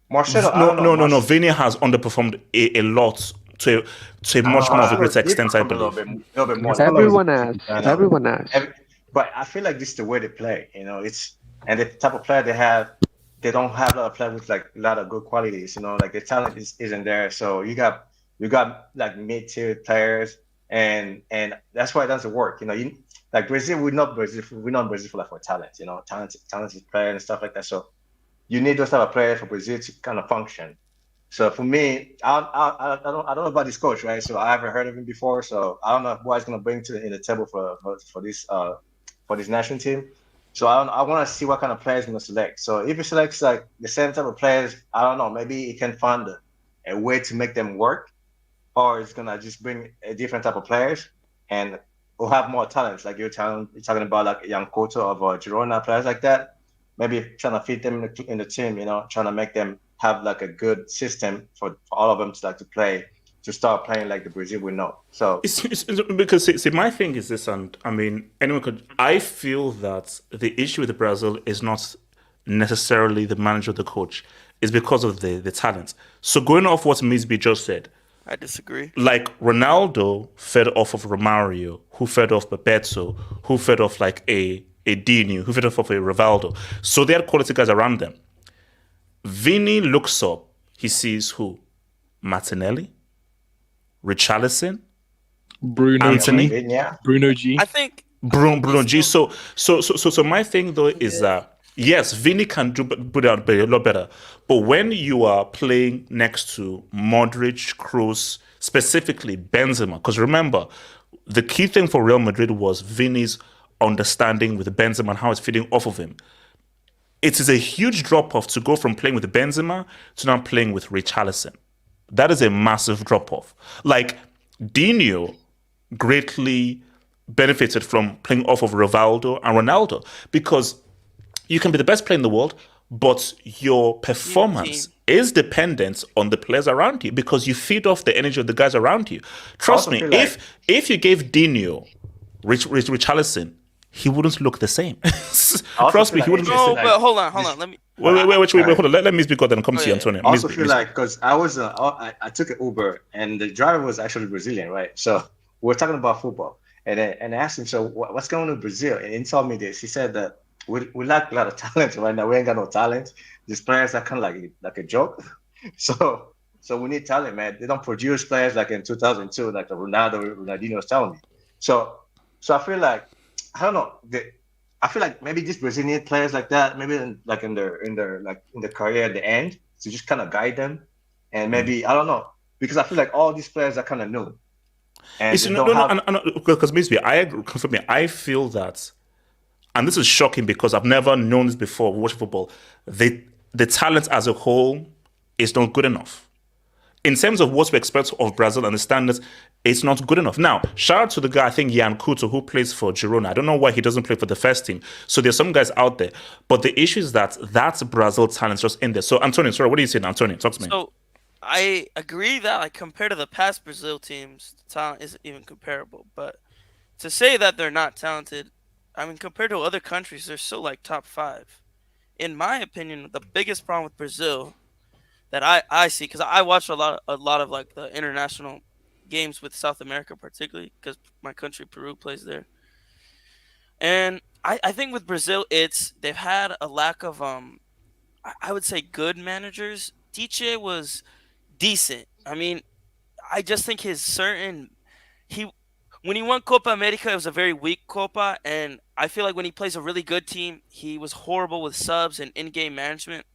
No. Vini has underperformed a lot to a much more of a greater extent, I believe. Everyone has. But I feel like this is the way they play. And the type of player they have, they don't have a lot of players with like a lot of good qualities. Like the talent isn't there. So you got like mid-tier players, and that's why it doesn't work. Like Brazil, we're not Brazil for talent. Talented players and stuff like that. So you need those type of players for Brazil to kind of function. So for me, I don't know about this coach, right? So I haven't heard of him before. So I don't know what he's gonna bring in the table for this national team. So I want to see what kind of players he's gonna select. So if he selects like the same type of players, I don't know. Maybe he can find a way to make them work, or it's gonna just bring a different type of players and who have more talents. Like you're talking about like Young Koto of Girona, players like that. Maybe trying to fit them in the team. Trying to make them have like a good system for all of them to play, to start playing like the Brazil we know. So it's because see, my thing is this, and I mean anyone could. I feel that the issue with Brazil is not necessarily the manager or the coach; it's because of the talent. So going off what Misby just said, I disagree. Like Ronaldo fed off of Romario, who fed off Bebeto, who fed off like a Diniz, who fed off of a Rivaldo. So they had quality guys around them. Vini looks up, he sees who? Martinelli, Richarlison, Anthony, Bruno G. I think Bruno G. So my thing though is that yes, Vini can put out a lot better, but when you are playing next to Modric, Kroos, specifically Benzema, because remember, the key thing for Real Madrid was Vini's understanding with Benzema and how it's feeding off of him. It is a huge drop-off to go from playing with Benzema to now playing with Richarlison. That is a massive drop-off. Like, Diniz greatly benefited from playing off of Rivaldo and Ronaldo because you can be the best player in the world, but your performance is dependent on the players around you because you feed off the energy of the guys around you. Trust me, if you gave Diniz Richarlison, he wouldn't look the same. Trust me, he wouldn't. No, but hold on. Let me. Wait, hold on. Let me speak then come to you, Antonio. I also feel like because I took an Uber and the driver was actually Brazilian, right? So we're talking about football, and I asked him, so what's going on in Brazil? And he told me this. He said that we lack a lot of talent right now. We ain't got no talent. These players are kind of like a joke. So we need talent, man. They don't produce players like in 2002, like the Ronaldinho was telling me. So I feel like. I don't know. I feel like maybe these Brazilian players like that, maybe in the career at the end, to just kind of guide them, and maybe I don't know, because I feel like all these players are kind of new. And because maybe I agree. For me, I feel that, and this is shocking because I've never known this before watching football. The talent as a whole is not good enough. In terms of what we expect of Brazil and the standards, it's not good enough. Now, shout out to the guy, I think, Yan Couto, who plays for Girona. I don't know why he doesn't play for the first team. So there's some guys out there. But the issue is that Brazil talent just in there. So, Antonio, sorry, what are you saying, Antonio? Talk to me. So, I agree that, like, compared to the past Brazil teams, the talent isn't even comparable. But to say that they're not talented, I mean, compared to other countries, they're still, like, top 5. In my opinion, the biggest problem with Brazil that I see, because I watch a lot of like the international games with South America, particularly because my country Peru plays there, and I think with Brazil they've had a lack of I would say good managers. Tite was decent. I mean, I just think when he won Copa America, it was a very weak Copa, and I feel like when he plays a really good team, he was horrible with subs and in-game management.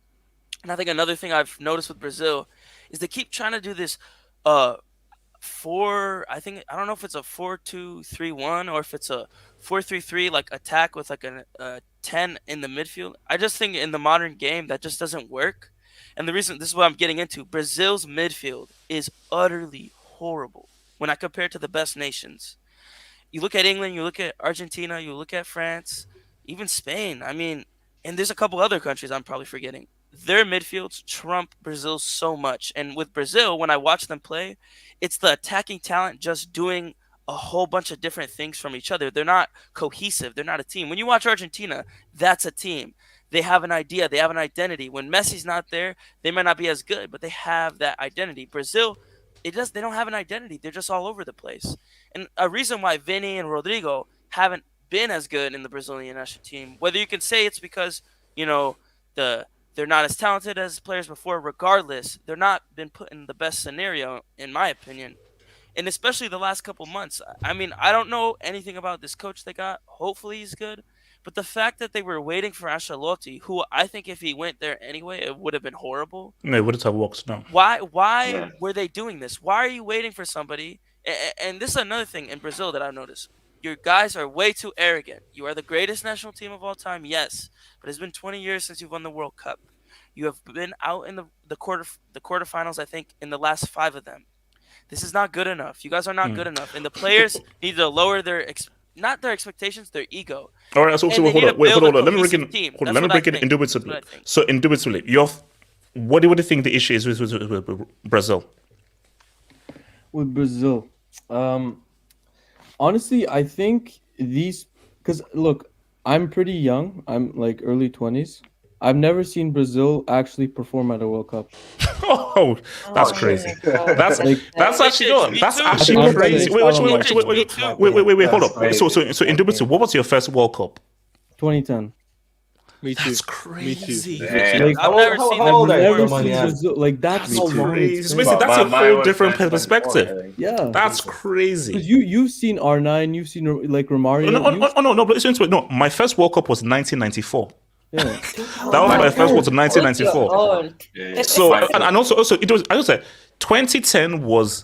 And I think another thing I've noticed with Brazil is they keep trying to do this I don't know if it's a 4-2-3-1 or if it's a 4-3-3 like attack with like a 10 in the midfield. I just think in the modern game that just doesn't work. And this is what I'm getting into. Brazil's midfield is utterly horrible when I compare it to the best nations. You look at England, you look at Argentina, you look at France, even Spain. I mean, and there's a couple other countries I'm probably forgetting. Their midfields trump Brazil so much. And with Brazil, when I watch them play, it's the attacking talent just doing a whole bunch of different things from each other. They're not cohesive. They're not a team. When you watch Argentina, that's a team. They have an idea. They have an identity. When Messi's not there, they might not be as good, but they have that identity. Brazil, they don't have an identity. They're just all over the place. And a reason why Vini and Rodrigo haven't been as good in the Brazilian national team, whether you can say it's because, they're not as talented as players before, regardless, they're not been put in the best scenario, in my opinion. And especially the last couple months. I mean, I don't know anything about this coach they got. Hopefully he's good. But the fact that they were waiting for Ancelotti, who I think if he went there anyway, it would have been horrible. No, it wouldn't have worked, no. Why were they doing this? Why are you waiting for somebody? And this is another thing in Brazil that I've noticed. Your guys are way too arrogant. You are the greatest national team of all time, yes. But it's been 20 years since you've won the World Cup. You have been out in the quarterfinals, I think, in the last 5 of them. This is not good enough. You guys are not good enough. And the players need to lower not their expectations, their ego. All right, so hold on. Let me bring it indubitably. So indubitably, what do you think the issue is with Brazil? With Brazil, honestly, I think because look, I'm pretty young. I'm like early 20s. I've never seen Brazil actually perform at a World Cup. Oh, that's crazy. That's actually crazy. Wait, hold up. So indubitably, what was your first World Cup? 2010. Me too. That's crazy. Like, I've never seen Brazil. Like that's crazy. That's a whole different perspective. Yeah, that's crazy. Because you've seen R9, you've seen like Romario. No. But listen to it. No, my first World Cup was 1994. Yeah. That was my first was in 1994. So and also it was, I would say 2010 was,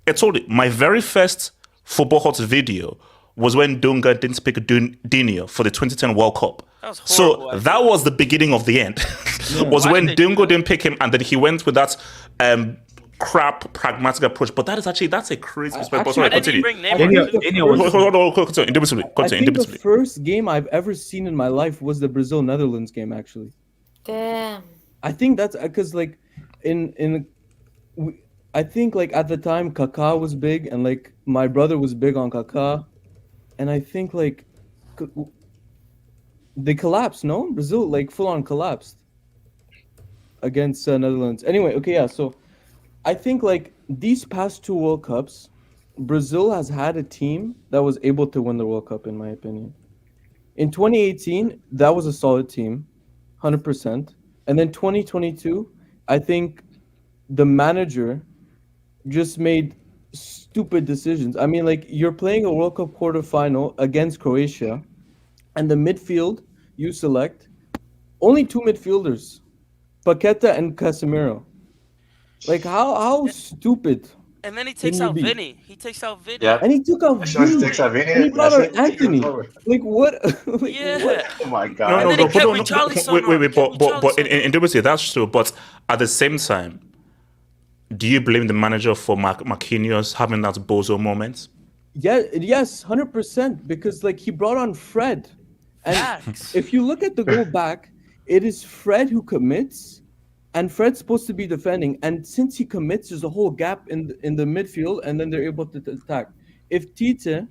I told you, my very first football hot video was when Dunga didn't pick Diniz for the 2010 World Cup. So that was the beginning of the end. Was when Dunga didn't pick him, and then he went with that crap pragmatic approach. But that's a crazy perspective. Sorry, continue. Hold on, continue. Indubitably. I think the first game I've ever seen in my life was the Brazil-Netherlands game, actually. Damn. I think that's because like I think like at the time Kaká was big, and like my brother was big on Kaká, and I think like they collapsed. No, Brazil like full on collapsed against Netherlands. Anyway, okay, yeah. So I think like these past 2 World Cups, Brazil has had a team that was able to win the World Cup, in my opinion. In 2018, that was a solid team, 100%. And then 2022, I think the manager just made stupid decisions. I mean, like, you're playing a World Cup quarterfinal against Croatia, and the midfield you select, only 2 midfielders, Paqueta and Casemiro. Like, how stupid. And then he takes out Vini. Yeah. And he took out Vini. And he brought out Anthony. Like, what? Like, yeah. What? Oh, my God. No, but in Dubai, that's true. But at the same time, do you blame the manager for Marquinhos having that bozo moment? Yeah, yes, 100%. Because, like, he brought on Fred. And if you look at the goal back, it is Fred who commits. And Fred's supposed to be defending, and since he commits, there's a whole gap in the midfield, and then they're able to attack. If Tite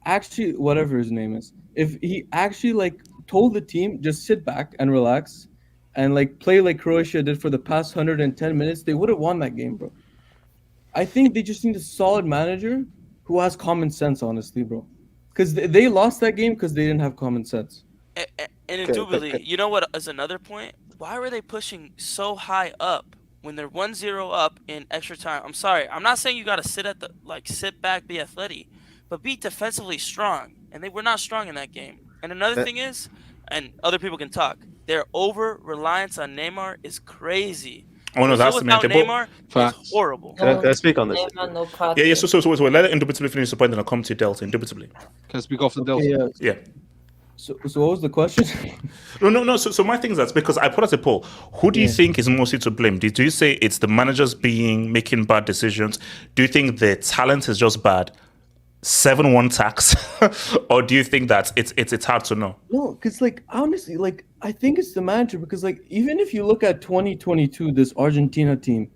actually, whatever his name is, if he actually like told the team just sit back and relax, and like play like Croatia did for the past 110 minutes, they would have won that game, bro. I think they just need a solid manager who has common sense, honestly, bro. Because they lost that game because they didn't have common sense. And indubitably, you know what is another point? Why were they pushing so high up when they're 1-0 up in extra time? I'm sorry. I'm not saying you got to sit back, be athletic, but be defensively strong. And they were not strong in that game. And another thing is, and other people can talk, their over-reliance on Neymar is crazy. Oh no, that's the main thing. Neymar is horrible. Can I speak on this? Yeah. So let it indubitably finish the point, and I'll come to Delta indubitably. Can I speak off the Delta? Yeah. So what was the question? No. So my thing is that because I put as a poll, who do you think is mostly to blame? Do you say it's the managers making bad decisions? Do you think the talent is just bad? 7-1 tax, or do you think that it's hard to know? No, because like honestly, like I think it's the manager because like even if you look at 2022, this Argentina team,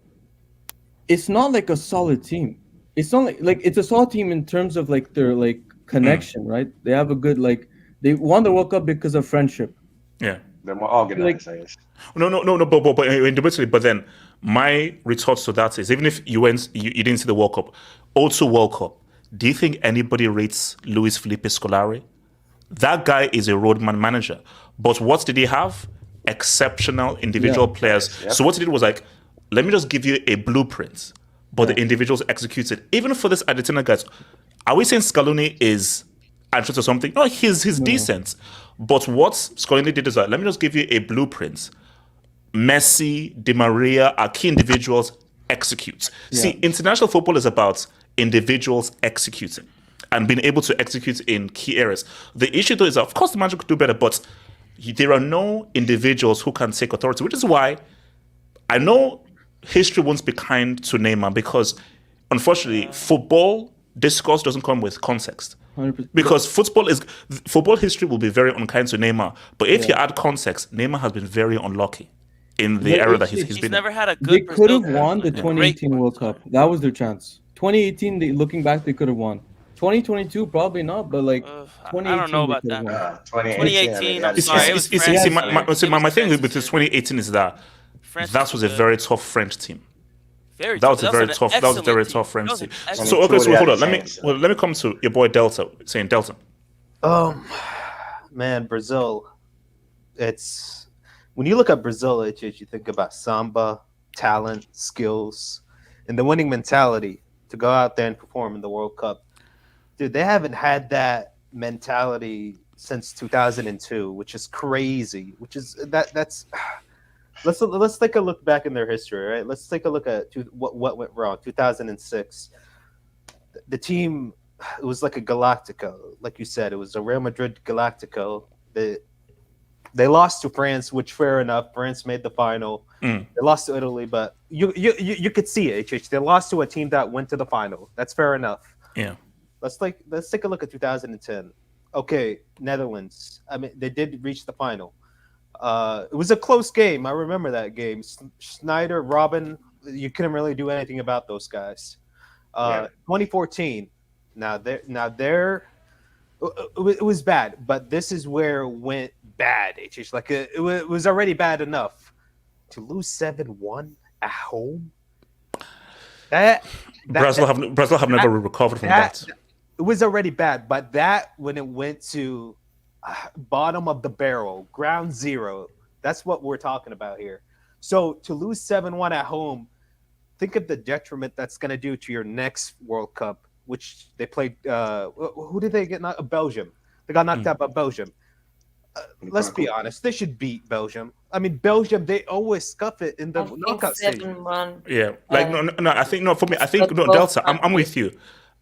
it's not like a solid team. It's not like it's a solid team in terms of like their like connection, right? They have a good like they won the World Cup because of friendship. Yeah, they're more organized, I guess. No, but individually. But then my retort to that is, even if you didn't see the World Cup, also World Cup. Do you think anybody rates Luis Felipe Scolari? That guy is a roadman manager. But what did he have? Exceptional individual players. Yep. So what he did was like, let me just give you a blueprint, but the individuals executed. Even for this Argentina guys, are we saying Scaloni is anxious or something? No, he's decent. But what Scaloni did is like, let me just give you a blueprint. Messi, Di Maria are key individuals, execute. Yeah. See, international football is about individuals executing and being able to execute in key areas. The issue though is that, of course, the manager could do better, but there are no individuals who can take authority, which is why I know history won't be kind to Neymar, because unfortunately, football discourse doesn't come with context. 100%. Because football history will be very unkind to Neymar. But if you add context, Neymar has been very unlucky in the era that he's been in. He's never had a good. They could have won the 2018 World Cup. That was their chance. 2018, looking back, they could have won. 2022, probably not, but like 2018, I don't know about that. 2018, I'm sorry. My thing with this 2018 is that that was a very tough French team. That was a very tough French team. So hold on. Let me come to your boy Delta saying Delta. Man, Brazil. It's when you look at Brazil, you think about samba, talent, skills, and the winning mentality to go out there and perform in the World Cup. Dude, they haven't had that mentality since 2002, which is crazy. That's. Let's take a look back in their history, right? Let's take a look at what went wrong. 2006, the team, it was like a Galactico, like you said, it was a Real Madrid Galactico. They lost to France, which fair enough. France made the final. They lost to Italy, but you could see it. They lost to a team that went to the final. That's fair enough. Yeah. Let's take a look at 2010. Okay, Netherlands. I mean, they did reach the final. It was a close game. I remember that game. Schneider, Robin, you couldn't really do anything about those guys. 2014. Now they're it was bad, but this is where it went bad. It's like it was already bad enough to lose 7-1 at home. Brazil have never recovered from that. It was already bad, but that when it went to bottom of the barrel, ground zero, that's what we're talking about here. So to lose 7-1 at home, think of the detriment that's going to do to your next World Cup, which they played. Who did they get? Belgium. They got knocked out by Belgium. Let's be honest. They should beat Belgium. I mean, Belgium, they always scuff it in the knockout stage. Yeah. Delta, I'm with you.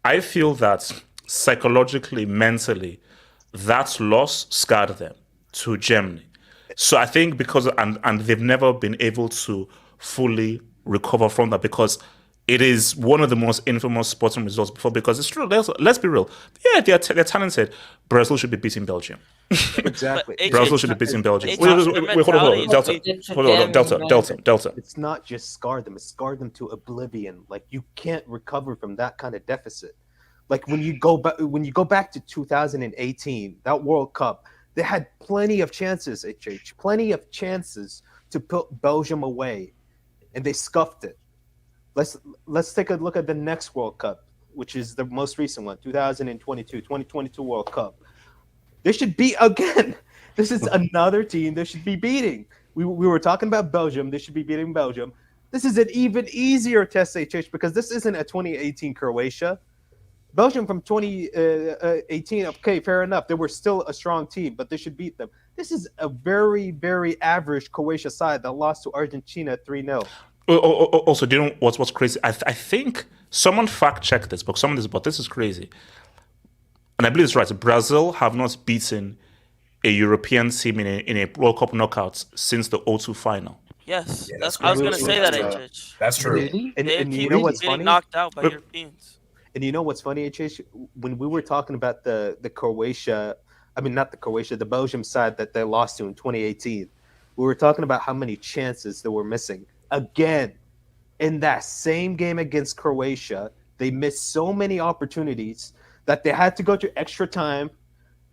I feel that psychologically, mentally, that loss scarred them to Germany. So I think because and they've never been able to fully recover from that, because it is one of the most infamous sporting results before. Because it's true. Let's be real. Yeah, they're talented. Brazil should be beating Belgium. Exactly. Brazil should be beating Belgium. Wait, hold on. Delta. It's not just scarred them. It's scarred them to oblivion. Like, you can't recover from that kind of deficit. Like when you go back to 2018, that World Cup, they had plenty of chances, plenty of chances to put Belgium away, and they scuffed it. Let's take a look at the next World Cup, which is the most recent one, 2022 World Cup. They should beat again. This is another team they should be beating. We were talking about Belgium. They should be beating Belgium. This is an even easier test, because this isn't a 2018 Croatia. Belgium from 2018, okay, fair enough. They were still a strong team, but they should beat them. This is a very, very average Croatia side that lost to Argentina 3-0. Also, do you know what's crazy? I think someone fact-checked this, but this is crazy. And I believe it's right. Brazil have not beaten a European team in a World Cup knockout since the 2002 final. Yes, I was going to say that, HH. That's true. Really? They and keep you know what's getting funny? knocked out by Europeans. And you know what's funny, HH? When we were talking about the Croatia, I mean not the Croatia, the Belgium side that they lost to in 2018, we were talking about how many chances they were missing. Again, in that same game against Croatia, they missed so many opportunities that they had to go to extra time,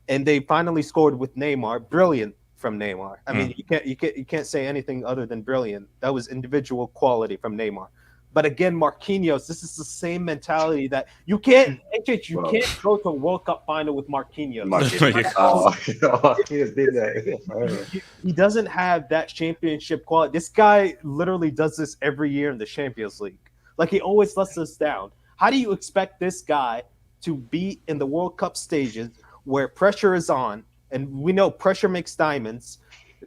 and they finally scored with Neymar. Brilliant from Neymar. I mean, you can't say anything other than brilliant. That was individual quality from Neymar. But again, Marquinhos, this is the same mentality that you can't go to a World Cup final with Marquinhos. Marquinhos did that. He doesn't have that championship quality. This guy literally does this every year in the Champions League. Like, he always lets us down. How do you expect this guy to be in the World Cup stages where pressure is on, and we know pressure makes diamonds,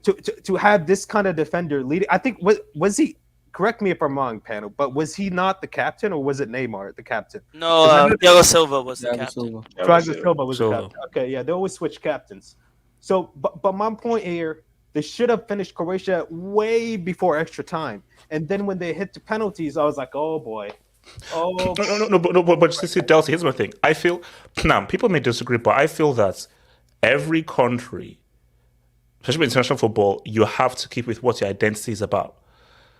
to have this kind of defender leading? I think, was he, correct me if I'm wrong, panel, but was he not the captain, or was it Neymar, the captain? No, Thiago Silva was the captain. Thiago Silva was the captain. Okay, yeah, they always switch captains. So, but my point here, they should have finished Croatia way before extra time. And then when they hit the penalties, I was like, oh boy. Oh, but just see, Delta, here's my thing. I feel, now, people may disagree, but I feel that every country, especially in international football, you have to keep with what your identity is about.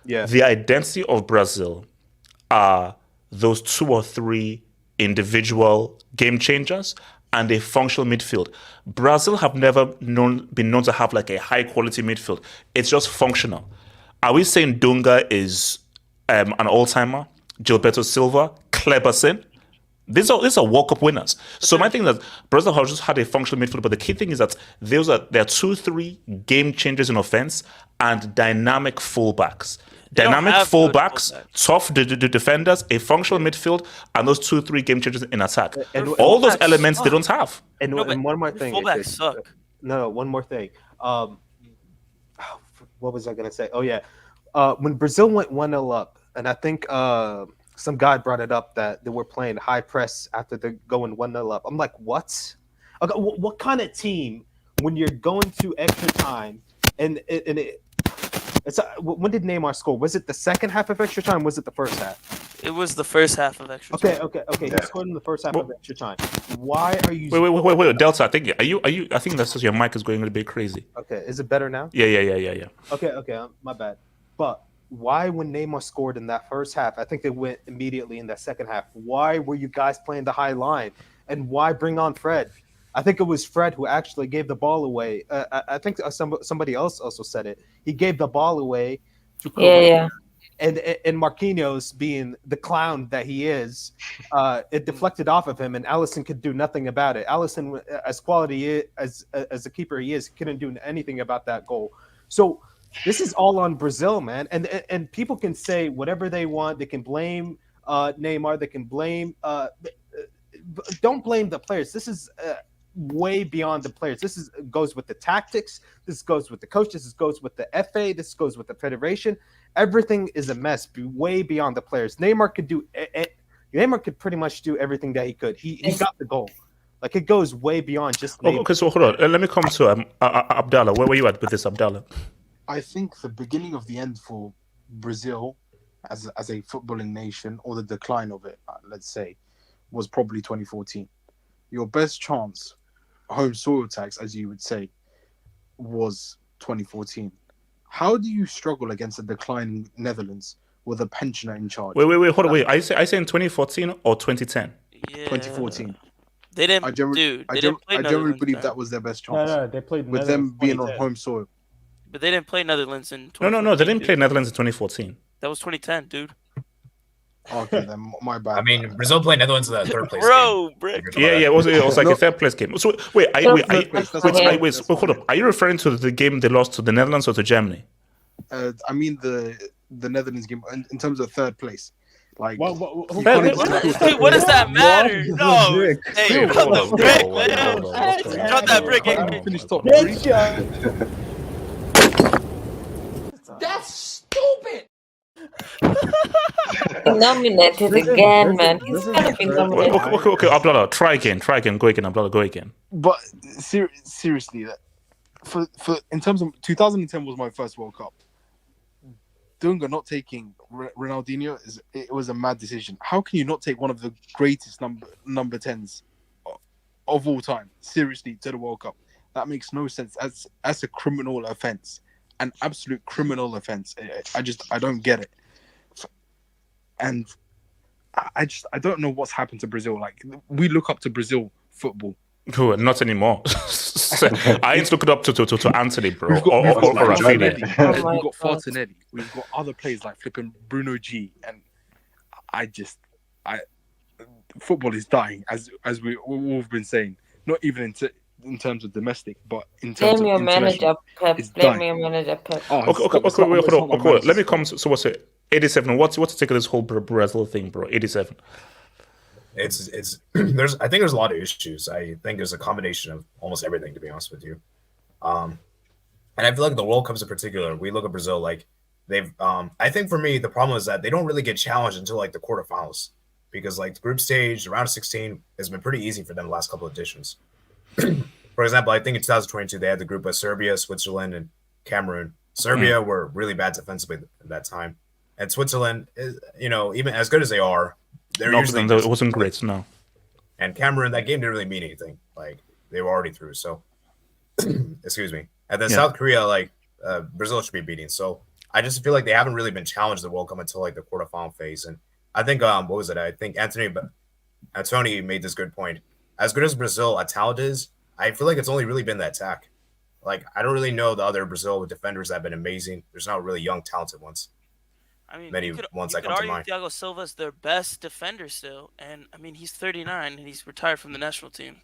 Yeah. The identity of Brazil are those 2 or 3 individual game changers and a functional midfield. Brazil have never been known to have like a high quality midfield. It's just functional. Are we saying Dunga is an all-timer? Gilberto Silva, Kleberson? These are World Cup winners. So my thing is that Brazil has just had a functional midfield, but the key thing is that there are 2-3 game changers in offense and dynamic fullbacks. Dynamic fullbacks, tough defenders, a functional midfield, and those 2-3 game changers in attack. And all those elements they don't have. And one more thing. Fullbacks suck. No, one more thing. What was I going to say? Oh, yeah. When Brazil went 1-0 up, and I think some guy brought it up that they were playing high press after they're going 1-0 up. I'm like, what? Okay, what kind of team, when you're going to extra time, and when did Neymar score? Was it the second half of extra time? Or was it the first half? It was the first half of extra time. Okay. Yeah. He scored in the first half of extra time. Why are you? Wait, Delta. I think I think that's just your mic is going a bit crazy. Okay, is it better now? Yeah. Okay, my bad. But why, when Neymar scored in that first half, I think they went immediately in that second half. Why were you guys playing the high line, and why bring on Fred? I think it was Fred who actually gave the ball away. I think somebody else also said it. He gave the ball away to Yeah. And Marquinhos, being the clown that he is, it deflected off of him, and Alisson could do nothing about it. Alisson, as quality as a keeper he is, couldn't do anything about that goal. So this is all on Brazil, man. And people can say whatever they want. They can blame Neymar. They can blame. Don't blame the players. This is way beyond the players. This goes with the tactics. This goes with the coaches. This goes with the FA. This goes with the federation. Everything is a mess, way beyond the players. Neymar could pretty much do everything that he could. He got the goal. Like, it goes way beyond just Neymar. Okay, so hold on. Let me come to Abdallah. Where were you at with this, Abdallah? I think the beginning of the end for Brazil as a footballing nation, or the decline of it, let's say, was probably 2014. Your best chance, home soil tax, as you would say, was 2014. How do you struggle against a declining Netherlands with a pensioner in charge? Wait, hold on, wait. I say in 2014 or 2010? Yeah. 2014. They didn't. I generally believe that was their best chance. No, they played with them being on home soil. But they didn't play Netherlands in 2014. No, they didn't play Netherlands in 2014. That was 2010, dude. Okay, then my bad. I mean, Brazil played Netherlands in the third place game. Brick. Yeah, it was like a third place game. So wait, hold up. Are you referring to the game they lost to the Netherlands or to Germany? I mean the Netherlands game in terms of third place. Like, what does that matter? No, hey, cut the brick, man. Cut that brick. Finish top 3. That's stupid. Nominated again, man. He's gonna be nominated. Okay, Abdallah, try again. Go again, Abdallah, go again. But seriously, for in terms of 2010 was my first World Cup. Dunga not taking Ronaldinho it was a mad decision. How can you not take one of the greatest number 10s of all time seriously to the World Cup? That makes no sense. That's a criminal offense, an absolute criminal offense. I don't get it, and I don't know what's happened to Brazil. Like, we look up to Brazil football. Not anymore. I ain't looking up to Anthony, bro. We've got Rafinha. We've got Fartinelli. We've got other players like flipping Bruno G. And football is dying, as we've been saying. Not even in terms of domestic, but in terms Blame of your manager, Pep. Blame your manager, Pep. Okay, wait, hold on. Let me come. So what's it? 87. What's the take of this whole Brazil thing, bro? 87. It's I think there's a lot of issues. I think there's a combination of almost everything, to be honest with you. And I feel like the World Cups in particular, we look at Brazil like they've I think for me the problem is that they don't really get challenged until like the quarterfinals, because like the group stage, the round of 16 has been pretty easy for them the last couple of editions. For example, I think in 2022 they had the group of Serbia, Switzerland, and Cameroon. Serbia were really bad defensively at that time, and Switzerland is, even as good as they are, they're usually it wasn't great. No, and Cameroon, that game didn't really mean anything. Like, they were already through. So, excuse me. And then South Korea, like Brazil should be beating. So I just feel like they haven't really been challenged the World Cup until like the quarterfinal phase. And I think what was it? I think Tony made this good point. As good as Brazil at talent is, I feel like it's only really been the attack. Like, I don't really know the other Brazil defenders that have been amazing. There's not really young, talented ones. I mean, many ones that come to mind. Thiago Silva's their best defender still, and I mean, he's 39 and he's retired from the national team.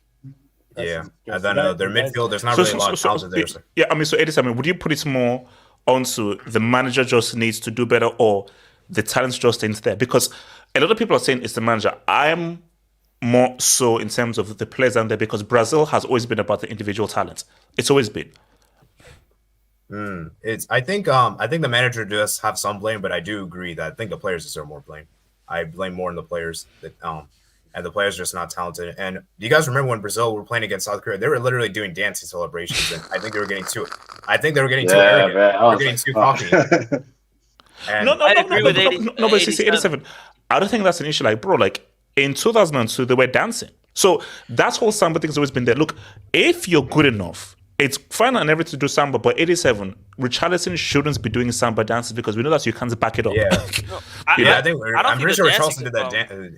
Yeah, and then their midfield, there's not really a lot of talent there. So. Yeah, I mean, so Edison, would you put it more onto the manager just needs to do better, or the talent just ain't there? Because a lot of people are saying it's the manager. I'm more so in terms of the players out there, because Brazil has always been about the individual talent. It's always been. I think the manager does have some blame, but I do agree that I think the players deserve more blame. I blame more on the players that and the players are just not talented. And do you guys remember when Brazil were playing against South Korea? They were literally doing dancing celebrations, and I think they were getting too arrogant. They were getting too cocky. No, but see, 87. I don't think that's an issue. Like, bro, like in 2002, they were dancing. So that whole samba thing's always been there. Look, if you're good enough, it's fine and everything to do samba, but 87, Richarlison shouldn't be doing samba dances, because we know that you can't back it up. Yeah, I'm pretty sure Richarlison did that dance.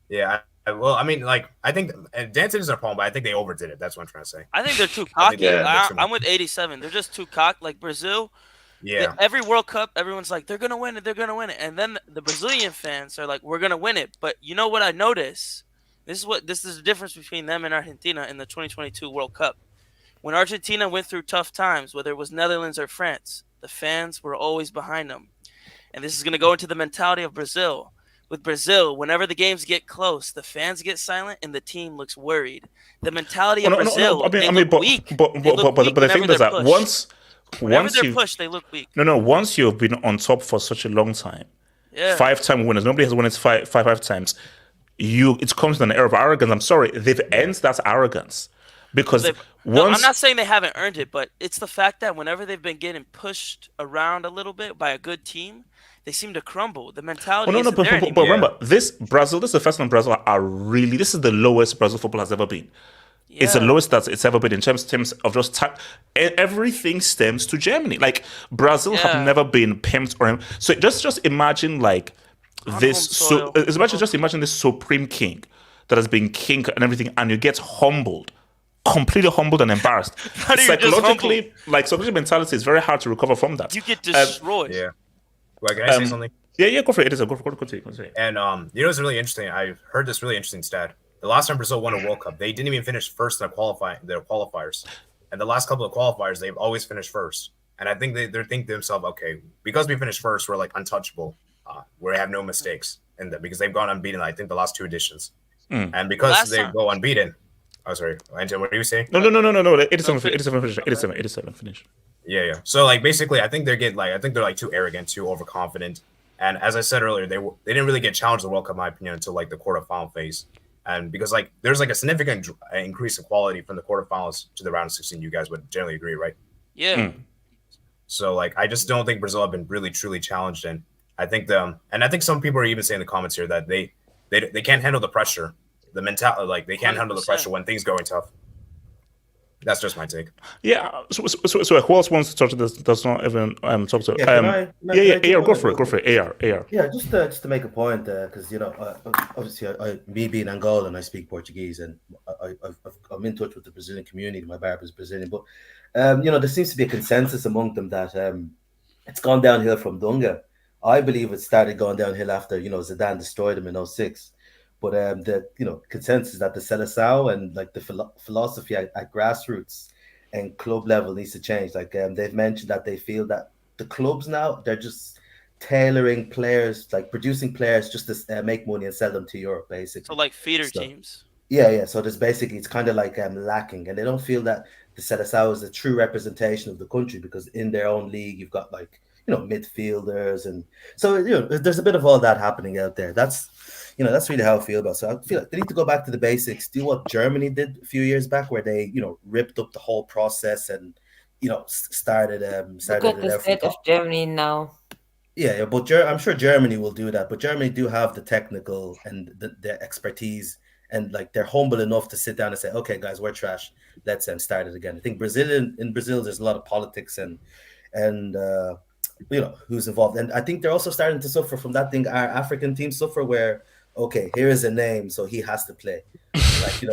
Yeah, well, I mean, like, I think dancing isn't a problem, but I think they overdid it. That's what I'm trying to say. I think they're too cocky. I'm with 87. They're just too cocky. Like Brazil, every World Cup, everyone's like, they're gonna win it, they're gonna win it, and then the Brazilian fans are like, we're gonna win it. But you know what I notice? This is the difference between them and Argentina in the 2022 World Cup. When Argentina went through tough times, whether it was Netherlands or France, the fans were always behind them. And this is going to go into the mentality of Brazil. With Brazil, whenever the games get close, the fans get silent and the team looks worried. The mentality of Brazil, they look weak. But the thing is that once they're pushed, they look weak. No, once you've been on top for such a long time, 5-time winners, nobody has won it five times. It comes to an era of arrogance. I'm sorry, they've earned that arrogance. Because I'm not saying they haven't earned it, but it's the fact that whenever they've been getting pushed around a little bit by a good team, they seem to crumble. The mentality isn't there anymore. But remember, this is the first time Brazil this is the lowest Brazil football has ever been. Yeah. It's the lowest that it's ever been in terms of just time. Everything stems to Germany. Like, Brazil have never been pimped or so. Just imagine like this. So imagine this supreme king that has been king and everything, and you get humbled. Completely humbled and embarrassed. Psychologically, mentality is very hard to recover from that. You get destroyed. Well, can I say something? Yeah, go for it. It is a go for it. And it's really interesting. I've heard this really interesting stat. The last time Brazil won a World Cup, they didn't even finish first in their qualifiers. And the last couple of qualifiers, they've always finished first. And I think they're thinking to themselves, okay, because we finished first, we're like untouchable. We have no mistakes in that, because they've gone unbeaten. I think the last 2 editions, and because they go unbeaten. Oh, sorry. Angela, what are you saying? No. 87 finish. Yeah. So, like, basically, I think they're like too arrogant, too overconfident. And as I said earlier, they didn't really get challenged the World Cup, in my opinion, until like the quarterfinal phase. And because like there's like a significant increase in quality from the quarterfinals to the round of 16, you guys would generally agree, right? Yeah. So like I just don't think Brazil have been really truly challenged, and I think some people are even saying in the comments here that they can't handle the pressure, the mentality, like they can't handle the pressure when things going tough. That's just my take. Yeah. So who else wants to talk to this? Does not even talk to. AR, go for it. AR. Yeah, just to make a point, because obviously, me being Angolan, I speak Portuguese, and I'm in touch with the Brazilian community. My barber's Brazilian, but there seems to be a consensus among them that it's gone downhill from Dunga. I believe it started going downhill after Zidane destroyed him in 2006. But the consensus that the Seleção and like the philosophy at grassroots and club level needs to change. Like they've mentioned that they feel that the clubs now, they're just tailoring players, like producing players just to make money and sell them to Europe, basically. So like feeder teams. Yeah. So there's basically, it's kind of like lacking, and they don't feel that the Seleção is a true representation of the country, because in their own league you've got like midfielders, and so there's a bit of all that happening out there. That's really how I feel about it. So I feel like they need to go back to the basics, do what Germany did a few years back, where they, ripped up the whole process and, started Look at the state of Germany now. Yeah, but I'm sure Germany will do that. But Germany do have the technical and the expertise, and like they're humble enough to sit down and say, okay, guys, we're trash. Let's start it again. I think in Brazil, there's a lot of politics and who's involved. And I think they're also starting to suffer from that thing our African teams suffer, where okay, here is a name, so he has to play. You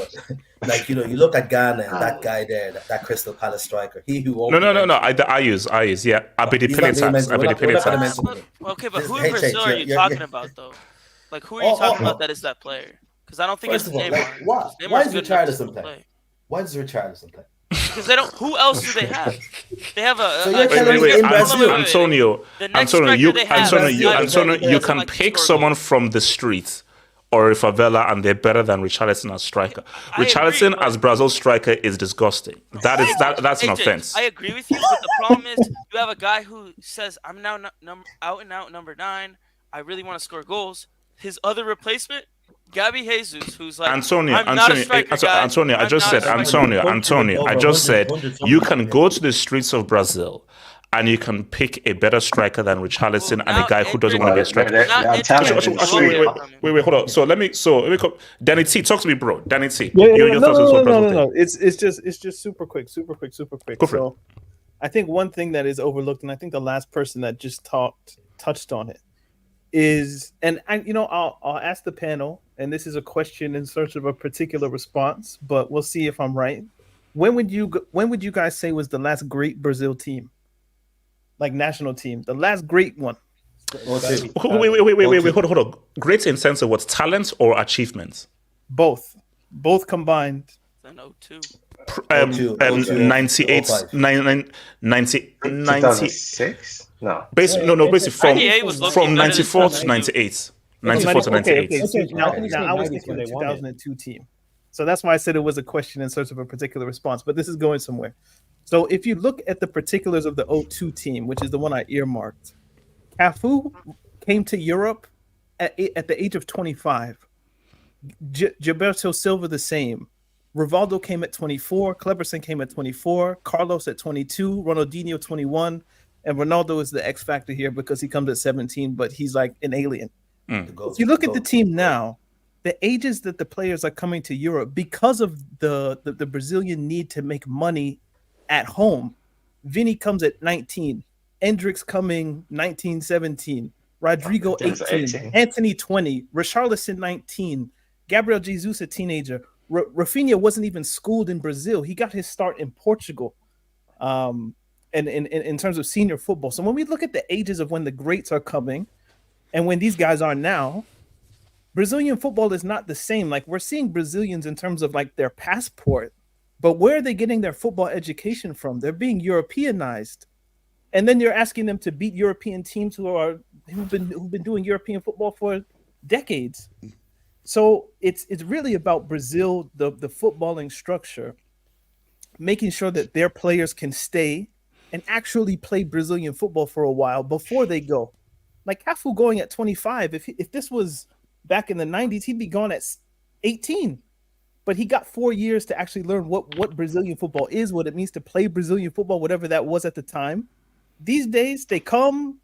look at Ghana and that guy there, that Crystal Palace striker. He who no. I use yeah. Okay, but who in Brazil are you talking about though? Like who are you talking about that is that player? Because I don't think it's Neymar. Why does Richarlison play? Why does Richarlison play? Because they don't. Who else do they have? They have a. Antonio, you can pick someone from the street or a favela, and they're better than Richarlison as striker. Richarlison as Brazil's striker is disgusting. That's an offense. I agree with you, but the problem is you have a guy who says, "I'm now out and out number 9. I really want to score goals." His other replacement, Gabby Jesus, who's like, Antonio, I just said, you can go to the streets of Brazil and you can pick a better striker than Richarlison and a guy who doesn't want to be a striker. Wait, hold on. So let me come. Danny T, talk to me, bro. Danny T. No. It's just super quick. Go for it. I think one thing that is overlooked, and I think the last person that just touched on it, is, and I'll ask the panel, and this is a question in search of a particular response, but we'll see if I'm right. When would you guys say was the last great Brazil team, like national team, the last great one? Wait, hold on. Great in sense of what, talent or achievements? Both combined. 98, 2006? No. Basically from 94 to 98. 94 to 98. Okay. Now I was thinking the 2002 team. So that's why I said it was a question in search of a particular response, but this is going somewhere. So if you look at the particulars of the 02 team, which is the one I earmarked, Cafu came to Europe at the age of 25. Gilberto Silva the same. Rivaldo came at 24. Cleberson came at 24. Carlos at 22. Ronaldinho 21. And Ronaldo is the X factor here because he comes at 17, but he's like an alien. If you look at the team now, the ages that the players are coming to Europe because of the Brazilian need to make money at home. Vini comes at 19. Endrick's coming 19, 17. Rodrigo 18. Anthony 20. Richarlison 19. Gabriel Jesus a teenager. Rafinha wasn't even schooled in Brazil. He got his start in Portugal. And in terms of senior football. So when we look at the ages of when the greats are coming and when these guys are now, Brazilian football is not the same. Like we're seeing Brazilians in terms of like their passport, but where are they getting their football education from? They're being Europeanized. And then you're asking them to beat European teams who've been doing European football for decades. So it's really about Brazil, the footballing structure, making sure that their players can stay and actually play Brazilian football for a while before they go. Like Cafu going at 25, if this was back in the 90s, he'd be gone at 18. But he got 4 years to actually learn what Brazilian football is, what it means to play Brazilian football, whatever that was at the time. these days they come,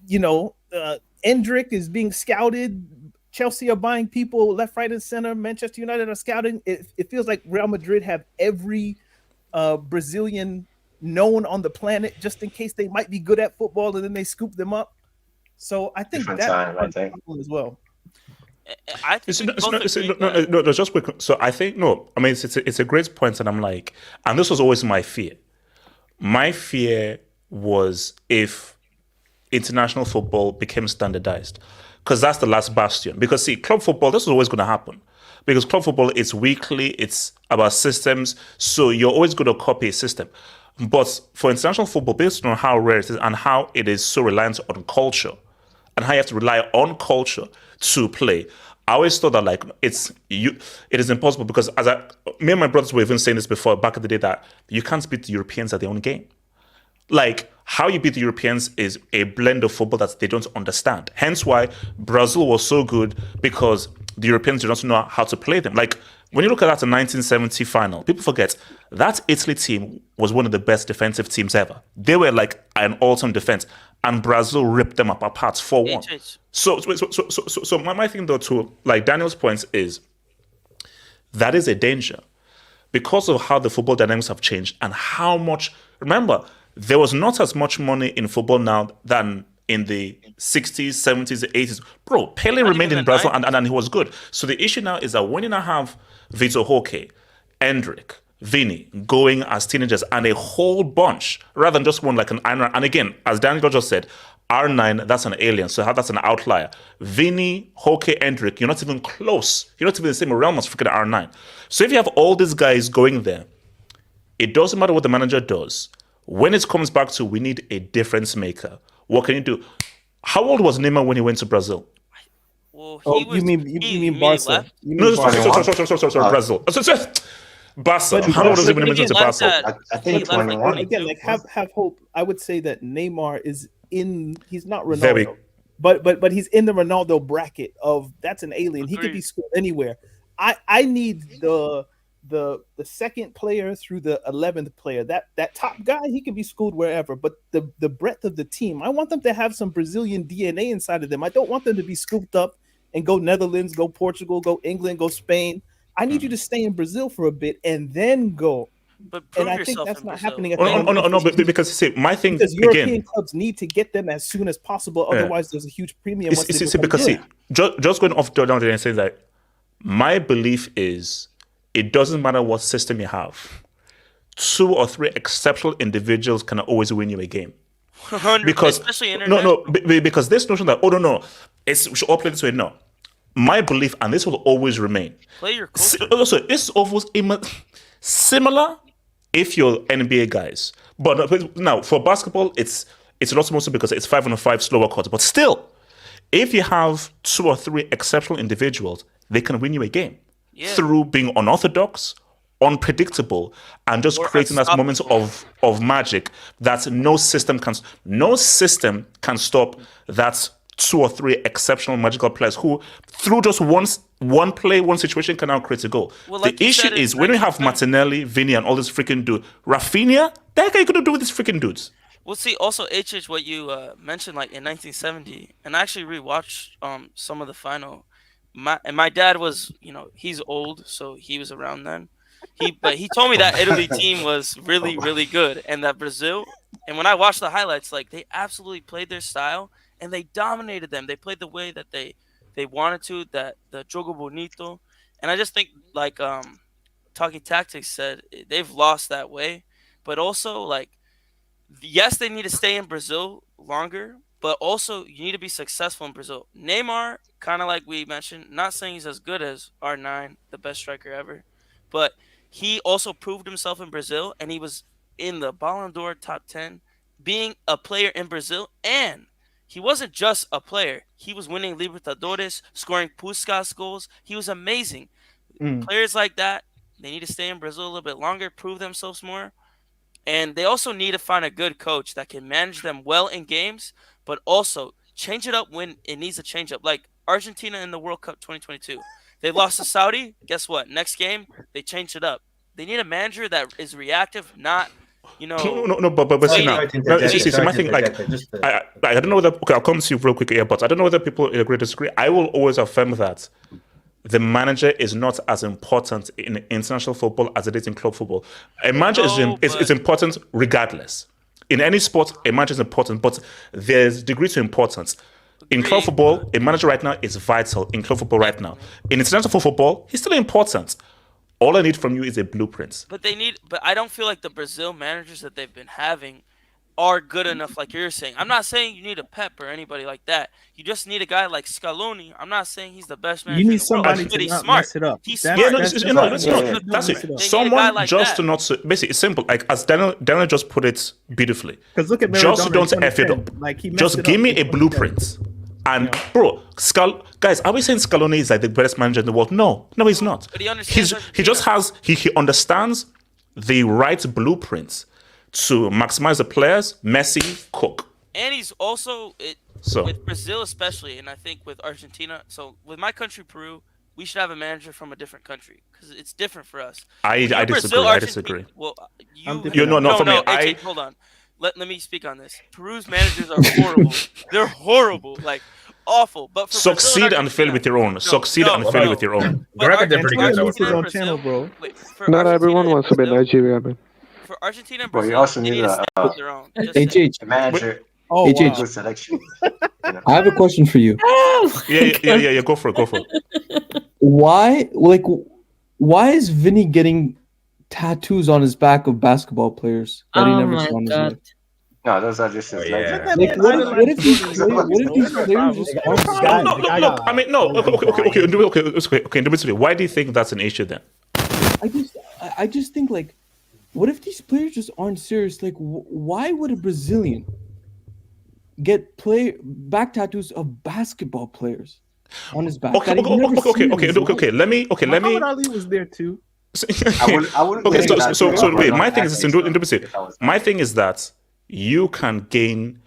Endrick is being scouted. Chelsea are buying people left, right, and center. Manchester United are scouting. It feels like Real Madrid have every Brazilian known on the planet just in case they might be good at football, and then they scoop them up. So I think that's as well. I think no, just quick. So I think it's a great point, and I'm like, and this was always my fear. My fear was if international football became standardized, because that's the last bastion. Because see, club football, this is always going to happen. Because club football, it's weekly, it's about systems, so you're always going to copy a system. But for international football, based on how rare it is and how it is so reliant on culture, and how you have to rely on culture to play, I always thought that it is impossible, because me and my brothers were even saying this before back in the day, that you can't beat the Europeans at their own game. Like, how you beat the Europeans is a blend of football that they don't understand. Hence why Brazil was so good, because the Europeans did not know how to play them. Like, when you look at that 1970 final, people forget that Italy team was one of the best defensive teams ever. They were like an all-time defense, and Brazil ripped them apart 4-1. So my thing though, to like Daniel's points, is that is a danger because of how the football dynamics have changed and how much. Remember, there was not as much money in football now than in the 60s, 70s, 80s. Bro, Pele remained in Brazil and he was good. So the issue now is that when you now have Vitor Roque, Endrick, Vini going as teenagers, and a whole bunch, rather than just one like an R9. And again, as Daniel just said, R9, that's an alien, so that's an outlier. Vini, Roque, Endrick, you're not even close. You're not even in the same realm as freaking R9. So if you have all these guys going there, it doesn't matter what the manager does. When it comes back to we need a difference maker, what can you do? How old was Neymar when he went to Brazil? Well, you mean Barca? Sorry, Brazil. Barca. How old was he when he went to Barca? I think 21. Again, have hope. I would say that Neymar is he's not Ronaldo, but he's in the Ronaldo bracket of that's an alien. He could be scored anywhere. I need the second player through the 11th player. That top guy, he can be schooled wherever. But the breadth of the team, I want them to have some Brazilian DNA inside of them. I don't want them to be scooped up and go Netherlands, go Portugal, go England, go Spain. I need you to stay in Brazil for a bit and then go. But and I think that's not happening. Because see, my thing because European clubs need to get them as soon as possible. Otherwise, there's a huge premium. Just going off down there and saying that, my belief is it doesn't matter what system you have. 2 or 3 exceptional individuals can always win you a game. Because especially because this notion that we should all play this way. No, my belief, and this will always remain. Play your culture. Also, it's almost similar if you're NBA guys, but now for basketball, it's a lot more because it's 5-on-5 slower courts. But still, if you have 2 or 3 exceptional individuals, they can win you a game through being unorthodox, unpredictable, and just creating that moment of magic that no system can stop. That 2 or 3 exceptional magical players who, through just one play, one situation, can now create a goal. Well, the issue is when we have Martinelli, Vini, and all this freaking dude, Rafinha, the heck are you gonna do with these freaking dudes? Well, see, also HH, what you mentioned, like in 1970, and I actually rewatched some of the final. My dad was, he's old, so he was around then. But he told me that Italy team was really, really good, and that Brazil. And when I watched the highlights, like they absolutely played their style, and they dominated them. They played the way that they wanted to, that the jogo bonito. And I just think, like Talking Tactics said, they've lost that way. But also, like, yes, they need to stay in Brazil longer, but also you need to be successful in Brazil. Neymar, kind of like we mentioned, not saying he's as good as R9, the best striker ever, but he also proved himself in Brazil, and he was in the Ballon d'Or top 10, being a player in Brazil, and he wasn't just a player. He was winning Libertadores, scoring Puskas goals. He was amazing. Players like that, they need to stay in Brazil a little bit longer, prove themselves more. And they also need to find a good coach that can manage them well in games, but also change it up when it needs to change up. Like Argentina in the World Cup 2022. They lost to Saudi. Guess what? Next game, they changed it up. They need a manager that is reactive, not you know. No, but see now. See, my thing, like, I don't know whether. Okay, I'll come to you real quick here, but I don't know whether people agree or disagree. I will always affirm that the manager is not as important in international football as it is in club football. A manager is important regardless. In any sport, a manager is important, but there's degree to importance. In club football, a manager right now is vital. In club football right now, in international football, he's still important. All I need from you is a blueprint. But I don't feel like the Brazil managers that they've been having are good enough, like you're saying. I'm not saying you need a Pep or anybody like that. You just need a guy like Scaloni. I'm not saying he's the best manager. You need in the world, somebody but to he's not smart. mess it up. He's That's- smart. That's it. Someone just to not. Basically, it's simple. Like as Daniel just put it beautifully. Because look at just Maradona don't in F it 2010. up. Like, he messed Just it give up me in a 2010. blueprint. And bro, guys, are we saying Scaloni is like the best manager in the world? No, he's not. But he understands He just has he understands the right blueprints to maximize the players. Messi, Cook. And he's also with Brazil especially, and I think with Argentina. So with my country, Peru, we should have a manager from a different country because it's different for us. I disagree. Well, not for me. AJ, hold on. Let me speak on this. Peru's managers are horrible. They're horrible, like awful. But for Succeed and fail with your own. Succeed and fail with your own. But Not everyone wants to be Nigeria, man. For Argentina and But Brazil, you also they need need to a stand on their own. Just HH. a manager. Oh, HH. wow. Good selection. I have a question for you. Yeah. Go for it. Why is Vinny getting tattoos on his back of basketball players that he never saw in his life? No, those are just his legs. Like, what if these players just aren't? I mean, no. Okay. Why do you think that's an issue then? I just think, like, what if these players just aren't serious? Like, why would a Brazilian get back tattoos of basketball players on his back? Okay. Let me. Muhammad Ali was there too. I wouldn't Okay, so wait. My thing is my thing is that you can gain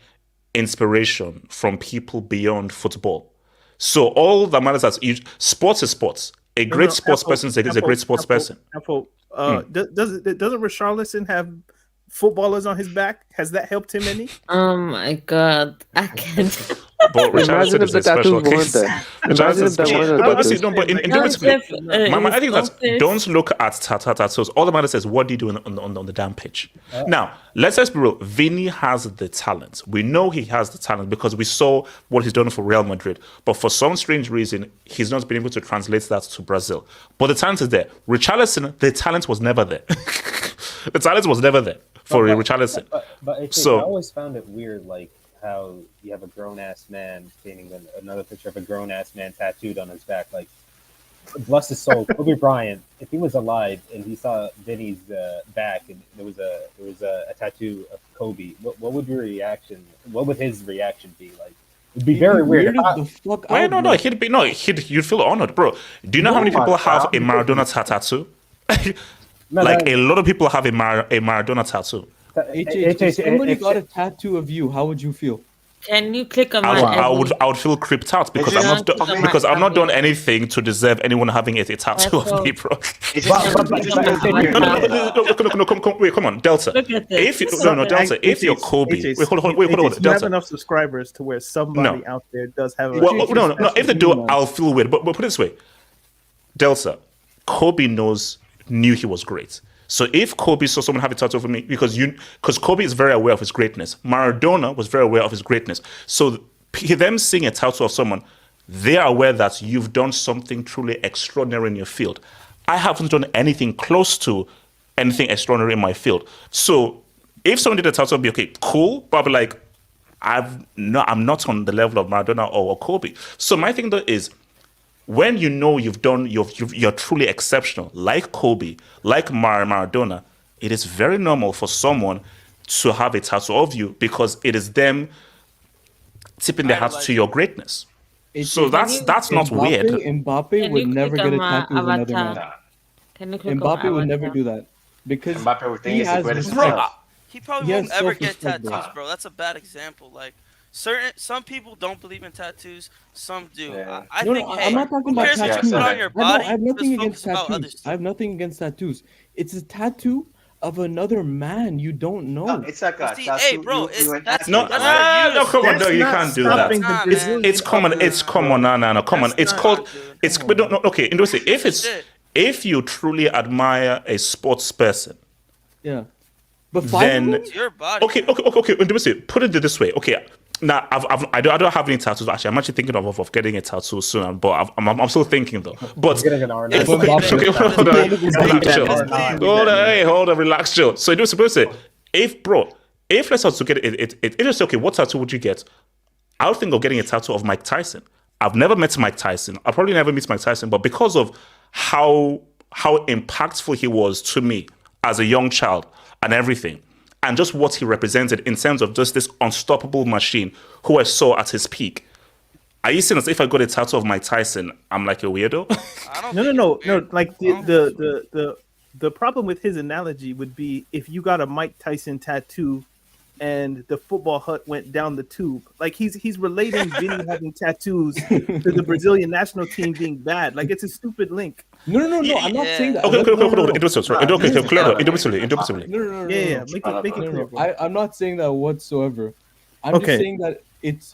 inspiration from people beyond football. So all that matters is sports is sports. A great sports person is a great sports person. Doesn't Richarlison have footballers on his back? Has that helped him any? Oh my god, I can't. But Richarlison is a special case. I think that don't look at tattoos. All that matters is what do you do on the damn pitch. Now, let's be real. Vinny has the talent. We know he has the talent because we saw what he's done for Real Madrid. But for some strange reason, he's not been able to translate that to Brazil. But the talent is there. Richarlison, the talent was never there. The talent was never there for Richarlison. But I always found it weird, like, how you have a grown-ass man painting another picture of a grown-ass man tattooed on his back. Like, bless his soul, Kobe Bryant, if he was alive and he saw Vinny's back and there was a tattoo of Kobe, what would your reaction? What would his reaction be like? It'd be very weird. You'd feel honored, bro. Do you know how many people have a Maradona tattoo? A lot of people have a Maradona tattoo. If somebody got a tattoo of you, how would you feel? Can you click on my? I would feel creeped out because I've not done anything to deserve anyone having a tattoo of me, bro. Come on, Delta. Delta. If you're Kobe, hold on, You Delta. have enough subscribers to where somebody out there does have. No. If they do, I'll feel weird. But put it this way, Delta. Kobe knew he was great. So if Kobe saw someone have a tattoo of me, because Kobe is very aware of his greatness, Maradona was very aware of his greatness. So them seeing a tattoo of someone, they are aware that you've done something truly extraordinary in your field. I haven't done anything close to anything extraordinary in my field. So if someone did a tattoo of me, okay, cool, but I'll be like, I'm not on the level of Maradona or Kobe. So my thing though is, when you know you're truly exceptional, like Kobe, like Maradona, it is very normal for someone to have a tattoo of you because it is them tipping their hats to your greatness. So that's not weird. Mbappe would never get a tattoo of another man. Mbappe would never do that because Mbappe would think he's the greatest he probably won't ever get tattoos, bro. That's a bad example. Like, some people don't believe in tattoos, some do. Yeah. I think, I'm not talking about tattoos. On your body, I have nothing just against focus about tattoos. others. I have nothing against tattoos. It's a tattoo of another man. You don't know. No, it's like a See, tattoo. hey, bro, That's No, that's no, come on, no, you not can't do that. stopping the Brazilian It's common. It's common. No, come on. That's It's not- called. It's but no, okay. If you truly admire a sports person, Yeah. But then It's your body. okay. Put it this way. Okay, now I don't have any tattoos. Actually, I'm actually thinking of getting a tattoo soon, but I'm still thinking though. But Getting an R9. okay, hold on, relax, chill. Hold on, relax, chill. So you're supposed to say, if let's also get it just okay. What tattoo would you get? I would think of getting a tattoo of Mike Tyson. I've never met Mike Tyson. I'll probably never meet Mike Tyson, but because of how impactful he was to me as a young child and everything, and just what he represented in terms of just this unstoppable machine who I saw at his peak. Are you saying as if I got a tattoo of Mike Tyson, I'm like a weirdo? No. Like the problem with his analogy would be if you got a Mike Tyson tattoo and the football hut went down the tube. Like he's relating Vinny having tattoos to the Brazilian national team being bad. Like it's a stupid link. No. I'm not saying that. Okay, hold on. No. Yeah. Make it clear. I'm not saying that whatsoever. I'm just saying that it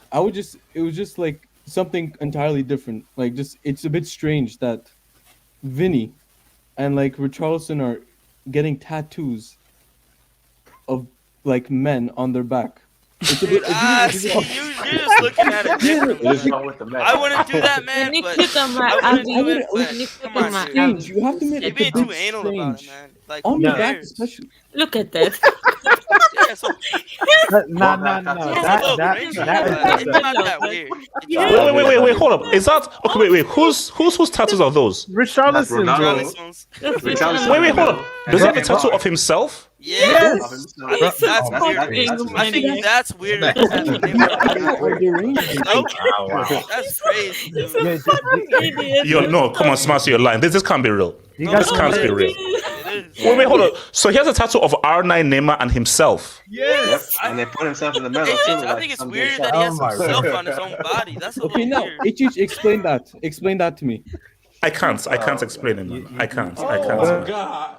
was just like something entirely different. Like it's a bit strange that Vinny and like Richarlison are getting tattoos of like men on their back. It's a bit, you're just looking at it differently. I wouldn't do that, man. But I wouldn't do it. Come on, dude. You have to admit, You're being too anal about it, man. Like, on the back, especially. Look at that. Yeah, so No. it's not that weird. Wait, hold up. Is that okay? Wait. Whose tattoos are those? Richarlison. Wait, hold up. Does he have a tattoo of himself? Yes. I think that's weird. That's crazy. No, come on, Smash, you're lying. This can't be real. This can't be real. Wait, hold on. So he has a tattoo of R9 Neymar and himself. Yes. And they put himself in the middle too. I think it's weird that he has himself on his own body. That's a okay. Now, Ichich, explain that. Explain that to me. I can't explain it, man. I can't. God.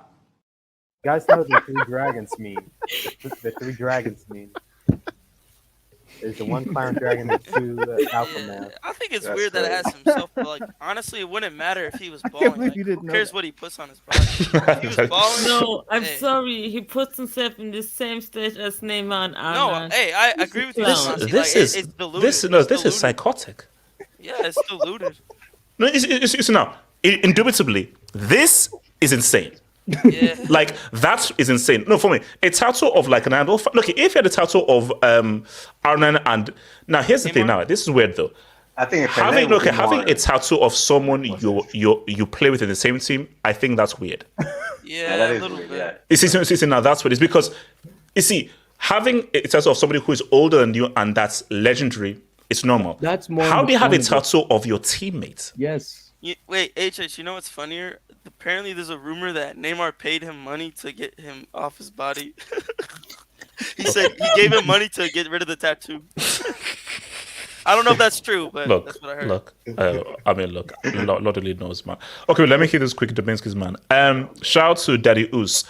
You guys know what the three dragons mean. The three dragons mean. There's the one clown dragon and two alpha males. I think it's weird that it has himself, but like honestly, it wouldn't matter if he was balling. Like, who cares what he puts on his body? If he was balling, no, I'm sorry. He puts himself in the same stage as Neymar and Arnold. No, hey, I agree with you. This is psychotic. Yeah, it's deluded. No, it's now. Indubitably, this is insane. Yeah. Like that is insane. No, for me, a tattoo of like an idol. Look, if you had a tattoo of Arnan and now here's the thing. Now this is weird though. I think having a tattoo of someone you play with in the same team, I think that's weird. Yeah, that is a little bit. Yeah. You see, now that's what it's because you see having a tattoo of somebody who is older than you and that's legendary. It's normal. That's more. How do you have a tattoo of your teammate? Yes. Wait, HH, you know what's funnier? Apparently, there's a rumor that Neymar paid him money to get him off his body. He said he gave him money to get rid of the tattoo. I don't know if that's true, but that's what I heard. Look, Lord only knows, man. Okay, let me hear this quick, Dominski's man. Shout out to Daddy Us.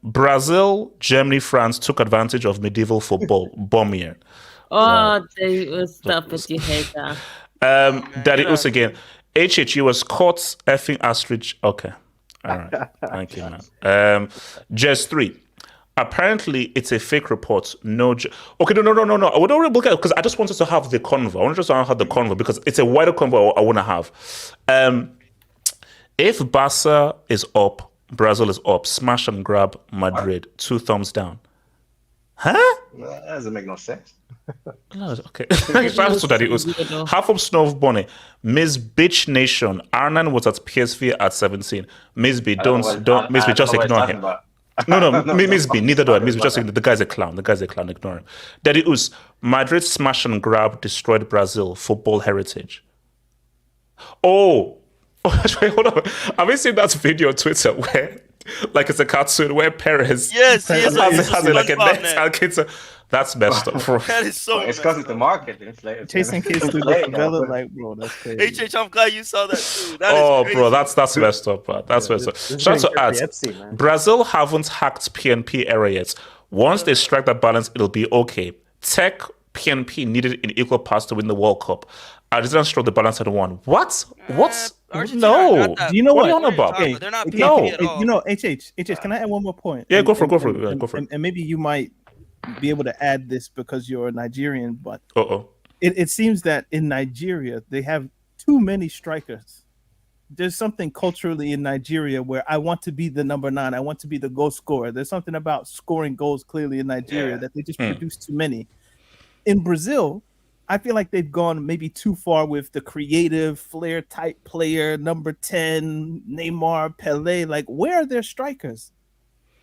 Brazil, Germany, France took advantage of medieval football bomb year. Oh, they stop it, you hater. Daddy Us again. HH was caught effing Astridge. Okay. All right. Thank you, man. Jess 3. Apparently, it's a fake report. No. Okay, no. I would already look at it because I just wanted to have the convo. I want to have the convo because it's a wider convo I want to have. If Barca is up, Brazil is up, smash and grab Madrid. 2 thumbs down. Huh? That doesn't make no sense. No, okay. Shout out to that. It was half of Snow Bonnie. Miss Bitch Nation. Arnan was at PSV at 17. Miss B, don't Miss B, just ignore him. No, Miss B, neither do I. Miss B, just ignore the guy's a clown. Ignore him. Daddy Us, Madrid smash and grab destroyed Brazil football heritage. Oh, hold on. Have you seen that video on Twitter where, like, it's a cartoon where Perez has like a net and kids. That's messed up. That is so. It's because it's the market. Inflation. Chasing kids through the favela, like, bro, that's crazy. HH, I'm glad you saw that too. That oh, is crazy. bro, that's messed up, man. That's messed up. Shout out to ads. Brazil haven't hacked PNP error yet. Once they strike that balance, it'll be okay. Tech PNP needed in equal parts to win the World Cup. Argentina struck the balance at one. What? What's no? Do you know what? Are you on about? Okay, they're not no. at all. You know, HH, can I add one more point? Yeah, go for it. And maybe you might be able to add this because you're a Nigerian, but it seems that in Nigeria they have too many strikers. There's something culturally in Nigeria where I want to be the number 9. I want to be the goal scorer. There's something about scoring goals clearly in Nigeria that they just produce too many. In Brazil, I feel like they've gone maybe too far with the creative flair type player, number 10, Neymar, Pelé. Like, where are their strikers?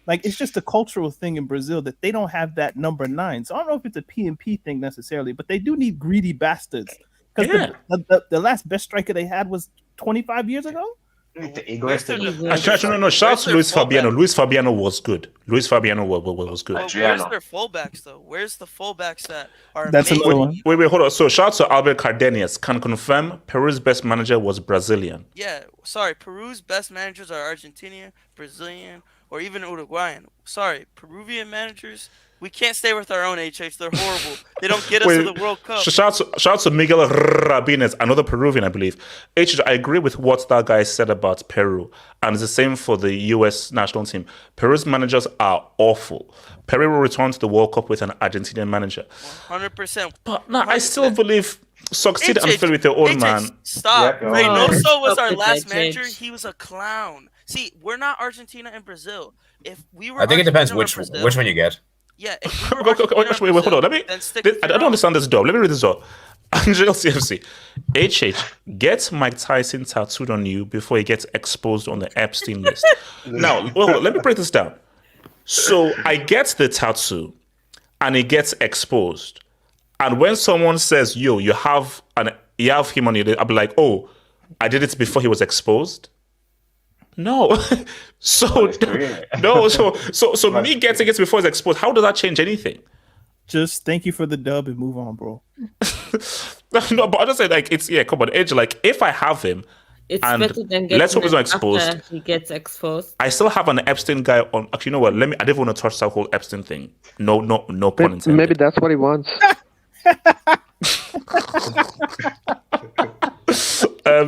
Like, it's just a cultural thing in Brazil that they don't have that number 9. So I don't know if it's a PNP thing necessarily, but they do need greedy bastards. Because the last best striker they had was 25 years ago? Actually, no. Shout out to Luis Fabiano. Luis Fabiano was good. Luis Fabiano was good. Where's their fullbacks though? Where's the fullbacks that are? That's another one. Wait, hold on. So shout out to Albert Cardenas. Can confirm Peru's best manager was Brazilian. Yeah, sorry. Peru's best managers are Argentinian, Brazilian, or even Uruguayan. Sorry, Peruvian managers. We can't stay with our own HH. They're horrible. They don't get us to the World Cup. Shout out to Miguel Rabinez, another Peruvian, I believe. HH, I agree with what that guy said about Peru. And it's the same for the US national team. Peru's managers are awful. Peru will return to the World Cup with an Argentinian manager. 100%. But no, I still believe succeed and fail with your own man. Stop. Reynoso was our last manager. He was a clown. See, we're not Argentina and Brazil. If we were, I think it depends which one you get. Yeah. Wait, hold on. I don't understand this job. Let me read this job. Angel CFC. HH, get Mike Tyson tattooed on you before he gets exposed on the Epstein list. Now, let me break this down. So I get the tattoo and it gets exposed. And when someone says, yo, you have him on your, I'll be like, oh, I did it before he was exposed. No. So me getting it before it's exposed, how does that change anything? Just thank you for the dub and move on, bro. No, but I just say like come on, Edge. Like if I have him, it's and better than getting let's hope he's not exposed. After he gets exposed. I still have an Epstein guy on. Actually, you know what? I didn't want to touch that whole Epstein thing. No pun intended. Maybe that's what he wants.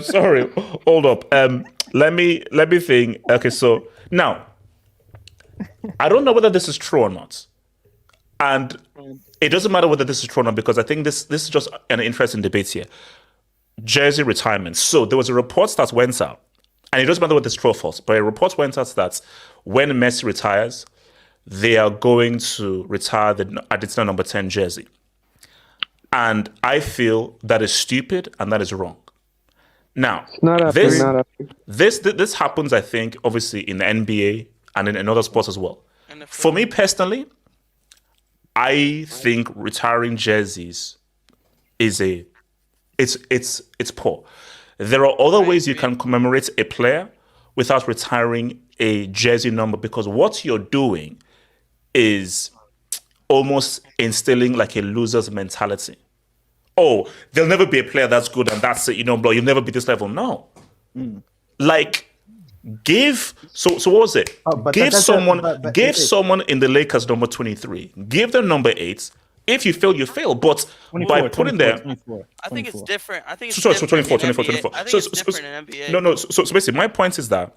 Sorry. Hold up. Let me think. Okay, so now I don't know whether this is true or not, and it doesn't matter whether this is true or not because I think this is just an interesting debate here. Jersey retirement. So there was a report that went out, and it doesn't matter whether it's true or false, but a report went out that when Messi retires, they are going to retire the Argentina number 10 jersey. And I feel that is stupid and that is wrong. Now, this happens, I think, obviously in the NBA and in other sports as well. For me personally, I think retiring jerseys is it's poor. There are other ways you can commemorate a player without retiring a jersey number because what you're doing is almost instilling like a loser's mentality. Oh, there'll never be a player that's good and that's it, bro, you'll never be this level. No. Like, so what was it? Give someone in the Lakers number 23. Give them number 8. If you fail, you fail. But by putting them, I think it's different. I think it's 24. I think it's different in NBA. No. So basically, my point is that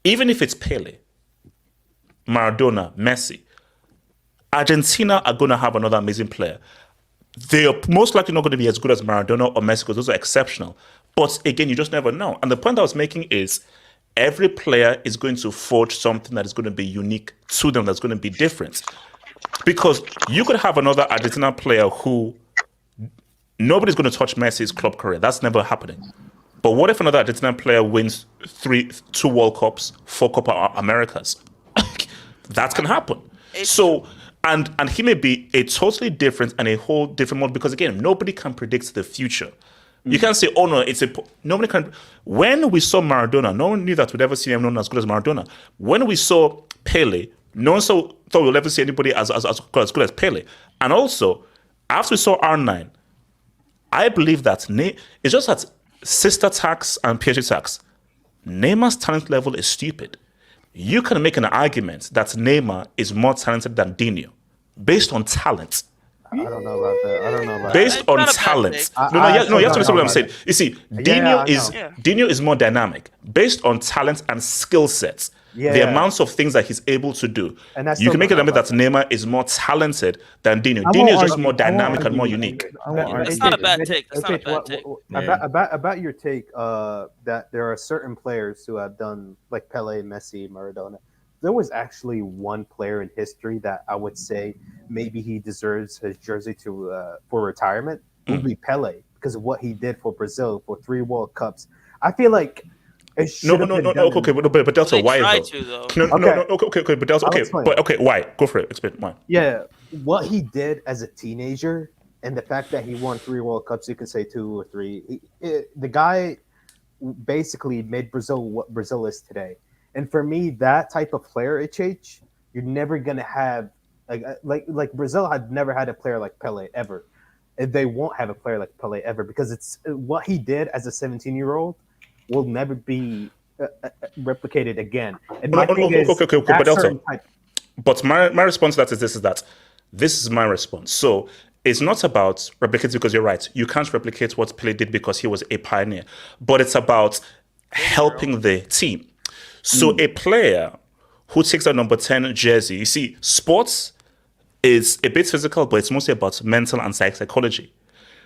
even if it's Pele, Maradona, Messi, Argentina are going to have another amazing player. They are most likely not going to be as good as Maradona or Messi because those are exceptional. But again, you just never know. And the point I was making is every player is going to forge something that is going to be unique to them, that's going to be different. Because you could have another Argentina player who nobody's going to touch Messi's club career. That's never happening. But what if another Argentina player wins 2 World Cups, 4 Copa Americas? That can happen. So, and he may be a totally different and a whole different model because again, nobody can predict the future. You can't say, oh no, nobody can. When we saw Maradona, no one knew that we'd ever see anyone as good as Maradona. When we saw Pele, No one thought we'll ever see anybody as good as Pele. And also, after we saw R9, I believe that it's just that sister tax and PhD tax. Neymar's talent level is stupid. You can make an argument that Neymar is more talented than Dino based on talent. I don't know about that. Based on talent. You have to understand what I'm saying. You see, Dino is more dynamic based on talent and skill sets. The amounts of things that he's able to do. You can make an argument that Neymar is more talented than Dino. Dino is just more dynamic and more unique. That's not a bad take. That's not a bad take. About your take, that there are certain players who have done, like Pele, Messi, Maradona. There was actually one player in history that I would say maybe he deserves his jersey for retirement. It would be Pele, because of what he did for Brazil for 3 World Cups. I feel like it should have been done. Okay, but Delta, why though? Okay, but Delta, okay, why? Go for it. Explain why. Yeah, what he did as a teenager and the fact that he won 3 World Cups, you can say 2 or 3. The guy basically made Brazil what Brazil is today. And for me, that type of player, HH, you're never gonna have like Brazil had never had a player like Pele ever. And they won't have a player like Pele ever, because it's what he did as a 17-year-old will never be replicated again. And my thing is, but my response to that is this is my response. So it's not about replicating, because you're right. You can't replicate what Pele did because he was a pioneer. But it's about helping the team. So a player who takes a number 10 jersey, you see, sports is a bit physical, but it's mostly about mental and psychology.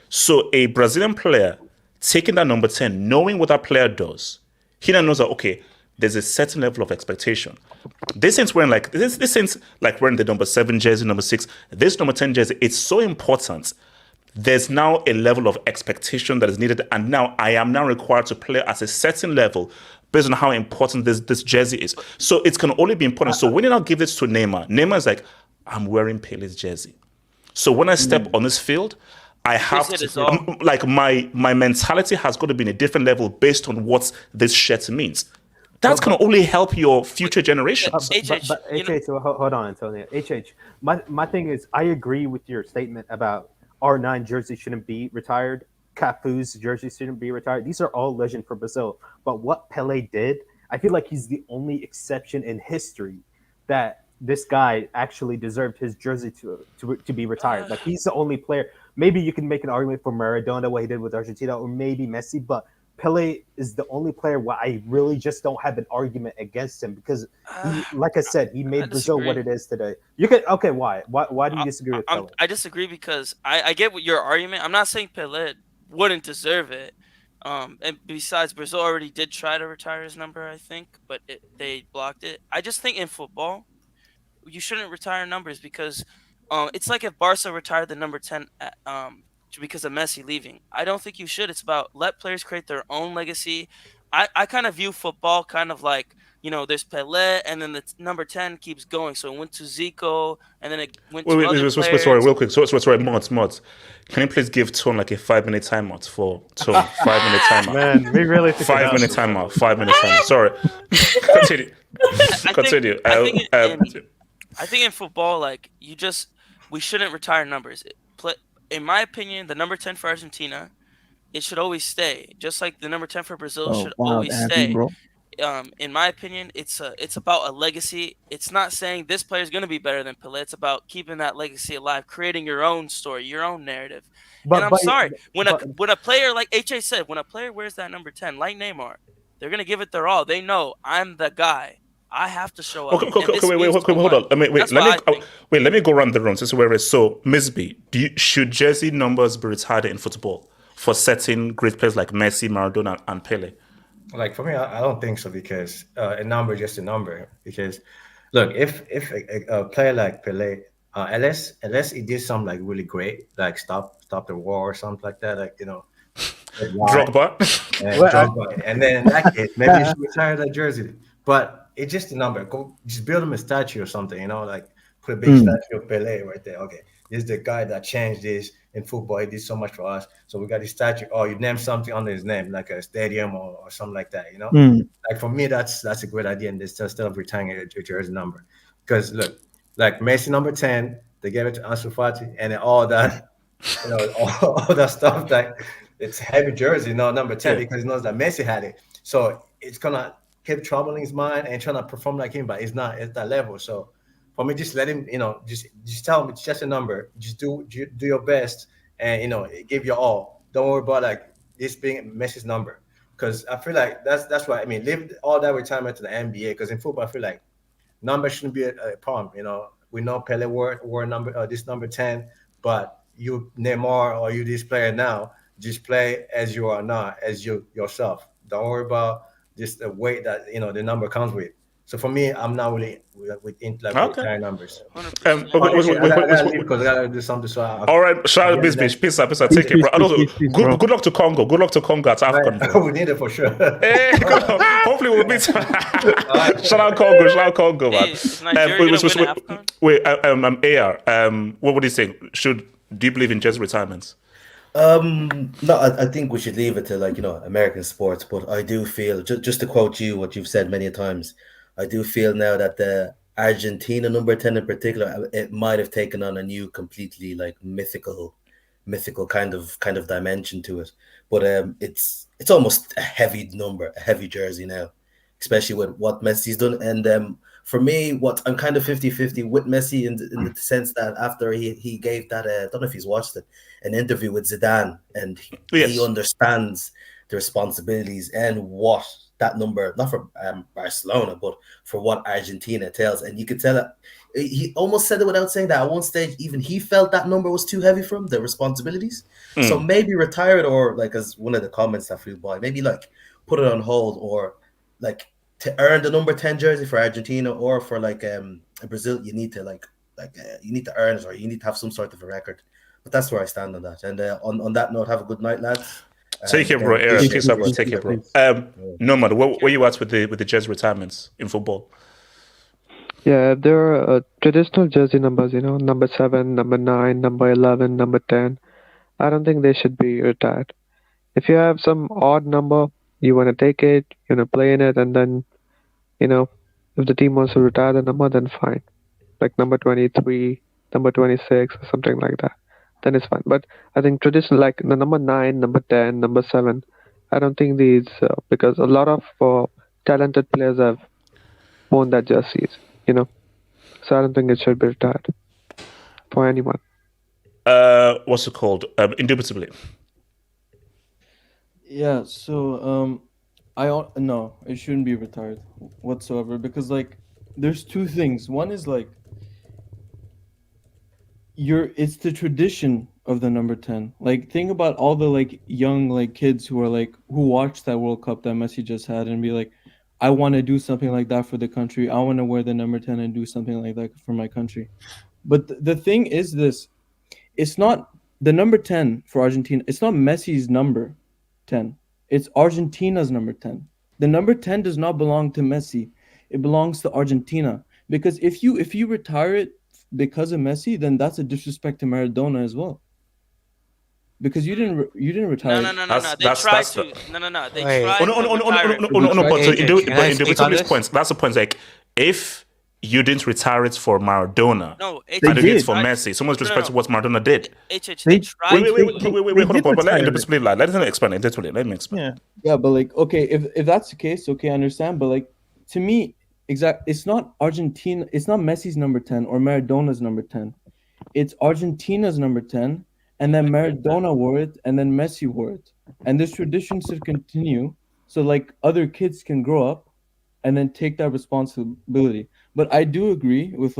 So a Brazilian player taking that number 10, knowing what that player does, he now knows that, okay, there's a certain level of expectation. This ain't wearing wearing the number 7 jersey, number 6, this number 10 jersey, it's so important. There's now a level of expectation that is needed, and now I am now required to play at a certain level based on how important this jersey is. So it can only be important. So when you now give this to Neymar is like, I'm wearing Pele's jersey. So when I step on this field, I have to, like my mentality has got to be in a different level based on what this shirt means. That can only help your future generations. But hold on, Antonio. My thing is, I agree with your statement about R9 jersey shouldn't be retired. Cafu's jersey shouldn't be retired. These are all legend for Brazil. But what Pele did, I feel like he's the only exception in history that this guy actually deserved his jersey to be retired. Like, he's the only player. Maybe you can make an argument for Maradona, what he did with Argentina, or maybe Messi, but Pele is the only player where I really just don't have an argument against him, because, like I said, he made Brazil what it is today. You can why? Why do you disagree with Pele? I disagree because I get what your argument. I'm not saying Pele wouldn't deserve it. And besides, Brazil already did try to retire his number, I think, but they blocked it. I just think in football, you shouldn't retire numbers because it's like if Barca retired the number 10 because of Messi leaving. I don't think you should. It's about let players create their own legacy. I kind of view football kind of like, there's Pelé, and then the number 10 keeps going. So it went to Zico, and then it went to other players. Sorry, real quick. Sorry, Mods. Can you please give Tone like a 5-minute timeout for Tone? 5-minute timeout. Man, we really 5-minute timeout. 5-minute timeout. Sorry. Continue. I think in football, like, we shouldn't retire numbers. In my opinion, the number 10 for Argentina, it should always stay. Just like the number 10 for Brazil should always stay. Bro. In my opinion, it's about a legacy. It's not saying this player is going to be better than Pelé. It's about keeping that legacy alive, creating your own story, your own narrative. When a player, like HA said, when a player wears that number 10, like Neymar, they're going to give it their all. They know I'm the guy. I have to show up. Wait, hold on. Let me go around the room. This is where it's so. Miss B, should jersey numbers be retired in football for certain great players like Messi, Maradona, and Pele? Like, for me, I don't think so, because a number is just a number. Because look, if a player like Pele, unless he did something like really great, like stop the war or something like that, like Drogba, and then in that case, maybe you should retire that jersey. But it's just a number. Go just build him a statue or something, like put a big statue of Pele right there. Okay, this is the guy that changed this in football. He did so much for us. So we got his statue. Oh, you name something under his name, like a stadium or something like that, Like, for me, that's a great idea, and instead of retiring a jersey number. Because look, like Messi number 10, they gave it to Ansu Fati, and then all that, all that stuff that it's heavy jersey, number 10 because he knows that Messi had it. So it's gonna keep troubling his mind and trying to perform like him, but it's not at that level. So for me, just let him, just tell him it's just a number. Just do your best and give your all. Don't worry about like this being Messi's number. Because I feel like that's why leave all that retirement to the NBA. Because in football, I feel like number shouldn't be a problem. We know Pele wore number this number 10, but you Neymar or you this player now, just play as you are now, as you yourself. Don't worry about just the weight that the number comes with. So for me, I'm not really with entire numbers. I gotta leave because I gotta do something. So all right, shout out Bisbee, peace out, take care, bro. Good luck to Congo. Good luck to Congo at AFCON. We need it for sure. Hey, hopefully we'll meet. Shout out Congo, man. Wait, AR. What do you think? Do you believe in Jez retirements? No, I think we should leave it to American sports. But I do feel, just to quote you, what you've said many times, I do feel now that the Argentina number 10 in particular, it might have taken on a new, completely mythical kind of dimension to it. But it's almost a heavy number, a heavy jersey now, especially with what Messi's done. And for me, I'm kind of 50-50 with Messi in the sense that after he gave that, I don't know if he's watched it, an interview with Zidane, and he understands the responsibilities and what that number, not for Barcelona, but for what Argentina tells. And you could tell that he almost said it without saying that at one stage, even he felt that number was too heavy for him, the responsibilities. So maybe retire it, or as one of the comments that flew by, maybe put it on hold, or to earn the number 10 jersey for Argentina or for Brazil, you need to you need to earn it, or you need to have some sort of a record. But that's where I stand on that. And on that note, have a good night, lads. Take care, bro. Peace out, bro. Take care, bro. Nomad, where you at with the Jez retirements in football? Yeah, there are traditional jersey numbers, number 7, number 9, number 11, number 10. I don't think they should be retired. If you have some odd number, you want to take it, play in it, and then, if the team wants to retire the number, then fine. Like number 23, number 26, or something like that. Then it's fine. But I think traditional, like the number 9, number 10, number 7, I don't think these, because a lot of talented players have worn that jerseys, So I don't think it should be retired for anyone. What's it called? Indubitably. Yeah, so no, it shouldn't be retired whatsoever, because there's two things. One is it's the tradition of the number 10. Think about all the young kids who are who watched that World Cup that Messi just had and be I want to do something like that for the country. I want to wear the number 10 and do something like that for my country. But the thing is this, it's not the number 10 for Argentina. It's not Messi's number 10. It's Argentina's number 10. The number 10 does not belong to Messi. It belongs to Argentina. Because if you retire it because of Messi, then that's a disrespect to Maradona as well. Because you didn't retire. No. They tried to. No. They tried. No. But Indubitably's points. That's the point. If you didn't retire it for Maradona, and you did it for Messi, so much respect to what Maradona did. They tried. Wait, hold on. But let Indubitably lie. Let him explain. Let me explain. Yeah, but okay, if that's the case, okay, I understand. But to me, it's not Argentina. It's not Messi's number 10 or Maradona's number 10. It's Argentina's number 10. And then Maradona wore it, and then Messi wore it. And this tradition should continue so other kids can grow up and then take that responsibility. But I do agree with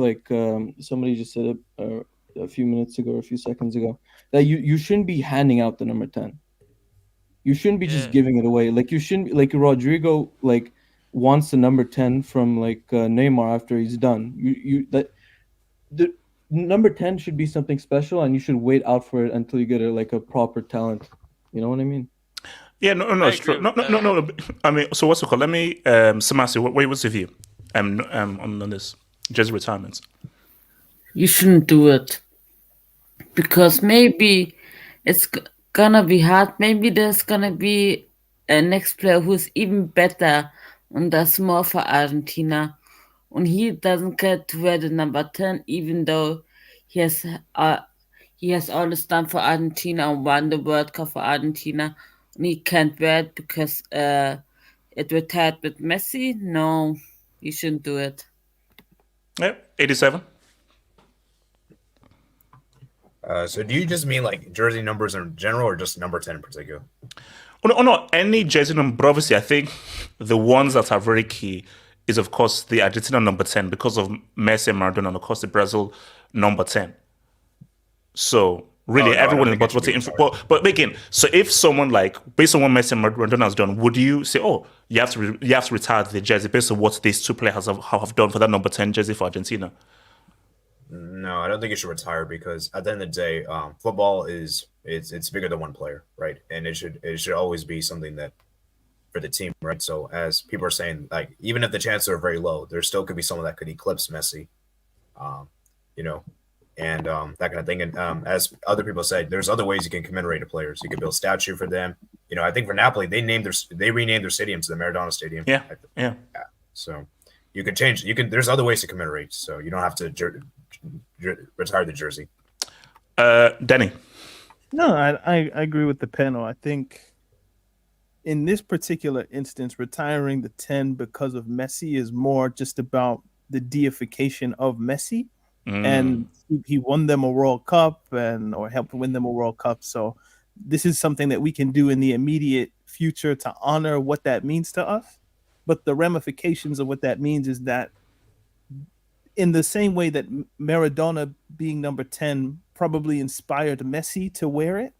somebody just said it a few minutes ago, or a few seconds ago, that you shouldn't be handing out the number 10. You shouldn't be just giving it away. You shouldn't be Rodrigo wants the number 10 from Neymar after he's done. The number 10 should be something special, and you should wait out for it until you get a proper talent. You know what I mean? Yeah, no, it's true. No. I mean, so what's it called? Let me, Samasi, what's your view on this jersey retirements? You shouldn't do it because maybe it's gonna be hard. Maybe there's gonna be a next player who's even better, and that's more for Argentina. and he doesn't get to wear the number 10, even though he has all the stuff for Argentina and won the World Cup for Argentina, and he can't wear it because it retired with Messi. No, you shouldn't do it. Yeah, 87. So do you just mean like jersey numbers in general, or just number 10 in particular? Oh no, any jersey number. But obviously, I think the ones that are very key is, of course, the Argentina number 10 because of Messi and Maradona, and of course, the Brazil number 10. So really, everyone is but again, so if someone like, based on what Messi and Maradona has done, would you say, oh, you have to retire the jersey based on what these two players have done for that number 10 jersey for Argentina? No, I don't think you should retire, because at the end of the day, football it's bigger than one player, right? And it should always be something that for the team, right? So as people are saying, like, even if the chances are very low, there still could be someone that could eclipse Messi, and that kind of thing. And as other people said, there's other ways you can commemorate the players. You can build a statue for them. I think for Napoli, they renamed their stadium to the Maradona Stadium. Yeah. So you can change. There's other ways to commemorate. So you don't have to retire the jersey. Danny. No, I agree with the panel. I think in this particular instance, retiring the 10 because of Messi is more just about the deification of Messi. And he won them a World Cup or helped win them a World Cup. So this is something that we can do in the immediate future to honor what that means to us. But the ramifications of what that means is that in the same way that Maradona being number 10 probably inspired Messi to wear it,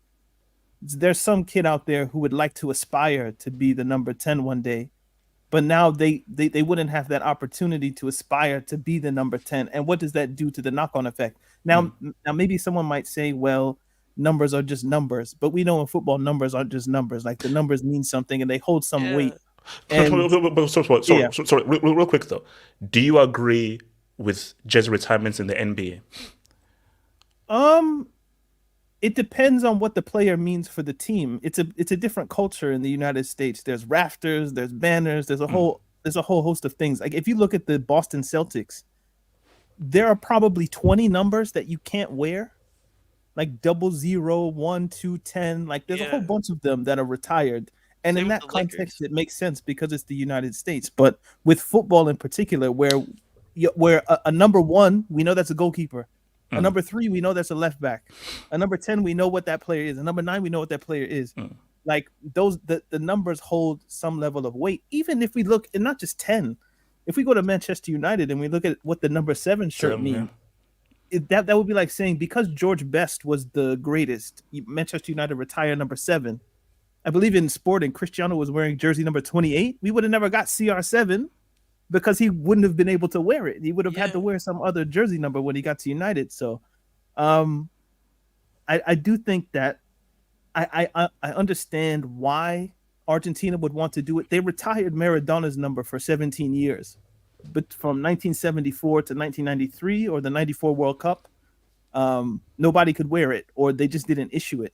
there's some kid out there who would like to aspire to be the number 10 one day. But now they wouldn't have that opportunity to aspire to be the number 10. And what does that do to the knock-on effect? Now maybe someone might say, well, numbers are just numbers. But we know in football, numbers aren't just numbers. Like, the numbers mean something and they hold some weight. Sorry, real quick though. Do you agree with jersey retirements in the NBA? It depends on what the player means for the team. It's a different culture in the United States. There's rafters, there's banners, there's a whole host of things. Like, if you look at the Boston Celtics, there are probably 20 numbers that you can't wear, like 00, 1, 2, 10. Like, there's a whole bunch of them that are retired. And in that context, it makes sense because it's the United States. But with football in particular, where a number 1, we know that's a goalkeeper. A number 3, we know that's a left back. A number 10, we know what that player is. A number 9, we know what that player is. Like, the numbers hold some level of weight. Even if we look, and not just 10, if we go to Manchester United and we look at what the number 7 shirt means, that would be like saying, because George Best was the greatest, Manchester United retire number 7. I believe in Sporting, Cristiano was wearing jersey number 28. We would have never got CR7 because he wouldn't have been able to wear it. He would have had to wear some other jersey number when he got to United. So I do think that I understand why Argentina would want to do it. They retired Maradona's number for 17 years. But from 1974 to 1993 or the 94 World Cup, nobody could wear it, or they just didn't issue it.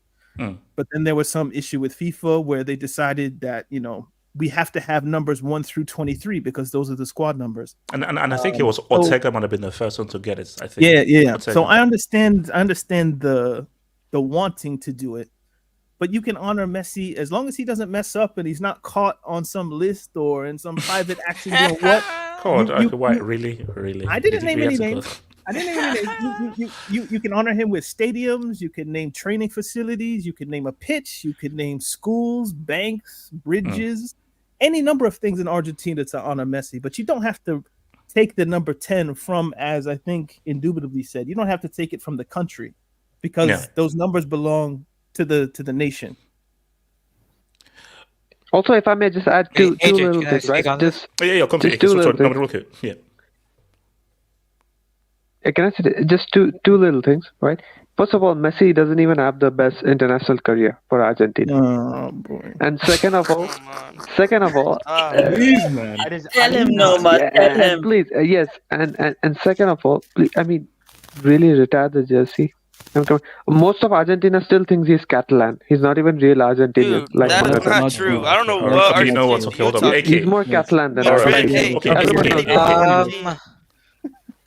But then there was some issue with FIFA where they decided that, we have to have numbers 1 through 23 because those are the squad numbers. And I think it was Ortega might have been the first one to get it. I think. Yeah. Ortega. So I understand the wanting to do it, but you can honor Messi as long as he doesn't mess up and he's not caught on some list or in some private action. Really? I didn't name any names. You can honor him with stadiums. You can name training facilities. You can name a pitch. You can name schools, banks, bridges, any number of things in Argentina to honor Messi. But you don't have to take the number 10 from, as I think Indubitably said, you don't have to take it from the country because those numbers belong to the nation. Also, if I may just add two little things, right? Just two little things. Yeah. Can I say just two little things, right? First of all, Messi doesn't even have the best international career for Argentina. Oh boy! And second of all, please, man, tell him no, man. Tell him, please. Yes, and second of all, please, I mean, really retire the jersey. Most of Argentina still thinks he's Catalan. He's not even real Argentinian. Dude, like that's Morata. not true. I don't know what Okay, you know what? Argentina Okay, hold on. you're AK. He's more Catalan than All right, Argentinian. okay, Everyone knows that.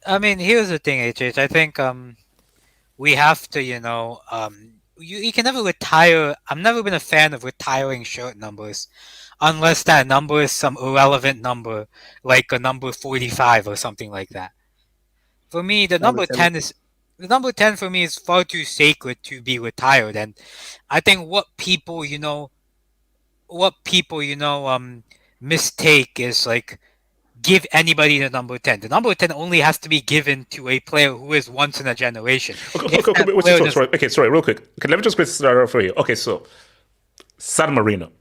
I mean, here's the thing, HH. I think we have to, you can never retire. I've never been a fan of retiring shirt numbers, unless that number is some irrelevant number, like a number 45 or something like that. For me, the number 10 is the number 10 for me is far too sacred to be retired, and I think what people mistake is like give anybody the number 10. The number 10 only has to be given to a player who is once in a generation. Sorry, real quick. Okay, let me just quick start out for you. Okay, so San Marino.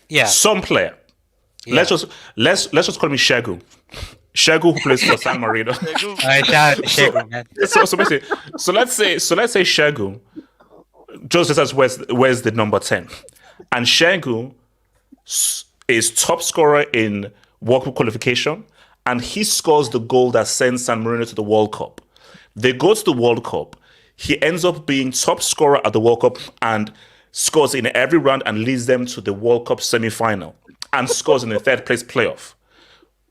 Yeah. Some player. Yeah. Let's just call him Shegu. Shegu, who plays for San Marino. Shegu, man. So let's say Shegu just says where's the number 10. And Shegu is top scorer in World Cup qualification, and he scores the goal that sends San Marino to the World Cup. They go to the World Cup. He ends up being top scorer at the World Cup and scores in every round and leads them to the World Cup semi-final and scores in the third place playoff.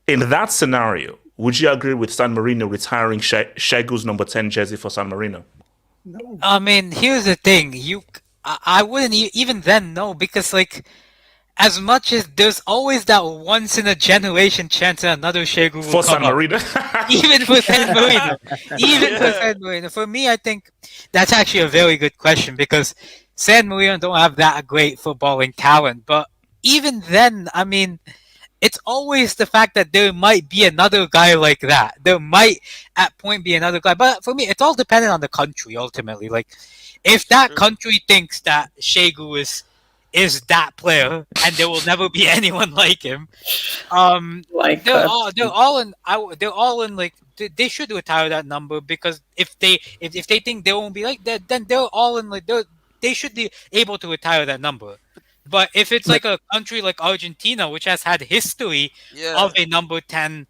In that scenario, would you agree with San Marino retiring Shegu's number 10 jersey for San Marino? No. I mean, here's the thing. I wouldn't even then know, because like, as much as there's always that once in a generation chance that another Shegu will for come San Marino. Even for San Marino. Even for San Marino. For me, I think that's actually a very good question, because San Marino don't have that great footballing talent. But even then, I mean, it's always the fact that there might be another guy like that. There might at point be another guy. But for me, it's all dependent on the country ultimately. Like, if that country thinks that Shegu is that player and there will never be anyone like him, they're all in like, they should retire that number, because if they think they won't be like that, then they're all in like, they should be able to retire that number. But if it's like a country like Argentina, which has had history of a number 10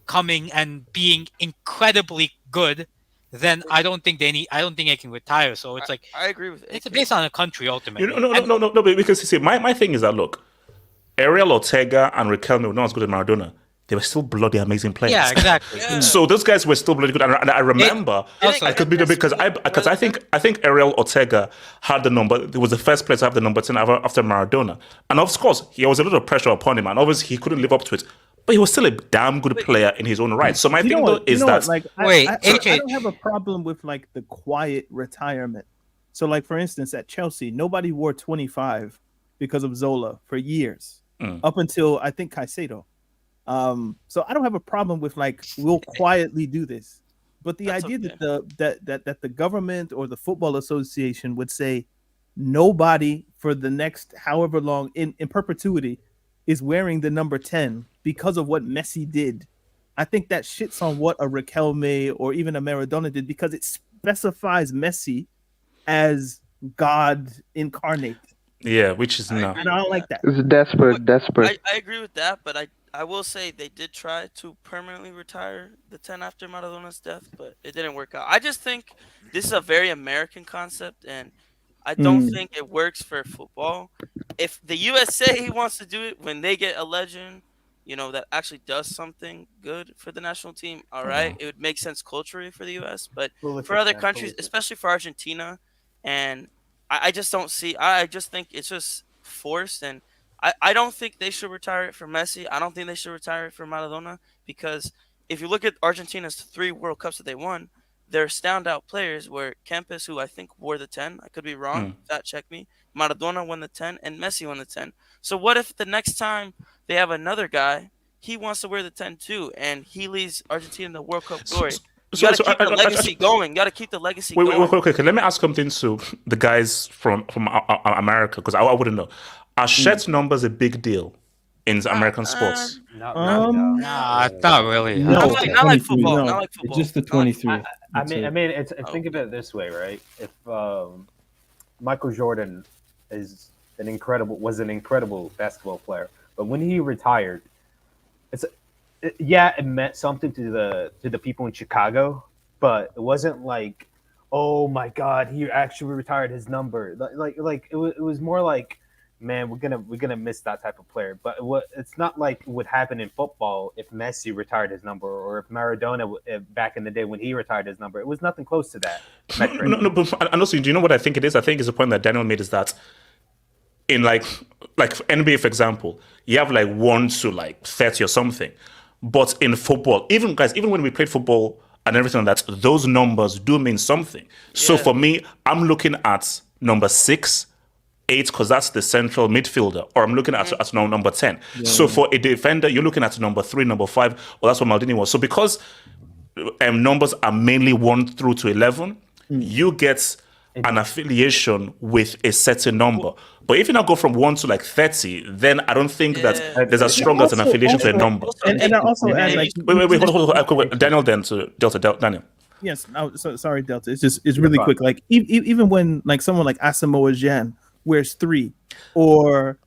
coming and being incredibly good, then I don't think they can retire. So it's like, I agree with it. It's based on a country ultimately. No, because you see, my thing is that, look, Ariel Ortega and Riquelme were not as good as Maradona. They were still bloody amazing players. Yeah, exactly. So those guys were still bloody good, and I remember I could be because I think Ariel Ortega had the number. He was the first player to have the number 10 after Maradona, and of course, there was a little pressure upon him, and obviously he couldn't live up to it. But he was still a damn good player in his own right. So my thing though is that I don't have a problem with like the quiet retirement. So like, for instance, at Chelsea, nobody wore 25 because of Zola for years, up until I think Caicedo. So I don't have a problem with like, we'll quietly do this. But the idea that the government or the football association would say nobody for the next however long in perpetuity is wearing the number 10 because of what Messi did, I think that shits on what a Riquelme or even a Maradona did, because it specifies Messi as God incarnate. Yeah, which is not. And I don't like that. It's desperate. I agree with that, but I will say they did try to permanently retire the 10 after Maradona's death, but it didn't work out. I just think this is a very American concept, and I don't think it works for football. If the USA wants to do it when they get a legend, that actually does something good for the national team, all right, it would make sense culturally for the US, but for other countries, especially for Argentina, and I just don't see. I just think it's just forced, and I don't think they should retire it for Messi. I don't think they should retire it for Maradona, because if you look at Argentina's 3 World Cups that they won, their standout players were Kempes, who I think wore the 10. I could be wrong. That check me. Maradona won the 10, and Messi won the 10. So what if the next time they have another guy, he wants to wear the 10 too, and he leads Argentina in the World Cup glory? You got to keep the legacy going. You got to keep the legacy going. Wait, okay. Let me ask something to the guys from America, because I wouldn't know. Are shirt numbers a big deal in American sports? Nah, not really. No, not like football. Not like It's football. just the 23. I mean, think of it this way, right? If Michael Jordan was an incredible basketball player, but when he retired, it meant something to the people in Chicago, but it wasn't like, oh my God, he actually retired his number. Like it was more like, man, we're gonna miss that type of player. But it's not like it would happen in football if Messi retired his number or if Maradona back in the day when he retired his number. It was nothing close to that. No, but and also, do you know what I think it is? I think it's the point that Daniel made is that in like NBA, for example, you have like 1 to like 30 or something. But in football, even when we played football and everything like that, those numbers do mean something. So for me, I'm looking at number 6, 8, because that's the central midfielder, or I'm looking at number 10. So for a defender, you're looking at number 3, number 5, or that's what Maldini was. So because numbers are mainly 1 through to 11, you get an affiliation with a certain number. But if you now go from 1 to like 30, then I don't think that there's as strong as an affiliation to a number. And I also add like wait, hold on. Daniel, then to Delta. Daniel. Yes, sorry, Delta. It's really quick. Like even when like someone like Asamoah Gyan wears 3, or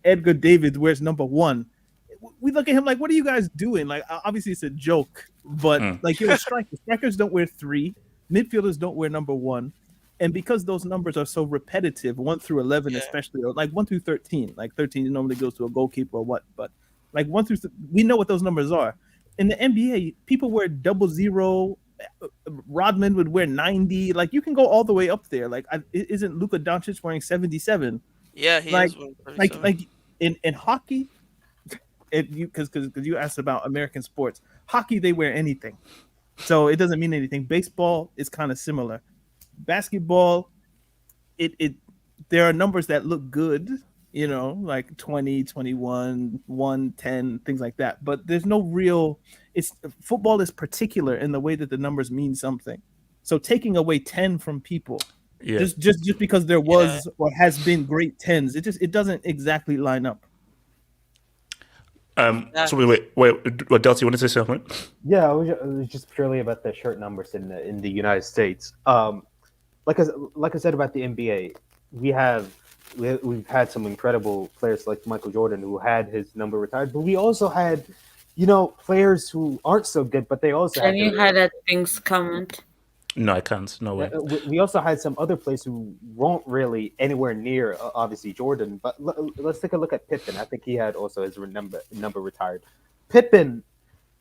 Edgar Davids wears number 1, we look at him like, what are you guys doing? Like, obviously it's a joke, but like strikers don't wear 3, midfielders don't wear number 1, and because those numbers are so repetitive, 1 through 11 especially, or like 1 through 13, like 13 normally goes to a goalkeeper or what, but like 1 through we know what those numbers are. In the NBA, people wear 00. Rodman would wear 90. Like, you can go all the way up there. Like, isn't Luka Doncic wearing 77? Yeah, he like, is. Like in hockey, because you asked about American sports, hockey they wear anything, so it doesn't mean anything. Baseball is kind of similar. Basketball, there are numbers that look good, you know, like 20, 21, 1, 10, things like that. But there's no real. Football is particular in the way that the numbers mean something. So taking away 10 from people, just because there was or has been great 10s, it doesn't exactly line up. So wait, Delta, you want to say something? Yeah, it was just purely about the shirt numbers in the United States. Like I said about the NBA, we've had some incredible players like Michael Jordan who had his number retired, but we also had, you know, players who aren't so good, but they also Can you highlight things comment? No, I can't. No way. We also had some other players who weren't really anywhere near, obviously, Jordan. But let's take a look at Pippen. I think he had also his number retired. Pippen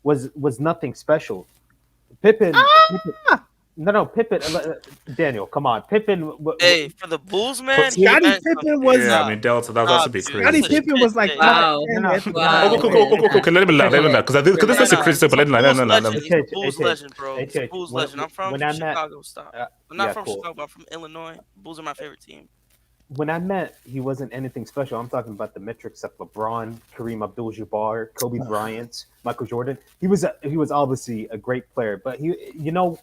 was nothing special. Pippen. Pippen. Daniel, come on. Pippen. Hey, for the Bulls, man. Scottie Pippen was. Yeah, I mean, Delta, that's a bit crazy. Scottie Pippen was like, wow. Okay, let me laugh, because this is a criticism. Let me laugh. Bulls legend, bro. Bulls legend. I'm from Chicago. Stop. I'm not from Chicago. I'm from Illinois. Bulls are my favorite team. When I meant he wasn't anything special, I'm talking about the metrics of LeBron, Kareem Abdul-Jabbar, Kobe Bryant, Michael Jordan. He was obviously a great player, but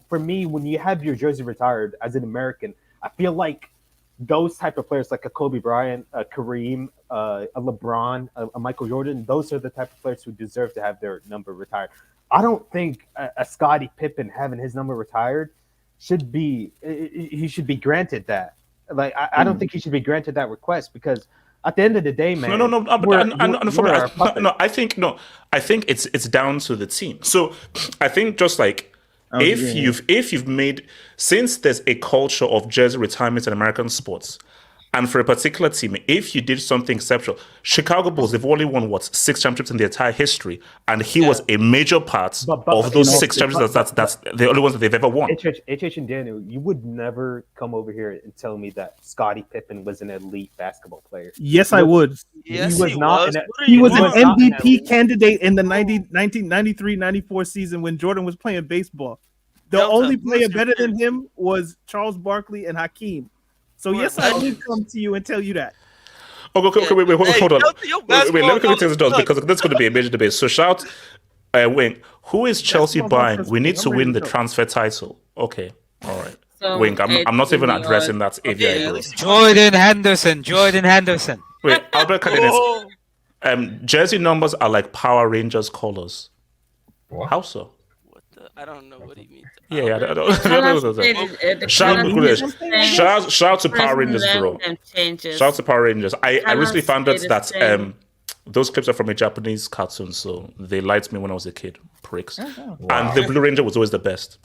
for me, when you have your jersey retired as an American, I feel like those type of players, like a Kobe Bryant, a Kareem, a LeBron, a Michael Jordan, those are the type of players who deserve to have their number retired. I don't think a Scottie Pippen having his number retired should be granted that. Like, I don't think he should be granted that request, because at the end of the day, man. I think it's down to the team. So I think just like if you've made, since there's a culture of jersey retirement in American sports, and for a particular team, if you did something exceptional, Chicago Bulls, they've only won 6 championships in their entire history, and he was a major part of those 6 championships. That's the only ones that they've ever won. HH and Daniel, you would never come over here and tell me that Scottie Pippen was an elite basketball player. Yes, I would. Yes, he was not. He was an MVP candidate in the 1993-94 season when Jordan was playing baseball. The only player better than him was Charles Barkley and Hakeem. So yes, I would come to you and tell you that. Okay, wait, hold on. Wait, let me quickly take this because that's going to be a major debate. So shout, Wing, who is Chelsea buying? We need to win the transfer title. Okay, all right. So Wing, I'm not even addressing that AVI, bro. Jordan Henderson. Wait, Albert Cardenas. Jersey numbers are like Power Rangers colors. What? How so? I don't know what he means. Yeah, I don't. Shout out to Power Rangers, bro. Shout out to Power Rangers. I recently found out that Those clips are from a Japanese cartoon, so they liked me when I was a kid. Pricks. Wow. And the Blue Ranger was always the best.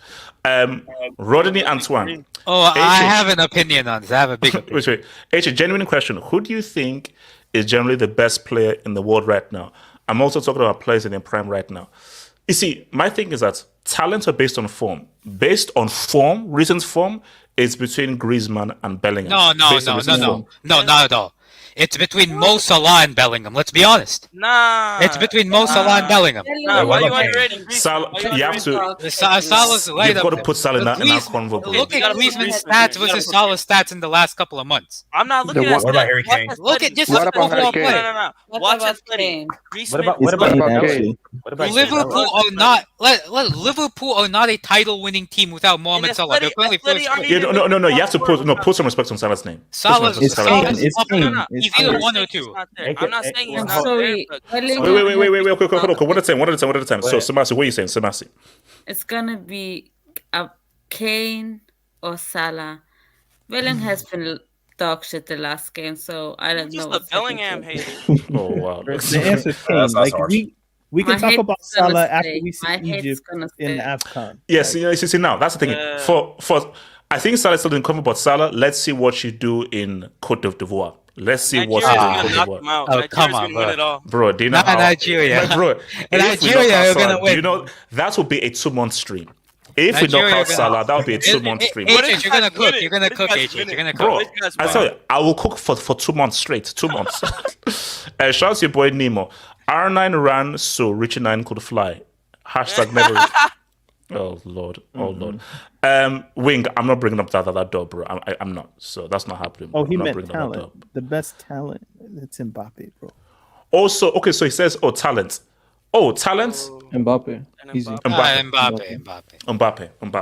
Rodney Antoine. Oh, I have an opinion on this. I have a big opinion. Wait. H, genuine question. Who do you think is generally the best player in the world right now? I'm also talking about players in their prime right now. You see, my thing is that talents are based on form. Based on form, recent form, it's between Griezmann and Bellingham. No, not at all. It's between Mo Salah and Bellingham. Let's be honest. Nah. It's between Mo Salah and Bellingham. Nah, why you underrating Salah, you have to. Salah's light You've up. got to put Salah in that convo. Look at Griezmann's stats versus Salah's stats in the last couple of months. I'm not looking at. What about Harry Kane? Look at just What overall about play. No. Watch about us play. What about Kane? Liverpool are not. Liverpool are not a title-winning team without Mohamed Salah. They're currently first. No. You have to put some respect on Salah's name. Salah's It's Kane. He's either one or two. I'm not saying he's I'm not sorry. there. Wait. Okay, one at a time. So, Samasi, what are you saying, Samasi? It's gonna be Kane or Salah. Bellingham has been dog shit the last game, so I don't know. Just a Bellingham hater. Oh wow. The answer is Kane. That's Like harsh. we can My talk hate's about gonna Salah stay. after we see My hate's Egypt gonna in stay. AFCON. Yes, see now that's the thing. For I think Salah still didn't come, but Salah, let's see what you do in Côte d'Ivoire. Let's see what you do in Nigeria's Côte gonna knock d'Ivoire. him out. Oh, come Nigeria's on, gonna win it all. Bro, do you know Not how, Nigeria. Like, bro, Nigeria are gonna win. You know, that would be a 2-month stream. If we knock Nigeria out gonna- Salah, that would be a 2-month stream. H, you're gonna cook. You're gonna cook, H. You're gonna Bro, cook. I tell you, I will cook for 2 months straight. 2 months. Shout out to your boy Nemo. R9 ran so Richie 9 could fly. Hashtag never. Oh Lord. Wing, I'm not bringing up that door, bro. I'm not. So that's not happening. Oh, he I'm not meant bringing that up. talent. The best talent. It's Mbappe, bro. Also, okay, so he says, talent. Mbappe. Easy. Mbappe.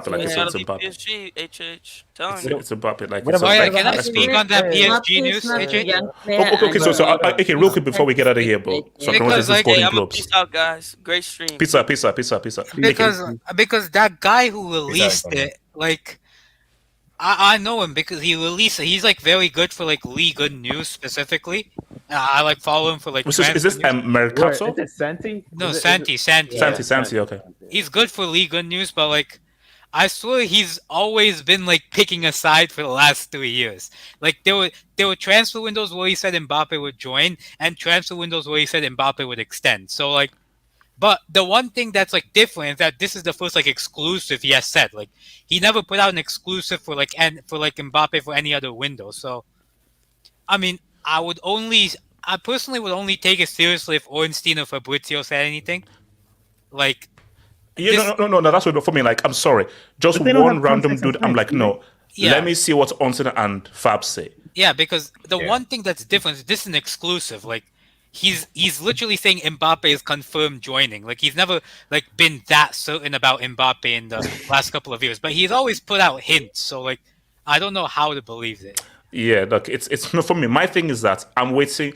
Like It's it's gotta be Mbappe. PSG, HH. Telling you. It's Mbappe. Like What it's about like, can I let's speak go. on that PSG Mbappe news, is not a AJ? young player. Okay, so okay, real quick before we get out of here, bro. So I can watch Because, this like, Golden I'm a Globes. peace out, guys. Great stream. Pizza. Because that guy who released it, like, I know him because he released it. He's like very good for like Liga news specifically. I like follow him for like. Is this Mercato? Is it Santi? No, Santi. Santi. Okay. He's good for Liga news, but like, I swear he's always been like picking a side for the last 3 years. Like there were transfer windows where he said Mbappe would join, and transfer windows where he said Mbappe would extend. So like, but the one thing that's like different is that this is the first like exclusive he has said. Like he never put out an exclusive for like Mbappe for any other window. So, I mean, I personally would only take it seriously if Ornstein or Fabrizio said anything. Like. Yeah, no, that's what for me. Like, I'm sorry, just one random dude. I'm like, no. Yeah. Let me see what Ornstein and Fab say. Yeah, because the one thing that's different is this is an exclusive. Like, he's literally saying Mbappe is confirmed joining. Like, he's never like been that certain about Mbappe in the last couple of years, but he's always put out hints. So like, I don't know how to believe it. Yeah, look, it's not for me. My thing is that I'm waiting.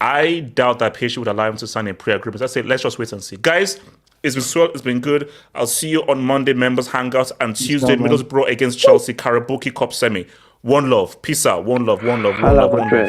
I doubt that PSG would allow him to sign a pre-agreement. I say let's just wait and see, guys. It's been good. I'll see you on Monday members hangout and Tuesday Middlesbrough against Chelsea Karabuki Cup semi. One love, peace out. One love. Thank you.